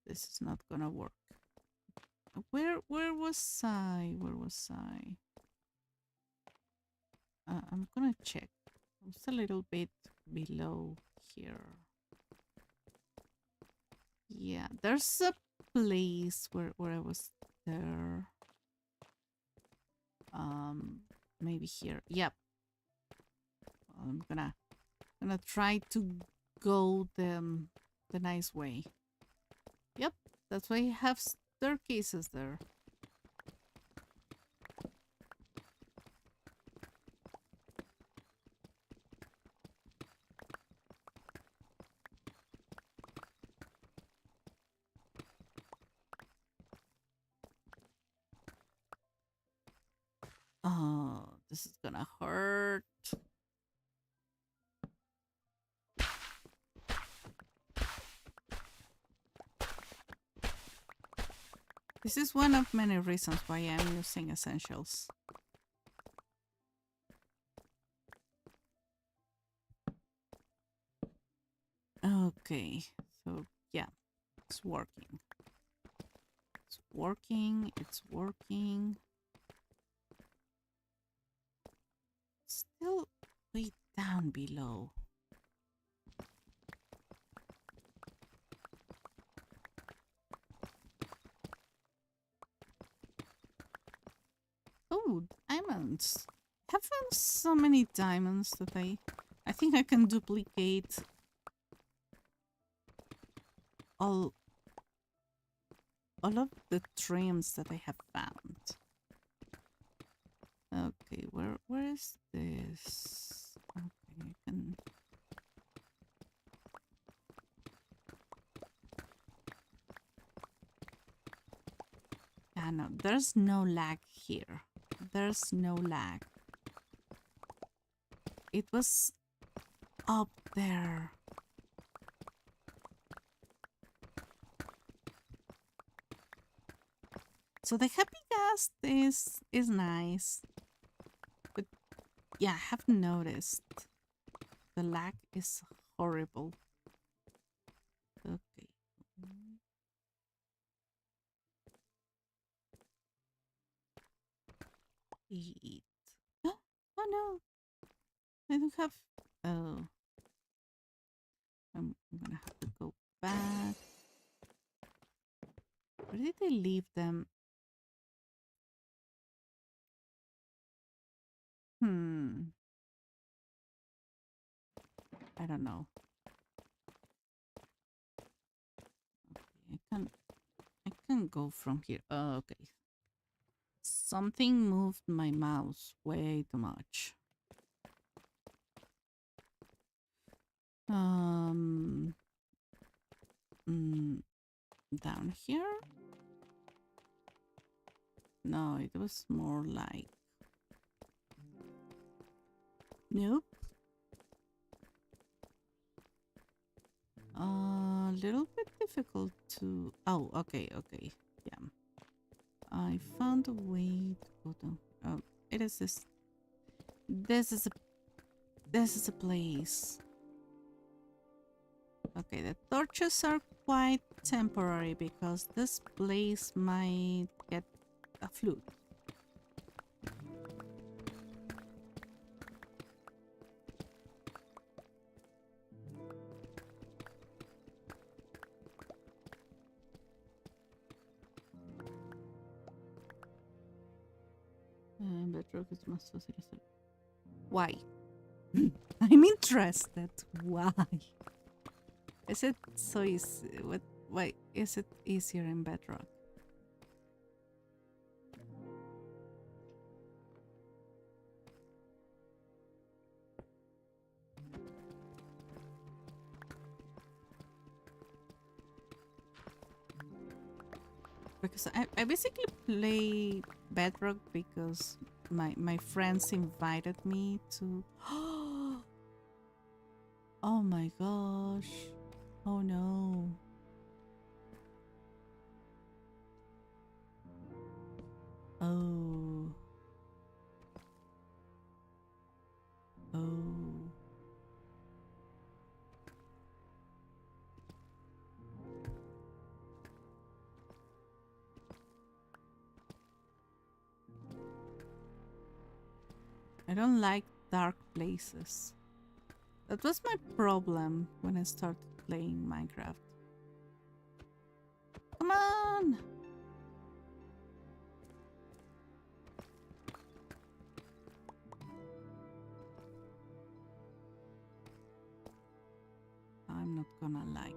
is not gonna work. Where was I? Where was I? I'm gonna check. It's a little bit below here. Yeah, there's a place where I was there. Maybe here. Yep. I'm gonna try to go the nice way. Yep, that's why I have staircases there. this is gonna hurt. This is one of many reasons why I'm using essentials. Okay, so yeah, it's working. It's working, it's working. Still way down below. Oh, diamonds. I have found so many diamonds that I think I can duplicate all of the trims that I have found. Okay, where is this? Okay, I can. Yeah, no, there's no lag here. There's no lag. It was up there. So the happy gas is nice. But yeah, I have noticed the lag is horrible. Okay. Eat. Oh no. I don't have. Oh. I'm gonna have to go back. Where did I leave them? I don't know. Okay, I can go from here. Oh, okay. Something moved my mouse way too much. Down here? No, it was more like... Nope. A little bit difficult to... Oh, okay, okay. Yeah. I found a way to go down. Oh, it is this. This is a place. Okay, the torches are quite temporary because this place might get a flood. Bedrock is most socialistic. Why? I'm interested. Why? Is it so easy? Why is it easier in Bedrock? Because I basically play Bedrock because my friends invited me to. Oh my gosh. Oh no. Oh. Oh. I don't like dark places. That was my problem when I started playing Minecraft. Come on! I'm not gonna like it.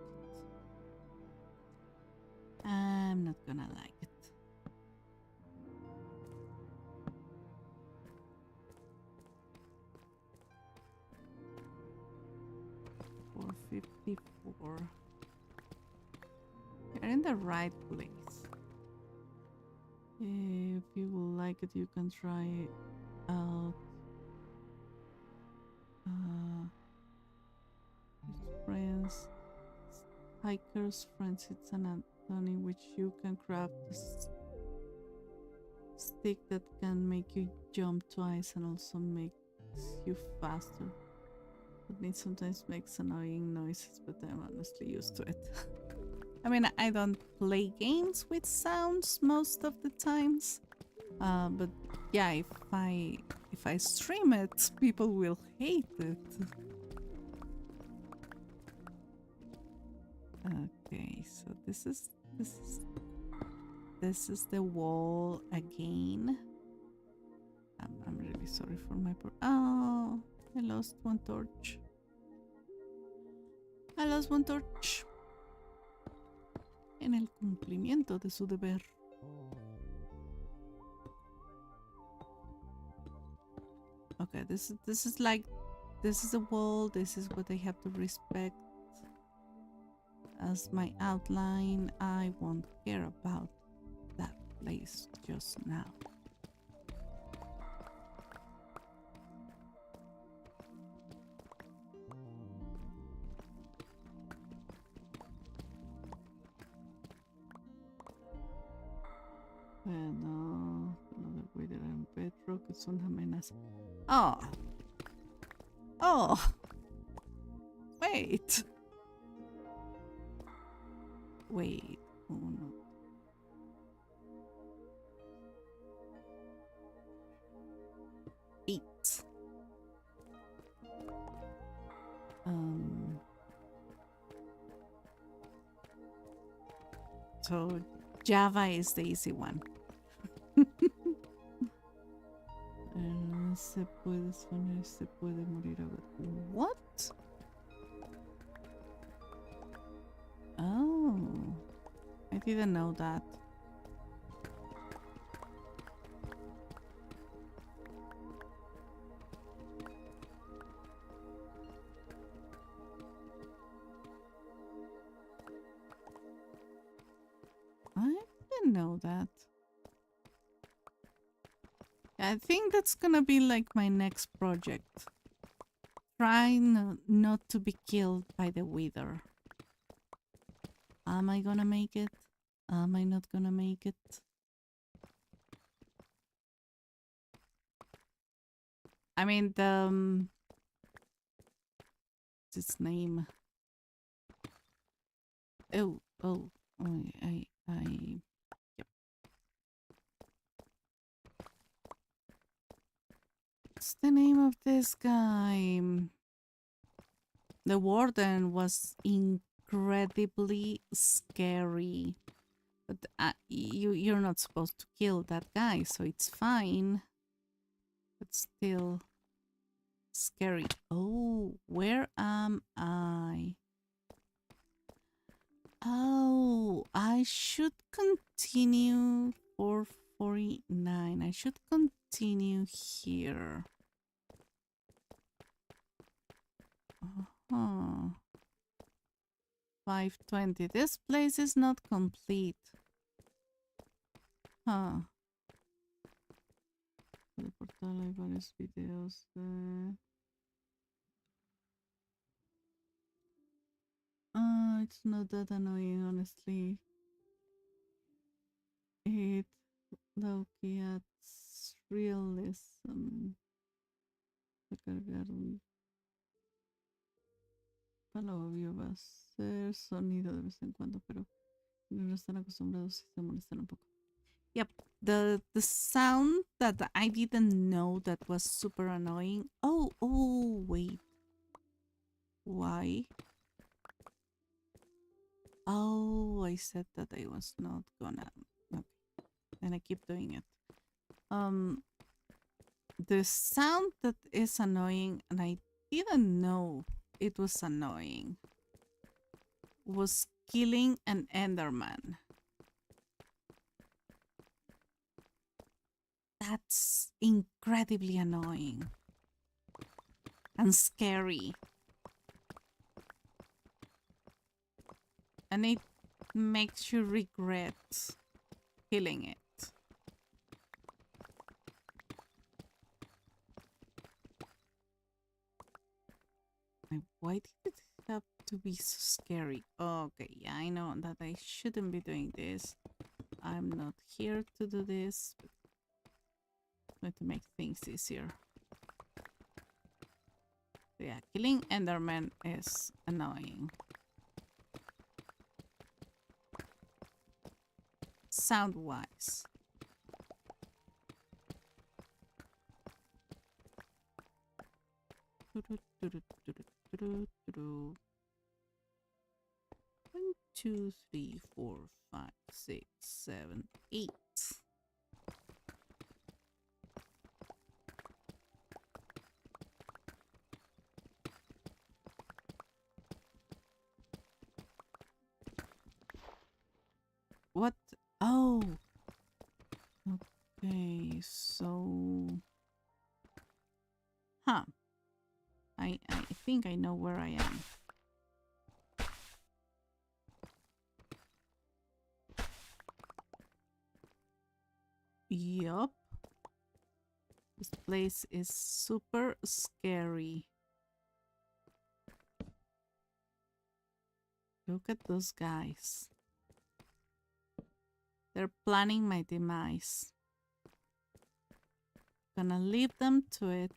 I'm not gonna like it. 454. You're in the right place. If you will like it, you can try it out Friends, hikers, friends. It's an Anthony which you can craft a stick that can make you jump twice and also makes you faster. But it sometimes makes annoying noises, but I'm honestly used to it. I mean, I don't play games with sounds most of the times, but yeah, if I stream it, people will hate it. Okay, so this is the wall again. I'm really sorry for my oh, I lost one torch. I lost one torch. En el cumplimiento de su deber. Okay, this is like this is a wall. This is what I have to respect as my outline. I won't care about that place just now. No, another wither and bedrock es una amenaza. Oh. Oh. Wait. Wait. Oh no. Eight. So Java is the easy one. Se puede sonar, se puede morir. What? Oh, I didn't know that. I didn't know that. I think that's gonna be like my next project. Try not to be killed by the wither. Am I gonna make it? Am I not gonna make it? I mean, what's its name? Oh, yep. What's the name of this guy? The warden was incredibly scary. But you're not supposed to kill that guy, so it's fine. But still scary. Oh, where am I? Oh, I should continue 449. I should continue here. Uh-huh. 520. This place is not complete. Huh. El portal hay varios videos de... it's not that annoying, honestly. It Loki adds realism. Recargar un... Para lo obvio va a ser sonido de vez en cuando, pero no están acostumbrados y se molestan un poco. Yep, the sound that I didn't know that was super annoying. Oh, wait. Why? Oh, I said that I was not gonna. Okay. And I keep doing it. The sound that is annoying, and I didn't know it was annoying, was killing an Enderman. That's incredibly annoying and scary. And it makes you regret killing it. Why did it have to be so scary? Okay, yeah, I know that I shouldn't be doing this. I'm not here to do this, but I'm going to make things easier. Yeah, killing Enderman is annoying. Sound-wise. One, two, three, four, five, six, seven, 8. What? Oh. Okay, so... Huh. I think I know where I am. Yup. This place is super scary. Look at those guys. They're planning my demise. Gonna leave them to it.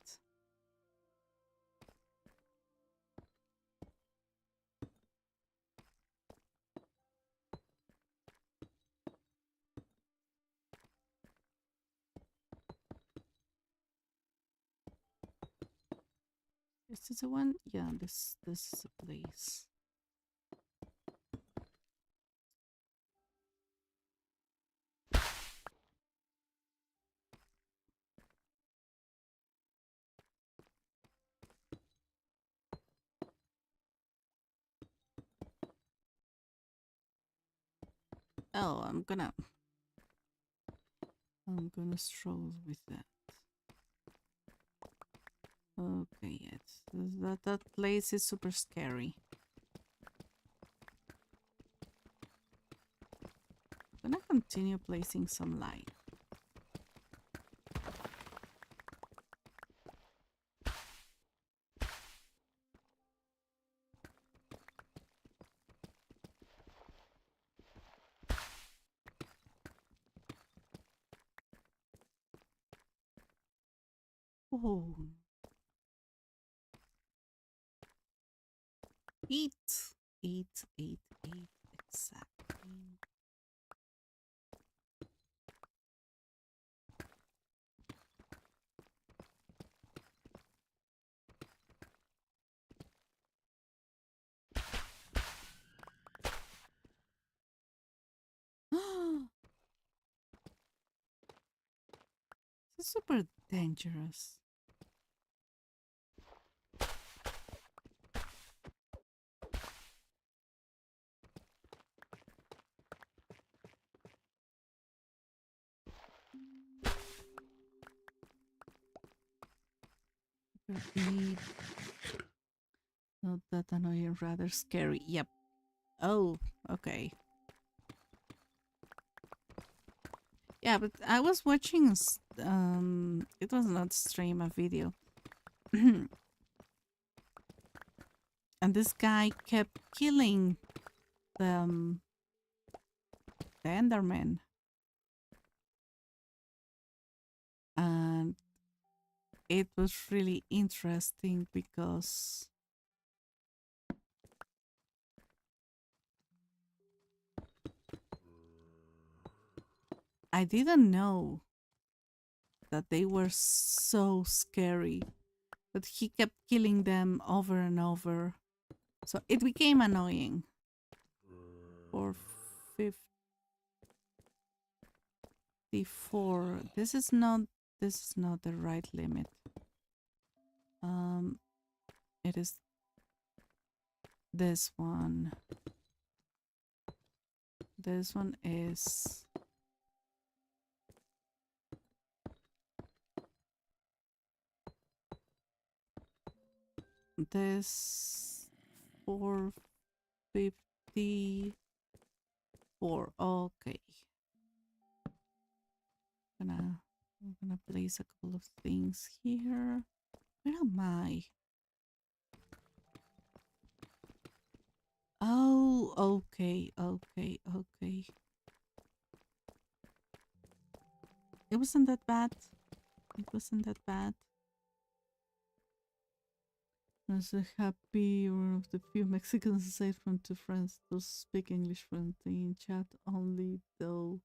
Is this the one? Yeah, this is the place. Oh, I'm gonna stroll with that. Okay, yes. That place is super scary. I'm gonna continue placing some light. Oh. Eat. Eat, eat, eat. Exactly. This is super dangerous. Eat. Not that annoying, rather scary. Yep. Oh, okay. Yeah, but I was watching, it was not stream, a video. And this guy kept killing the Enderman. And it was really interesting because I didn't know that they were so scary, but he kept killing them over and over. So it became annoying. 454. This is not the right limit. It is this one. This one is this 454. Okay. I'm gonna place a couple of things here. Where am I? okay, okay, okay. It wasn't that bad. It wasn't that bad. I was so happy one of the few Mexicans aside from two friends who speak English fluently in chat only though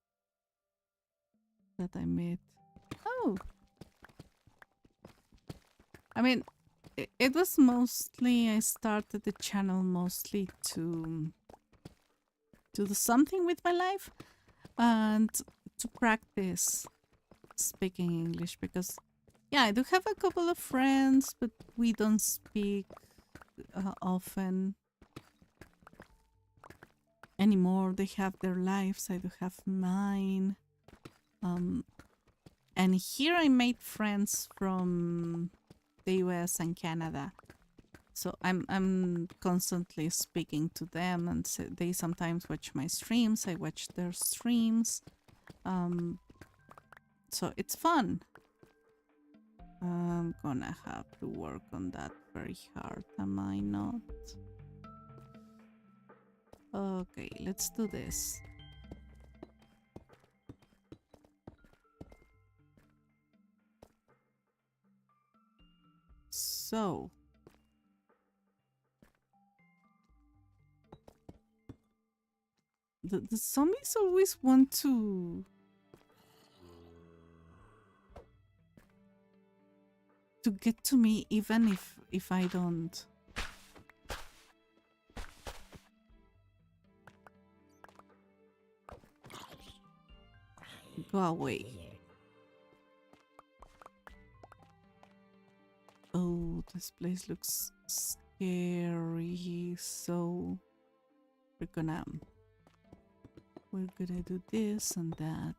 that I met. Oh, I mean, it was mostly, I started the channel mostly to do something with my life and to practice speaking English because, yeah, I do have a couple of friends, but we don't speak often anymore. They have their lives, I do have mine. And here I made friends from the US and Canada. So I'm constantly speaking to them, and so they sometimes watch my streams. I watch their streams. So it's fun. I'm gonna have to work on that very hard, am I not? Okay, let's do this. So the zombies always want to get to me even if I don't. Go away. Oh, this place looks scary. So we're gonna do this and that.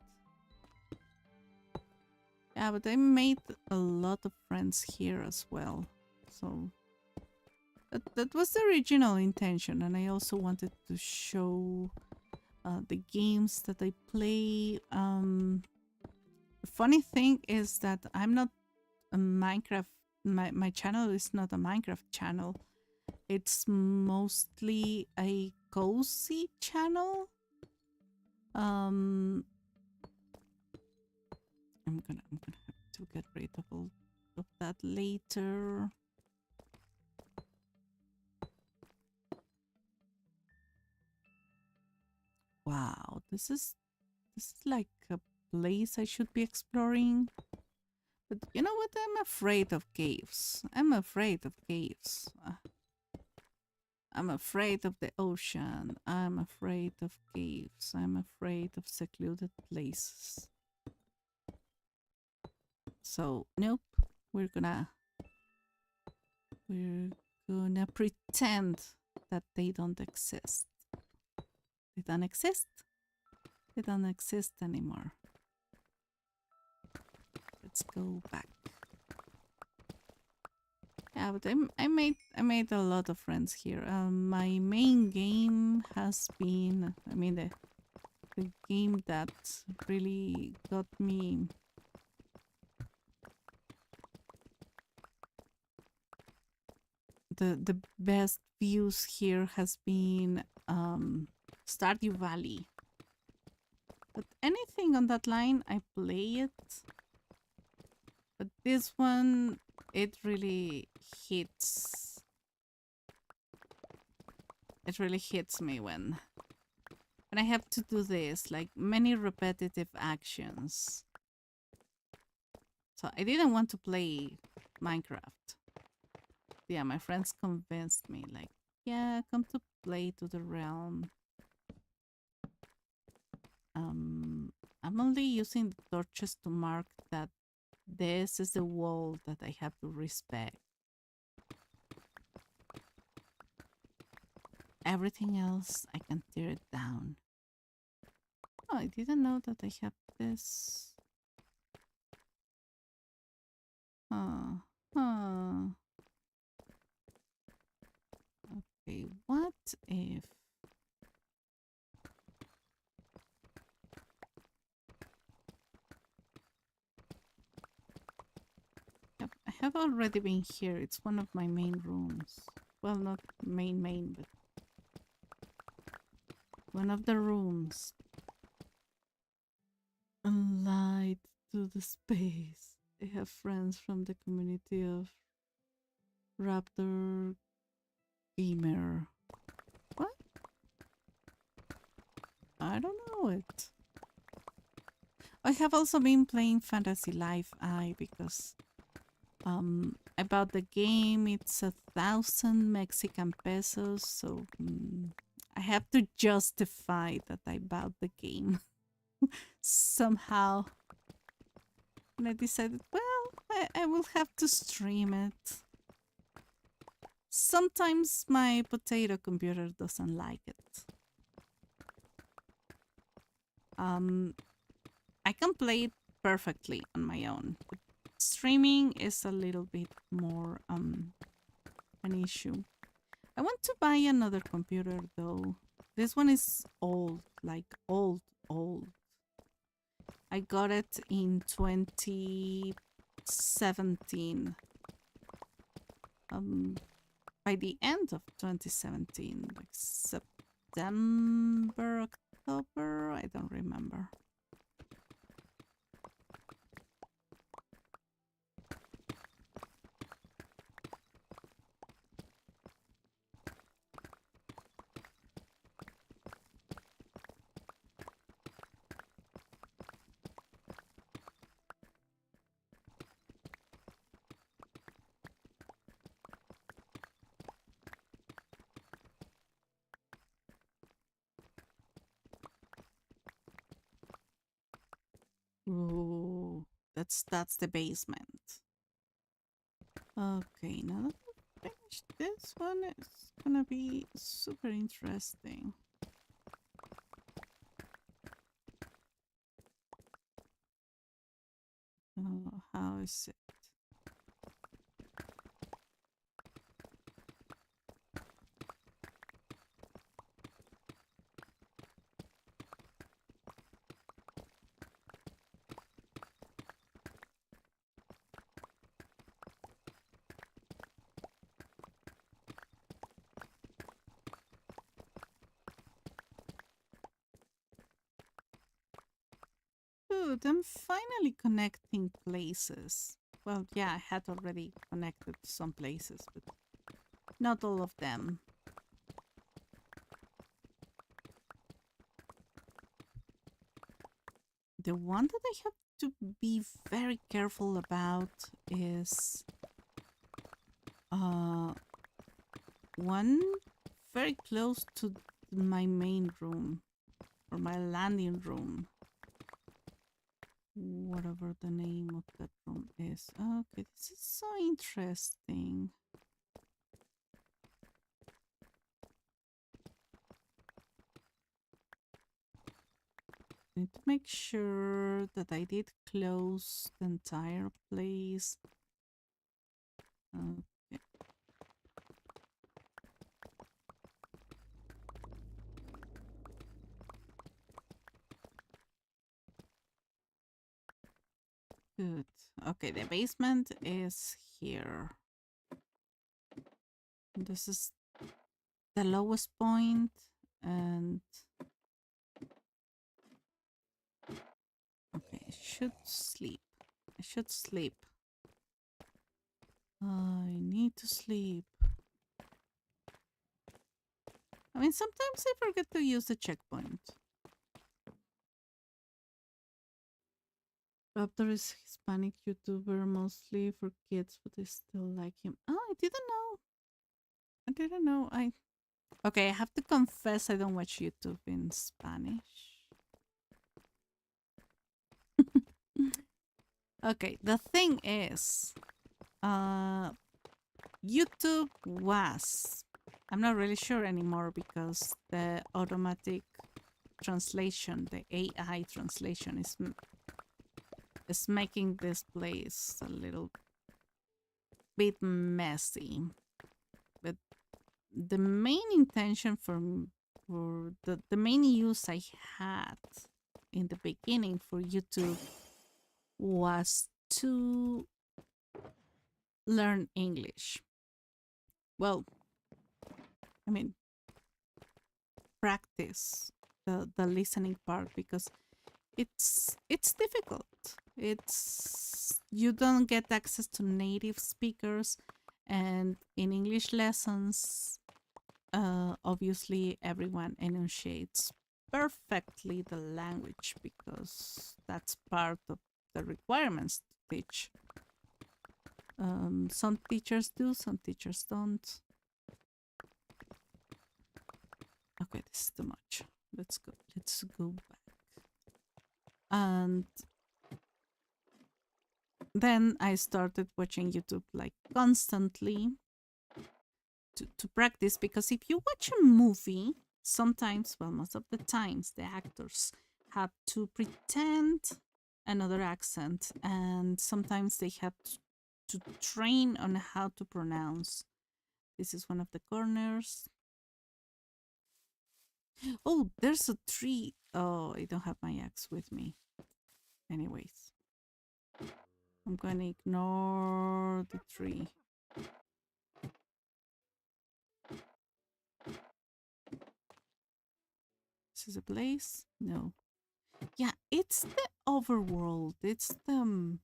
Yeah, but I made a lot of friends here as well. So that was the original intention, and I also wanted to show the games that I play. The funny thing is that I'm not a Minecraft. My channel is not a Minecraft channel. It's mostly a cozy channel. I'm gonna have to get rid of all of that later. Wow, this is like a place I should be exploring. But you know what? I'm afraid of caves. I'm afraid of caves. I'm afraid of the ocean. I'm afraid of caves. I'm afraid of secluded places. So, nope. We're gonna pretend that they don't exist. They don't exist. They don't exist anymore. Let's go back. Yeah, but I made a lot of friends here. My main game has been, I mean, the game that really got me the best views here has been Stardew Valley. But anything on that line, I play it. But this one, it really hits. It really hits me when I have to do this, like many repetitive actions. So I didn't want to play Minecraft. Yeah, my friends convinced me, like, yeah, come to play to the realm. I'm only using the torches to mark that this is the wall that I have to respect. Everything else, I can tear it down. Oh, I didn't know that I have this. Huh. Okay, what if... Yep, I have already been here. It's one of my main rooms. Well, not main, but... one of the rooms. Light to the space. I have friends from the community of Raptor Gamer. What? I don't know it. I have also been playing Fantasy Life I because I bought the game. It's 1,000 Mexican pesos, so I have to justify that I bought the game somehow. And I decided, well, I will have to stream it. Sometimes my potato computer doesn't like it. I can play it perfectly on my own. But streaming is a little bit more an issue. I want to buy another computer though. This one is old, like old. I got it in 2017. By the end of 2017, like September, October, I don't remember. Ooh, that's the basement. Okay, now that I've finished this one, it's gonna be super interesting. How is it? Good, I'm finally connecting places. Well, yeah, I had already connected some places, but not all of them. The one that I have to be very careful about is one very close to my main room or my landing room. Whatever the name of that room is. Okay, this is so interesting. I need to make sure that I did close the entire place. Okay. Good. Okay, the basement is here. This is the lowest point, and okay, I should sleep. I should sleep. I need to sleep. I mean, sometimes I forget to use the checkpoint. Raptor is Hispanic YouTuber, mostly for kids, but I still like him. Oh, I didn't know. I didn't know. Okay, I have to confess I don't watch YouTube in Spanish. Okay, the thing is, YouTube was, I'm not really sure anymore because the automatic translation, the AI translation is making this place a little bit messy. But the main intention for the main use I had in the beginning for YouTube was to learn English. Well, I mean, practice the listening part, because it's difficult. It's you don't get access to native speakers, and in English lessons, obviously everyone enunciates perfectly the language because that's part of the requirements to teach. Some teachers do, some teachers don't. Okay, this is too much. Let's go. Let's go back. And then I started watching YouTube like constantly to practice, because if you watch a movie, sometimes, well, most of the times, the actors have to pretend another accent, and sometimes they have to train on how to pronounce. This is one of the corners. Oh, there's a tree. Oh, I don't have my axe with me. Anyways, I'm going to ignore the tree. This is a place? No. Yeah, it's the overworld. It's the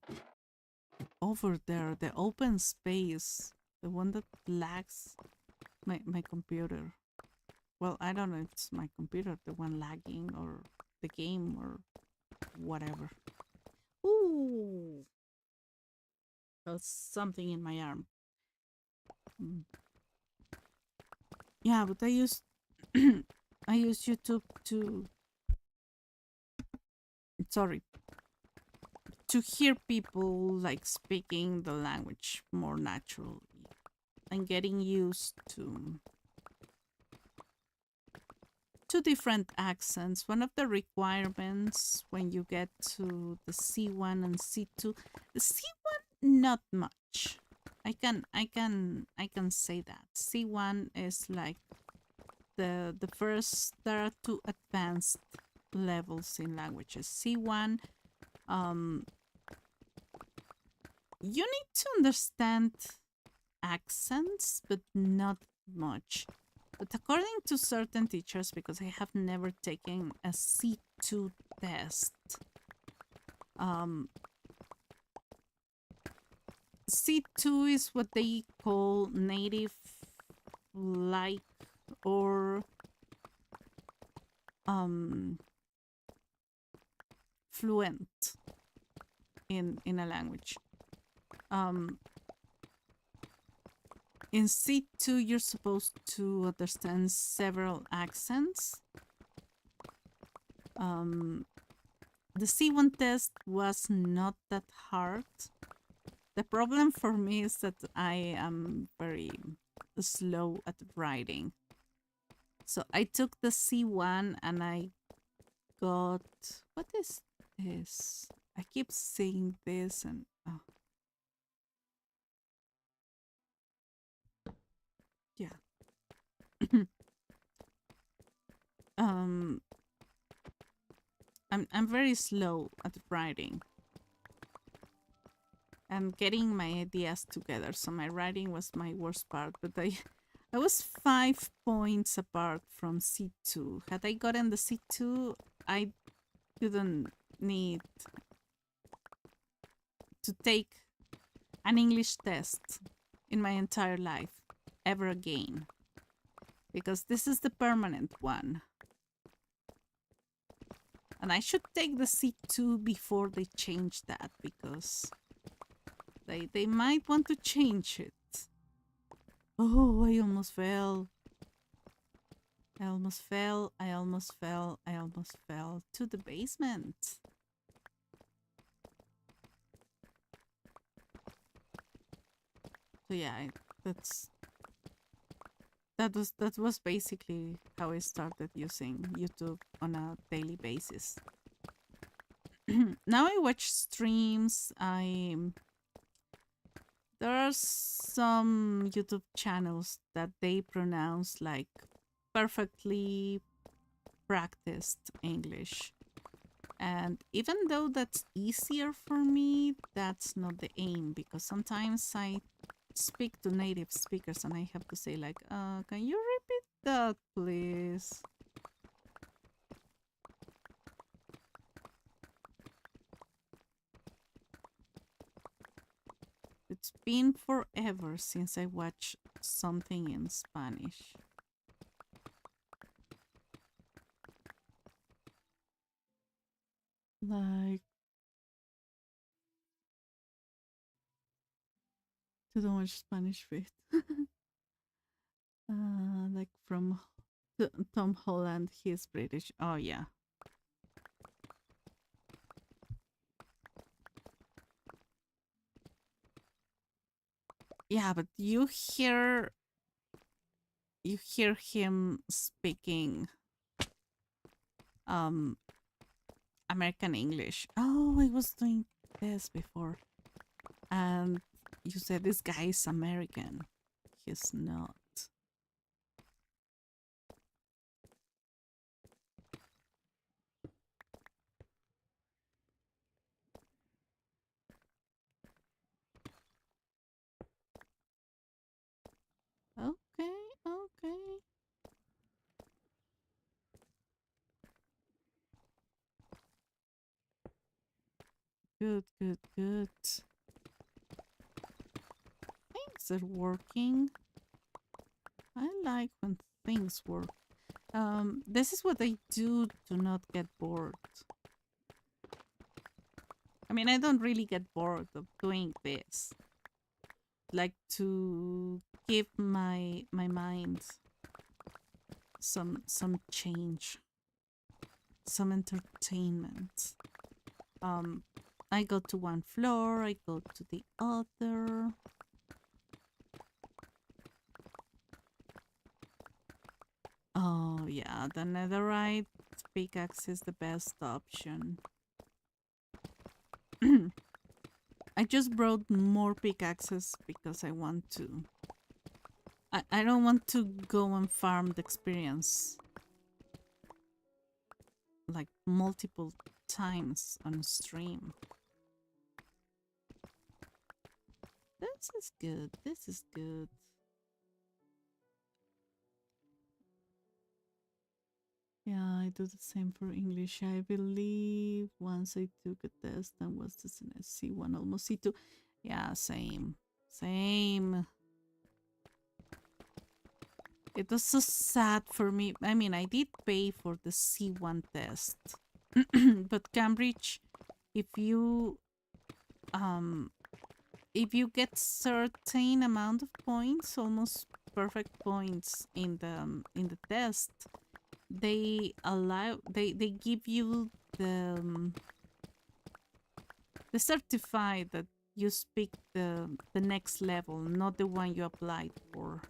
over there, the open space, the one that lags my computer. Well, I don't know if it's my computer, the one lagging, or the game, or whatever. Ooh, there's something in my arm. Yeah, but I use I use YouTube to, sorry, to hear people like speaking the language more naturally and getting used to different accents. One of the requirements when you get to the C1 and C2, the C1 not much. I can say that C1 is like the first. There are two advanced levels in languages. C1, you need to understand accents, but not much. But according to certain teachers, because I have never taken a C2 test, C2 is what they call native like, or fluent in a language. In C2, you're supposed to understand several accents. The C1 test was not that hard. The problem for me is that I am very slow at writing. So I took the C1 and I got... What is this? I keep saying this and... Oh. Yeah. I'm very slow at writing and getting my ideas together. So my writing was my worst part, but I was 5 points apart from C2. Had I gotten the C2, I didn't need to take an English test in my entire life ever again, because this is the permanent one. And I should take the C2 before they change that, because they might want to change it. Oh, I almost fell. I almost fell. I almost fell. I almost fell to the basement. So yeah, that was basically how I started using YouTube on a daily basis. Now I watch streams. There are some YouTube channels that they pronounce like perfectly practiced English. And even though that's easier for me, that's not the aim, because sometimes I speak to native speakers and I have to say like, can you repeat that, please? It's been forever since I watched something in Spanish. Like, to don't watch Spanish fit. Like from Tom Holland, he's British. Oh yeah, yeah, but you hear him speaking um American English. Oh, he was doing this before, and you said this guy is American. He's not. Okay, okay. Good, good, good. Things are working. I like when things work. This is what I do to not get bored. I mean, I don't really get bored of doing this. Like to give my mind some change, some entertainment. Um, I go to one floor, I go to the other. Oh yeah, the netherite pickaxe is the best option. I just brought more pickaxes because I want to. I don't want to go and farm the experience like multiple times on stream. This is good. This is good. Yeah, I do the same for English. I believe once I took a test and was this in a C1, almost C2. Yeah, same. Same. It was so sad for me. I mean, I did pay for the C1 test. But Cambridge, if you get certain amount of points, almost perfect points in the test, they give you the certified that you speak the next level, not the one you applied for.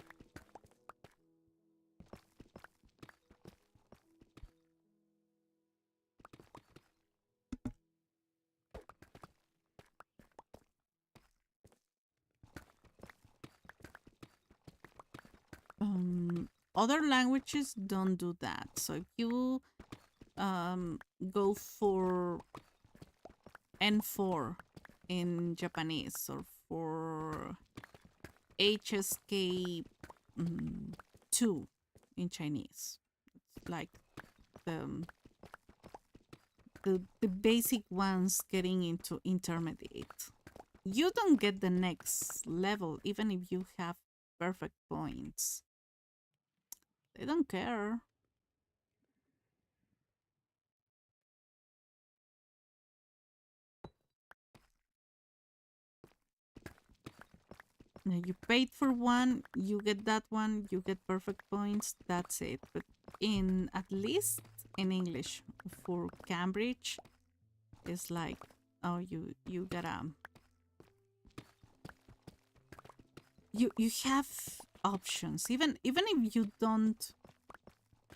Other languages don't do that. So if you go for N4 in Japanese or for HSK 2 in Chinese, it's like the, the basic ones getting into intermediate. You don't get the next level even if you have perfect points. They don't care. You paid for one, you get that one, you get perfect points, that's it. But in at least in English for Cambridge, it's like, oh, you gotta you have options. Even if you don't,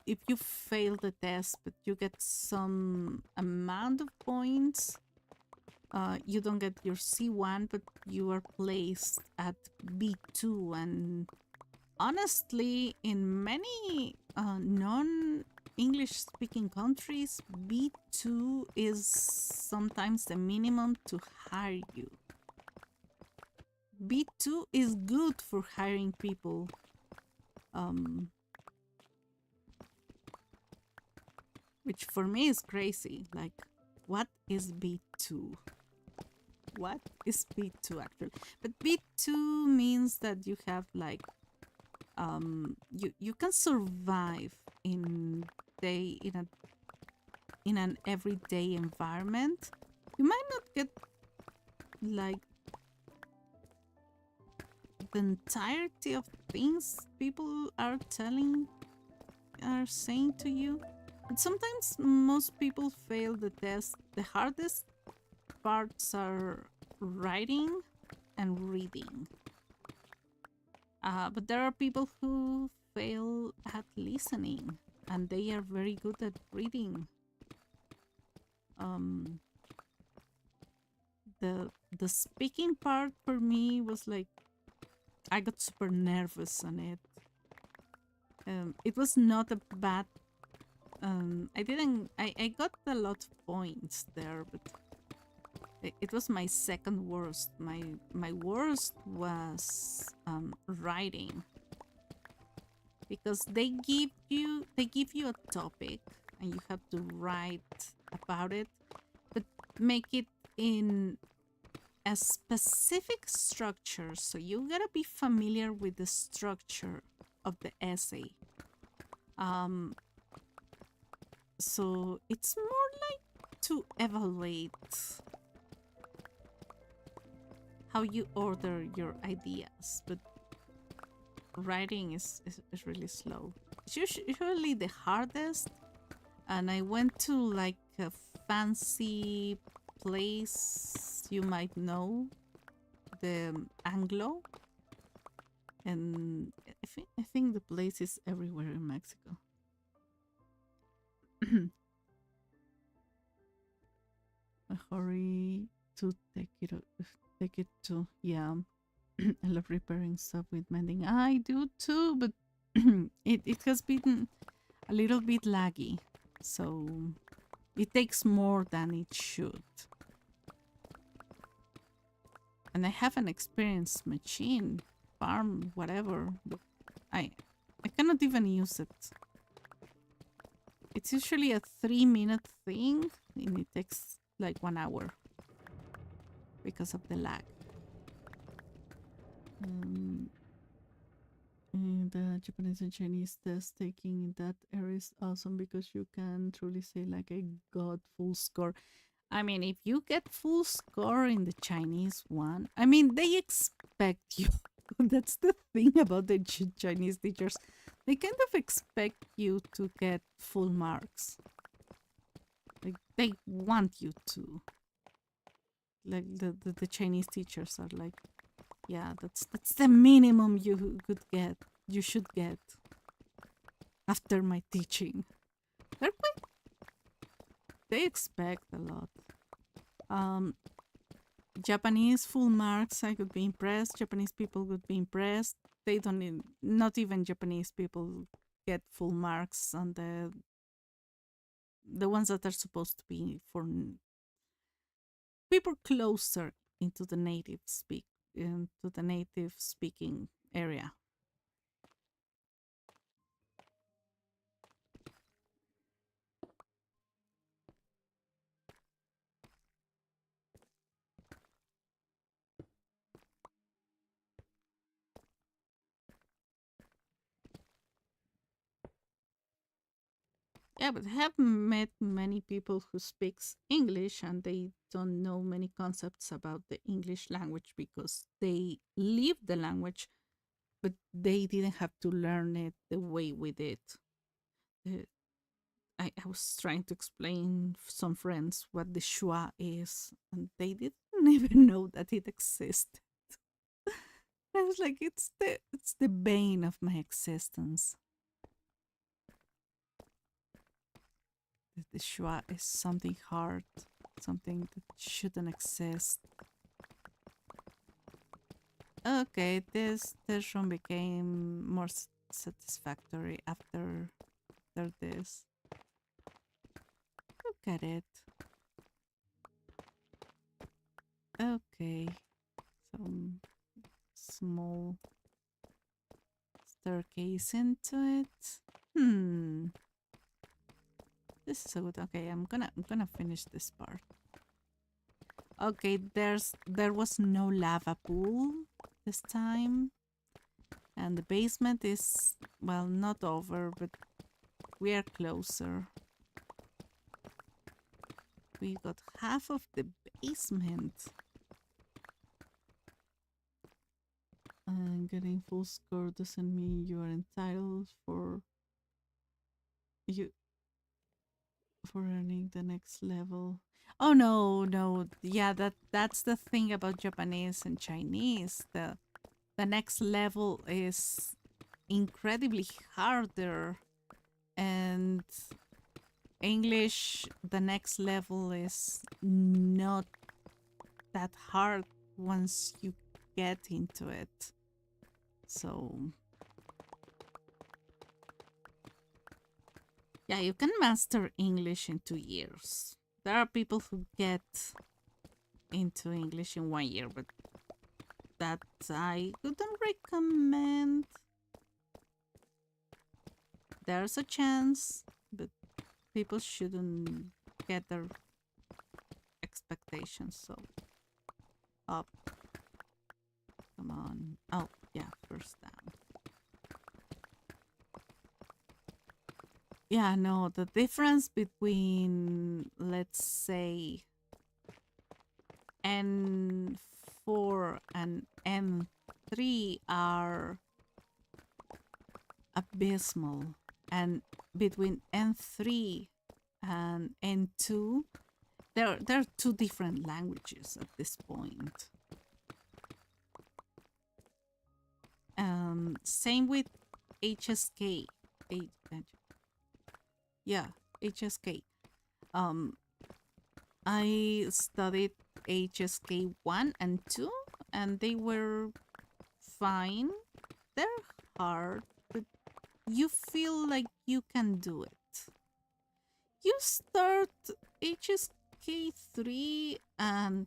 if you fail the test but you get some amount of points, you don't get your C1, but you are placed at B2. And honestly, in many non-English speaking countries, B2 is sometimes the minimum to hire you. B2 is good for hiring people. Which for me is crazy. Like, what is B2? what is B2 actually? But B2 means that you have like you can survive in day in an everyday environment. You might not get like the entirety of things people are saying to you, but sometimes most people fail the test. The hardest parts are writing and reading, but there are people who fail at listening and they are very good at reading. The speaking part for me was like I got super nervous on it. It was not a bad. I didn't. I got a lot of points there, but it was my second worst. My worst was writing, because they give you a topic and you have to write about it, but make it in a specific structure. So you gotta be familiar with the structure of the essay. So it's more like to evaluate how you order your ideas, but writing is really slow. It's usually the hardest, and I went to like a fancy place you might know, the Anglo, and I think the place is everywhere in Mexico. I hurry to take it to, yeah. I love repairing stuff with mending. I do too, but it has been a little bit laggy, so it takes more than it should. And I have an experienced machine, farm, whatever, but I cannot even use it. It's usually a 3-minute thing, and it takes like 1 hour because of the lag. The Japanese and Chinese test taking in that area is awesome because you can truly say like I got full score. I mean, if you get full score in the Chinese one, I mean, they expect you. That's the thing about the Chinese teachers. They kind of expect you to get full marks. Like, they want you to. Like, the Chinese teachers are like, yeah, that's the minimum you could get. You should get after my teaching. They expect a lot. Japanese full marks, I could be impressed. Japanese people would be impressed. They don't need, not even Japanese people get full marks on the ones that are supposed to be for people closer into the native speaking area. Yeah, but I have met many people who speaks English and they don't know many concepts about the English language because they live the language, but they didn't have to learn it the way we did. Uh, I was trying to explain some friends what the schwa is, and they didn't even know that it existed. I was like, it's the bane of my existence. The schwa is something hard, something that shouldn't exist. Okay, this room became more satisfactory after this. Look at it. Okay, some small staircase into it. This is so good. Okay, I'm gonna finish this part. Okay, there was no lava pool this time. And the basement is, well, not over, but we are closer. We got half of the basement. And getting full score doesn't mean you are entitled you for earning the next level. Oh no, no. Yeah, that's the thing about Japanese and Chinese. The next level is incredibly harder, and English, the next level is not that hard once you get into it. So, yeah, you can master English in 2 years. There are people who get into English in 1 year, but that I wouldn't recommend. There's a chance, but people shouldn't get their expectations so up. Come on. Oh, yeah, first down. Yeah, no, the difference between, let's say, N4 and N3 are abysmal. And between N3 and N2, there are two different languages at this point. Same with HSK. Yeah, HSK. Um, I studied HSK 1 and 2, and they were fine. They're hard, but you feel like you can do it. You start HSK 3 and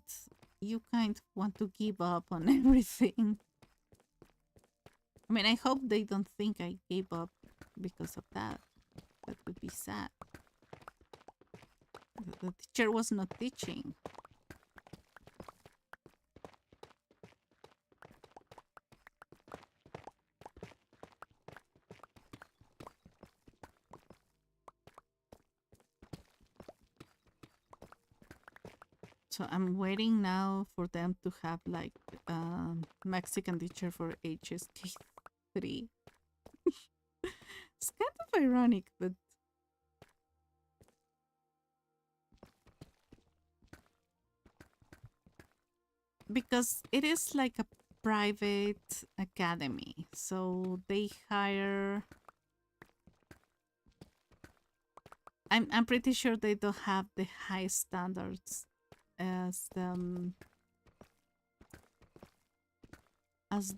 you kind of want to give up on everything. I mean, I hope they don't think I gave up because of that. That would be sad. The teacher was not teaching. So I'm waiting now for them to have like Mexican teacher for HSK 3. It's kind of ironic, but because it is like a private academy, so they hire. I'm pretty sure they don't have the high standards as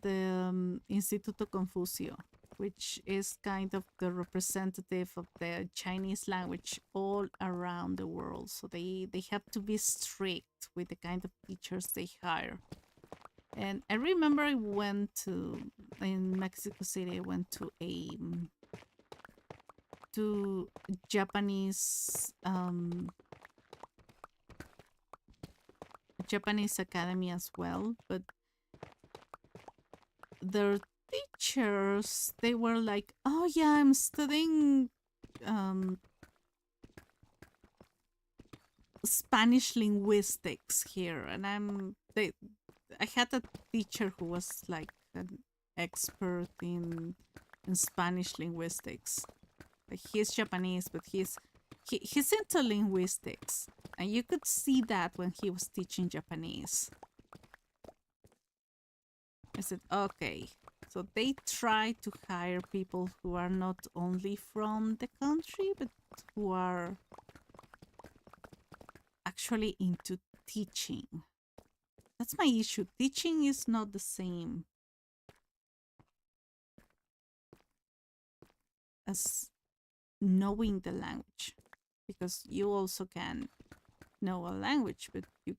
the Instituto Confucio, which is kind of the representative of the Chinese language all around the world. So they have to be strict with the kind of teachers they hire. And I remember I went to, in Mexico City, I went to a to Japanese Japanese academy as well, but their teachers, they were like, oh yeah, I'm studying Spanish linguistics here, and I had a teacher who was like an expert in Spanish linguistics. Like, he's Japanese, but he's into linguistics, and you could see that when he was teaching Japanese. I said, okay. So they try to hire people who are not only from the country, but who are actually into teaching. That's my issue. Teaching is not the same as knowing the language, because you also can know a language, but you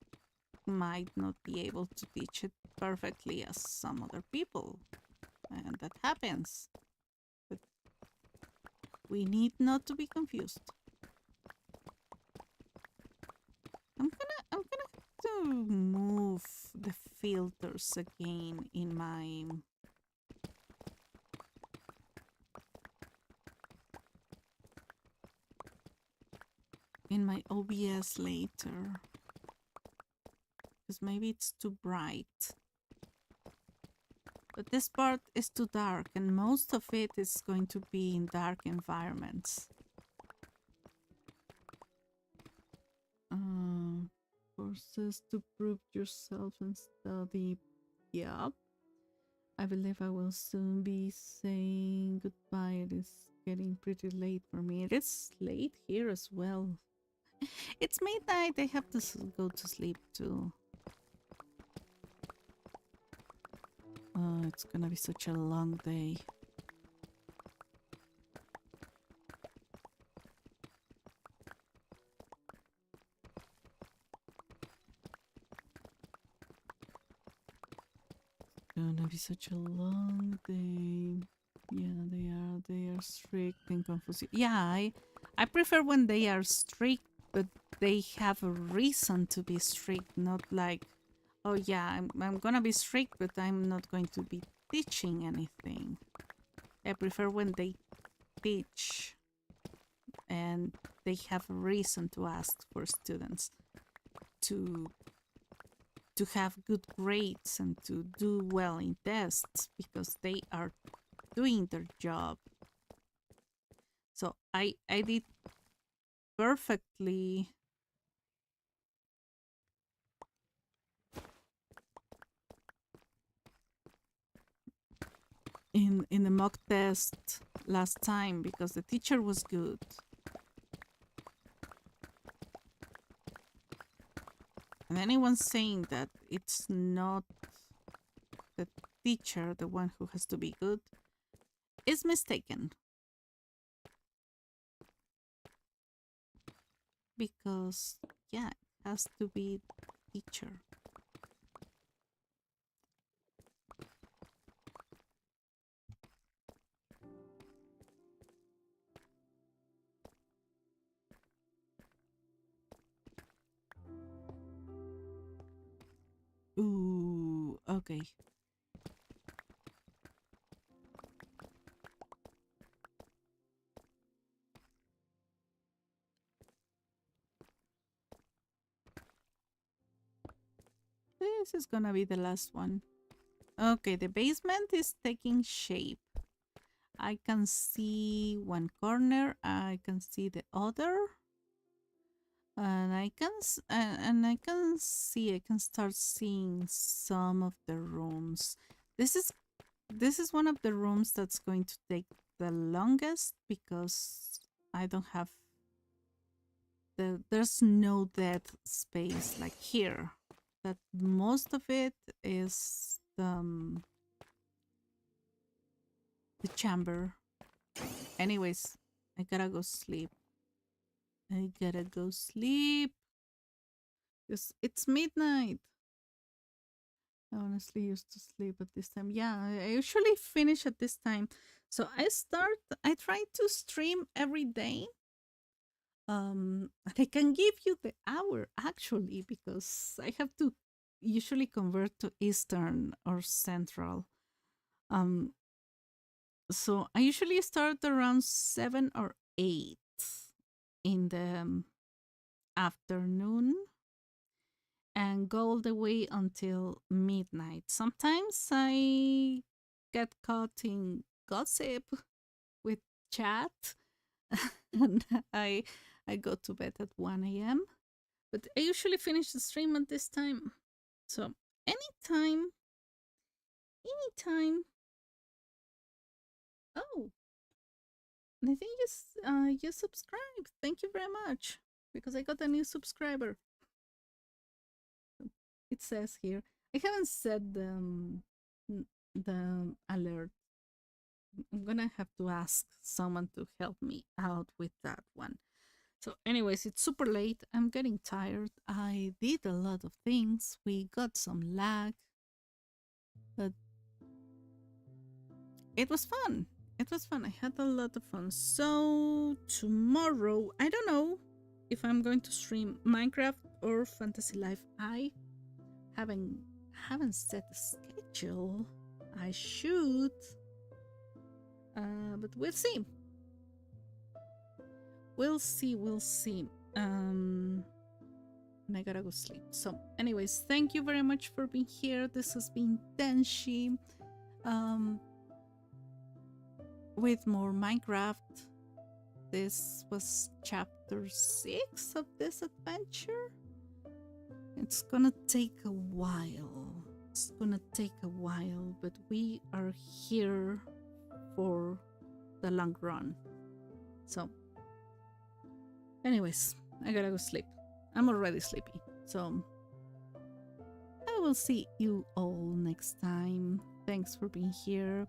might not be able to teach it perfectly as some other people, and that happens. But we need not to be confused. I'm gonna have move the filters again in my OBS later, because maybe it's too bright. But this part is too dark, and most of it is going to be in dark environments. Courses to prove yourself and study. Yup. I believe I will soon be saying goodbye. It is getting pretty late for me. It is late here as well. It's midnight. I have to go to sleep too. Oh, it's gonna be such a long day. Gonna be such a long day. Yeah, they are strict and confusing. Yeah, I prefer when they are strict, but they have a reason to be strict, not like, oh yeah, I'm gonna be strict, but I'm not going to be teaching anything. I prefer when they teach and they have a reason to ask for students to have good grades and to do well in tests because they are doing their job. So I did perfectly in the mock test last time because the teacher was good. And anyone saying that it's not the teacher, the one who has to be good, is mistaken. Because, yeah, it has to be the teacher. Ooh, okay. This is gonna be the last one. Okay, the basement is taking shape. I can see one corner, I can see the other, and I can start seeing some of the rooms. This is one of the rooms that's going to take the longest because I don't have there's no dead space like here. That most of it is the chamber. Anyways, I gotta go sleep. Because it's midnight. I honestly used to sleep at this time. Yeah, I usually finish at this time. So I try to stream every day. And I can give you the hour actually because I have to usually convert to Eastern or Central. So I usually start around 7 or 8 in the afternoon and go all the way until midnight. Sometimes I get caught in gossip with chat and I go to bed at 1 a.m. But I usually finish the stream at this time. So anytime. Oh, I think you subscribed. Thank you very much because I got a new subscriber. It says here. I haven't set the alert. I'm gonna have to ask someone to help me out with that one. So, anyways, it's super late. I'm getting tired. I did a lot of things. We got some lag, but it was fun. It was fun. I had a lot of fun. So, tomorrow, I don't know if I'm going to stream Minecraft or Fantasy Life I. Haven't haven't set a schedule. I should. But we'll see. We'll see, we'll see. I gotta go sleep. So, anyways, thank you very much for being here. This has been Denshi. With more Minecraft. This was chapter 6 of this adventure. It's gonna take a while. It's gonna take a while, but we are here for the long run. So, anyways, I gotta go sleep. I'm already sleepy. So, I will see you all next time. Thanks for being here.